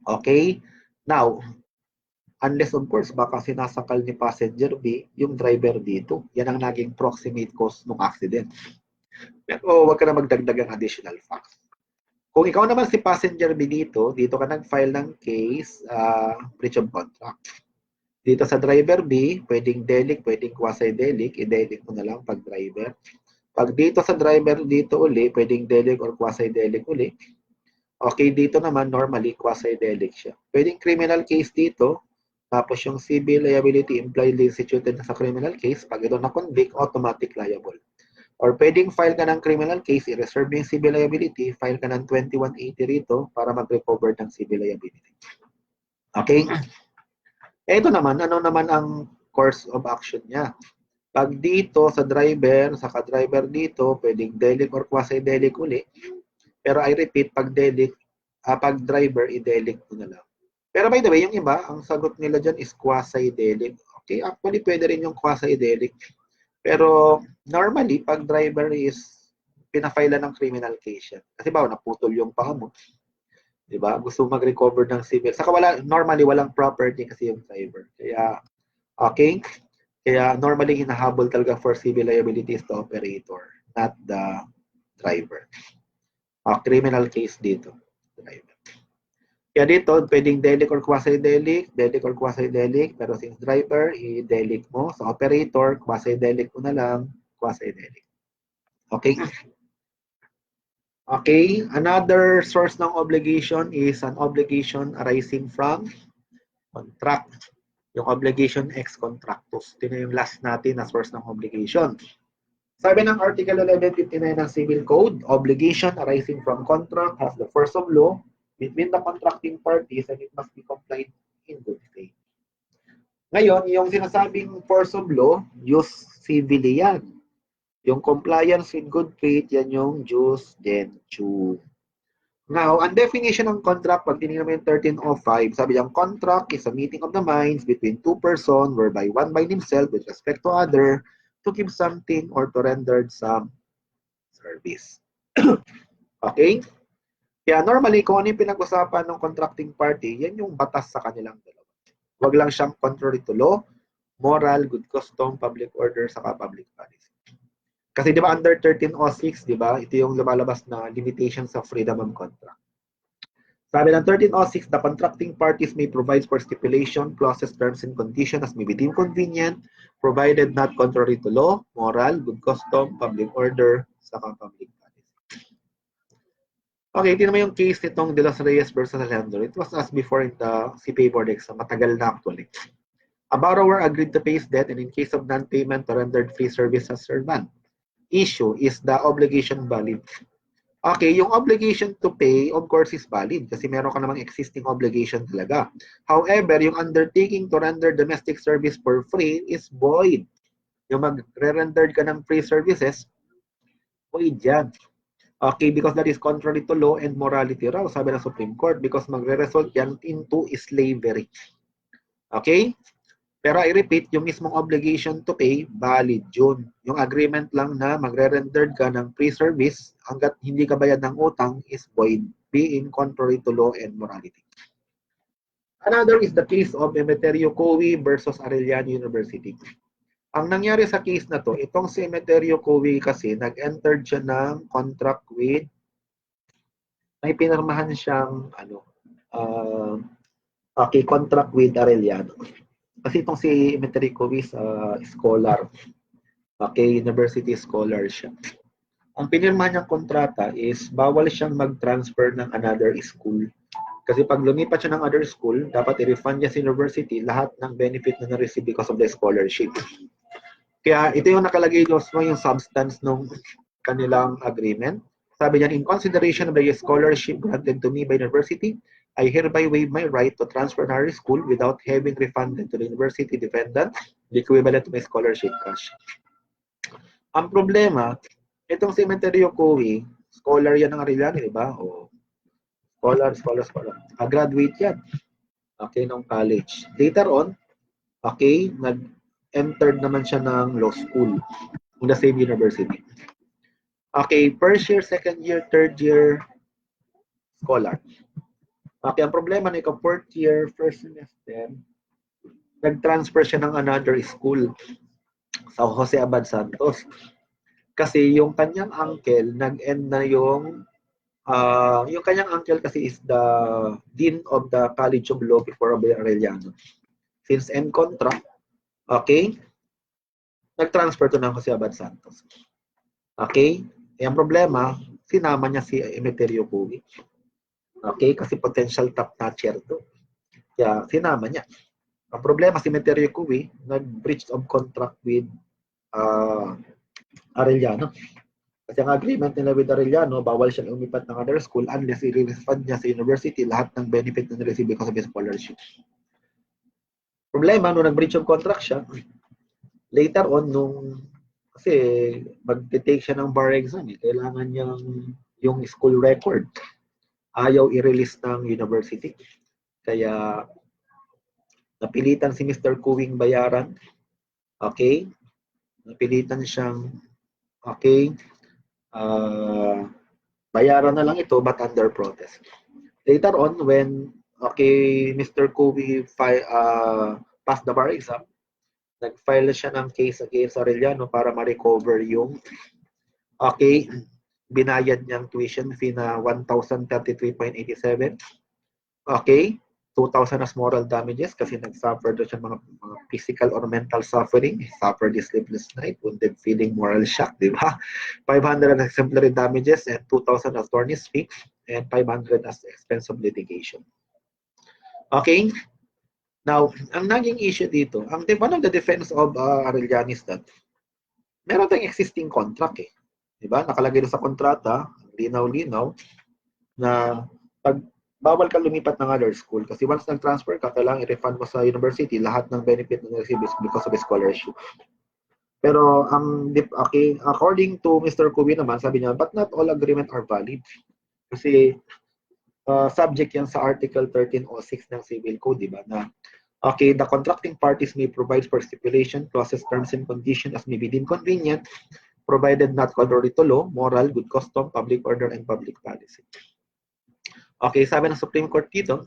Okay? Now, unless of course, baka sinasakal ni passenger B yung driver dito. Yan ang naging proximate cause ng accident. Pero huwag ka na magdagdag ng additional facts. Kung ikaw naman si passenger B dito ka nag-file ng case, breach of contract. Dito sa driver B, pwedeng delict, pwedeng quasi-delict, i-delict mo na lang pag driver. Pag dito sa driver dito uli, pwedeng delict or quasi-delict uli. Okay, dito naman, normally, quasi-delict siya. Pwedeng criminal case dito, tapos yung civil liability impliedly instituted na sa criminal case, pag ito na-convict, automatic liable. Or pwedeng file ka ng criminal case, i-reserve yung civil liability, file ka ng 2180 rito para mag-recover ng civil liability. Okay? Ito naman, ano naman ang course of action niya? Pag dito sa driver, sa ka-driver dito, pwedeng delict or quasi-delict uli. Pero I repeat, pag delict, pag driver, i-delict mo na lang. Pero by the way, yung iba, ang sagot nila dyan is quasi-delict. Okay, actually, pwede rin yung quasi-delict. Pero normally, pag driver is pinafile ng criminal case yan. Kasi ba, naputol yung paa mo. Diba? Gusto mag-recover ng civil. Saka normally, walang property kasi yung driver. Kaya, okay? Kaya normally, hinahabol talaga for civil liabilities to operator, not the driver. Criminal case dito. Driver. Kaya dito, pwedeng delict or quasi-delict, delict or quasi-delict, pero since driver, i-delict mo. Sa operator, quasi-delict mo na lang, quasi-delict. Okay? Okay, another source ng obligation is an obligation arising from contract. Yung obligation ex contractus. Ito na yung last natin na source ng obligation. Sabi ng Article 1159 ng Civil Code, obligation arising from contract has the force of law between the contracting parties and it must be complied in good faith. Ngayon, yung sinasabing force of law, jus civili yan. Yung compliance with good faith, yan yung jus gentium. Now, ang definition ng contract, pag tinignan mo yung 1305, sabi yung contract is a meeting of the minds between two persons whereby one by himself with respect to other to give something or to render some service. Okay? Kaya normally, kung ano yung pinag-usapan ng contracting party, yan yung batas sa kanilang dalawa. Huwag lang siyang contrary to law, moral, good custom, public order, saka public policy. Kasi di ba under 1306, di ba, ito yung lumalabas na limitations of freedom of contract. Sabi ng 1306, the contracting parties may provide for stipulation, clauses, terms, and conditions as may be deemed convenient, provided not contrary to law, moral, good custom, public order, saka public policy. Okay, ito naman yung case nitong De Los Reyes versus Alejandro. It was asked before in the CPA board exam, matagal na actually. A borrower agreed to pay his debt and in case of non-payment, rendered free service as servant. Issue, is the obligation valid? Okay, yung obligation to pay, of course, is valid kasi meron ka namang existing obligation talaga. However, yung undertaking to render domestic service for free is void. Yung magre-rendered ka ng free services, void yan. Okay, because that is contrary to law and morality raw, sabi ng Supreme Court, because magre-result yan into slavery. Okay? Pero I repeat, yung mismong obligation to pay, valid yun. Yung agreement lang na magre-rendered ka ng free service hanggat hindi ka bayad ng utang is void, being contrary to law and morality. Another is the case of Emeterio Cowie versus Arellano University. Ang nangyari sa case na to, itong si Emeterio Cowie kasi nag-entered siya ng contract with, may pinirmahan siyang contract with Arellano. Kasi itong si Emeterio is scholar. Okay, university scholar siya. Ang pinirma niyang kontrata is bawal siyang mag-transfer ng another school. Kasi pag lumipat siya ng other school, dapat i-refund niya sa university lahat ng benefit na na-receive because of the scholarship. Kaya ito yung nakalagay doon yung substance ng kanilang agreement. Sabi niya, in consideration of the scholarship granted to me by university, I hereby waive my right to transfer to higher school without having refunded to the university defendant the equivalent to my scholarship cash. Ang problema, itong si Emeterio Cowie, scholar yan ng Arellano, di ba? O, scholar. Graduate yan. Okay, nung college. Later on, okay, nag-entered naman siya ng law school in the same university. Okay, first year, second year, third year, scholar. Okay, ang problema na ikaw, fourth year, first semester, nag-transfer siya ng another school sa Jose Abad Santos. Kasi yung kanyang uncle, nag-end na yung kanyang uncle kasi is the dean of the College of Law before Arellano. Since end contract, okay, nag-transfer to ng Jose Abad Santos. Okay, ang problema, sinama niya si Emeterio Cowie. Okay, kasi potential top-notcher to. Kaya sinama niya. Ang problema, si Meterio Cui, nag-breach of contract with Arellano. Kasi ang agreement nila with Arellano, bawal siya umipat ng other school unless i-refund niya sa university lahat ng benefit na receive because of his scholarship. Problema, nung nag-breach of contract siya, later on, kasi mag-take siya ng bar exam, kailangan niyang yung school record. Ayaw i-release ng university. Kaya, napilitan si Mr. Kuwing bayaran. Okay? Napilitan siyang, okay, bayaran na lang ito but under protest. Later on, when Mr. Kuwi passed the bar exam, nag-file siya ng case against Arellano para ma-recover yung binayad niyang tuition fee na 1,033.87. Okay, 2,000 as moral damages kasi nag-suffer doon siya mga physical or mental suffering. He suffered a sleepless night, wounded feeling, moral shock, di ba? 500 as exemplary damages and 2,000 as attorney's fee and 500 as expense of litigation. Okay? Now, ang naging issue dito, one of the defense of Arellano is that meron tayong existing contract eh. Di ba? Nakalagay sa kontrata, linaw-linaw, na pag bawal ka lumipat ng other school kasi once nag-transfer ka, kailangan i-refund mo sa university lahat ng benefit na receive because of scholarship. Pero according to Mr. Kubi naman, sabi niya, but not all agreement are valid. Kasi subject yan sa Article 1306 ng Civil Code, di ba? Na the contracting parties may provide for stipulation, clauses, terms, and conditions as may be deemed convenient, provided not contrary to law, moral, good custom, public order, and public policy. Okay, sabi ng Supreme Court dito,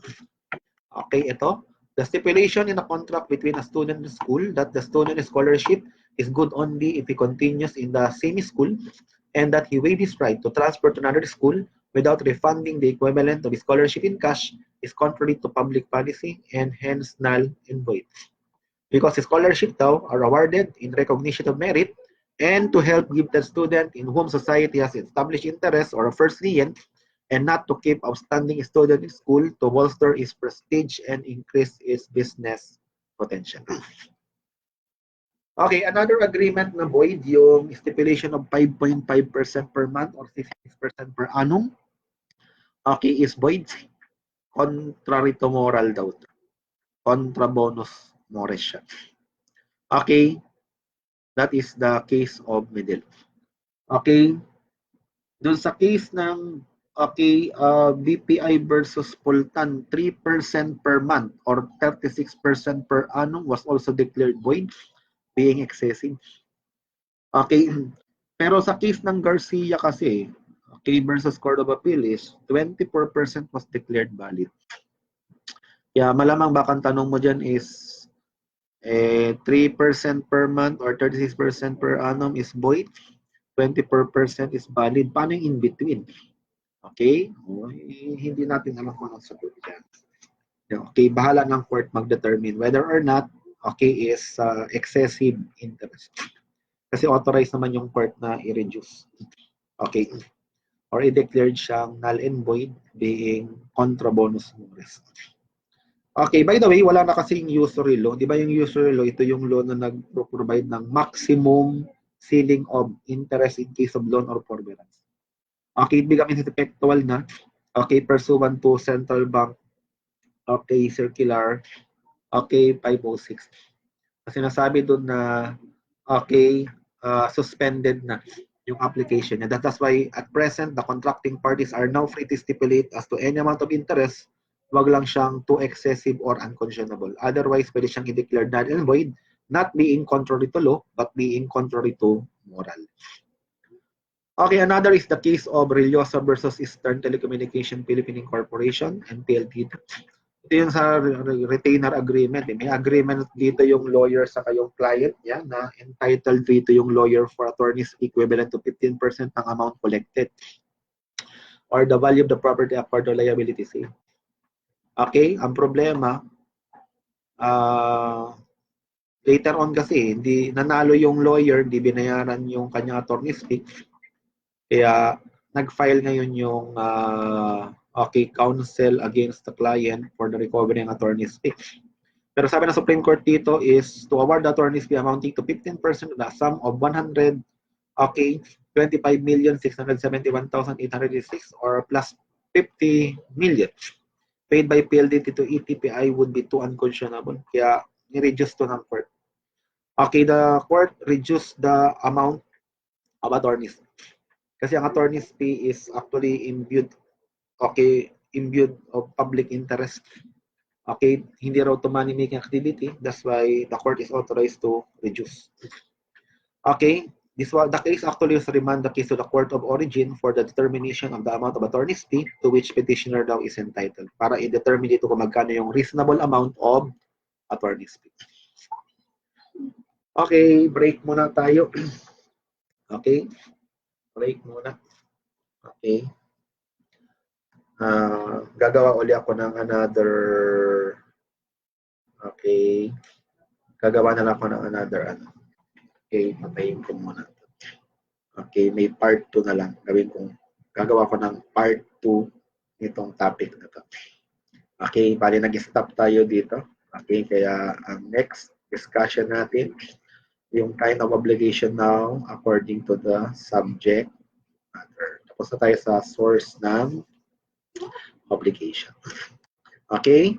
ito, the stipulation in a contract between a student and school that the student scholarship is good only if he continues in the same school and that he waive his right to transfer to another school without refunding the equivalent of his scholarship in cash is contrary to public policy and hence null and void. Because scholarship daw are awarded in recognition of merit and to help give the student in whom society has established interest or a first lien and not to keep outstanding student in school to bolster its prestige and increase its business potential. Okay, another agreement na void, yung stipulation of 5.5% per month or 6% per annum. Okay, is void. Contrary to moral daw. Contra bonus mores siya. Okay, that is the case of Medel. Okay, doon sa case ng BPI versus Pultan, 3% per month or 36% per annum was also declared void, being excessive. Okay, pero sa case ng Garcia kasi, versus Court of Appeal is 24% was declared valid. Kaya malamang baka ang tanong mo dyan is 3% per month or 36% per annum is void, 24% is valid. Paano yung in between? Okay? Hindi natin alam kung anong sagot yan. Okay, bahala ng court mag-determine whether or not is excessive interest. Kasi authorized naman yung court na i-reduce. Okay. Or i-declared siyang null and void being contra bonus mores. Okay, by the way, wala na kasing usury law. Di ba yung usury law, ito yung law na nag-provide ng maximum ceiling of interest in case of loan or forbearance. Okay, it becomes effectual na. Okay, pursuant to Central Bank. Okay, Circular. Okay, 506. Kasi nasabi doon na suspended na yung application niya. That's why at present, the contracting parties are now free to stipulate as to any amount of interest. Wag lang siyang too excessive or unconscionable. Otherwise, pwede siyang i-declare null and void, not being contrary to law, but being contrary to moral. Okay, another is the case of Reliosa versus Eastern Telecommunication Philippine Corporation, NTLT. Ito yung sa retainer agreement. May agreement dito yung lawyer sa kayong client niya na entitled dito yung lawyer for attorneys equivalent to 15% ng amount collected or the value of the property acquired or liability sale. Okay, ang problema, later on kasi, hindi nanalo yung lawyer, hindi binayaran yung kanyang attorney's fee. Kaya nag-file ngayon yung okay, counsel against the client for the recovery ng attorney's fee. Pero sabi ng Supreme Court dito is to award the attorney's fee amounting to 15% of the sum of 100, okay, 25,671,806 or plus 50 million paid by PLDT to ETPI would be too unconscionable. Kaya i-reduce to ng court. Okay, the court reduced the amount of attorney's fee. Kasi ang attorney's fee is actually imbued, okay, imbued of public interest. Okay, hindi raw to money-making activity. That's why the court is authorized to reduce. Okay, this was the case actually was remand the case to the court of origin for the determination of the amount of attorney's fee to which petitioner daw is entitled para i-determine dito kung magkano yung reasonable amount of attorney's fee. Okay, break muna tayo. Okay, break muna. Okay. Gagawa uli ako ng another, okay, gagawa na lang ako ng another ano. Okay, patayin ko muna. Okay, may part 2 na lang. Gagawa ko ng part 2 nitong topic na to. Okay, bali nag-stop tayo dito. Okay, kaya ang next discussion natin, yung kind of obligation now according to the subject matter. Tapos na tayo sa source ng obligation. Okay?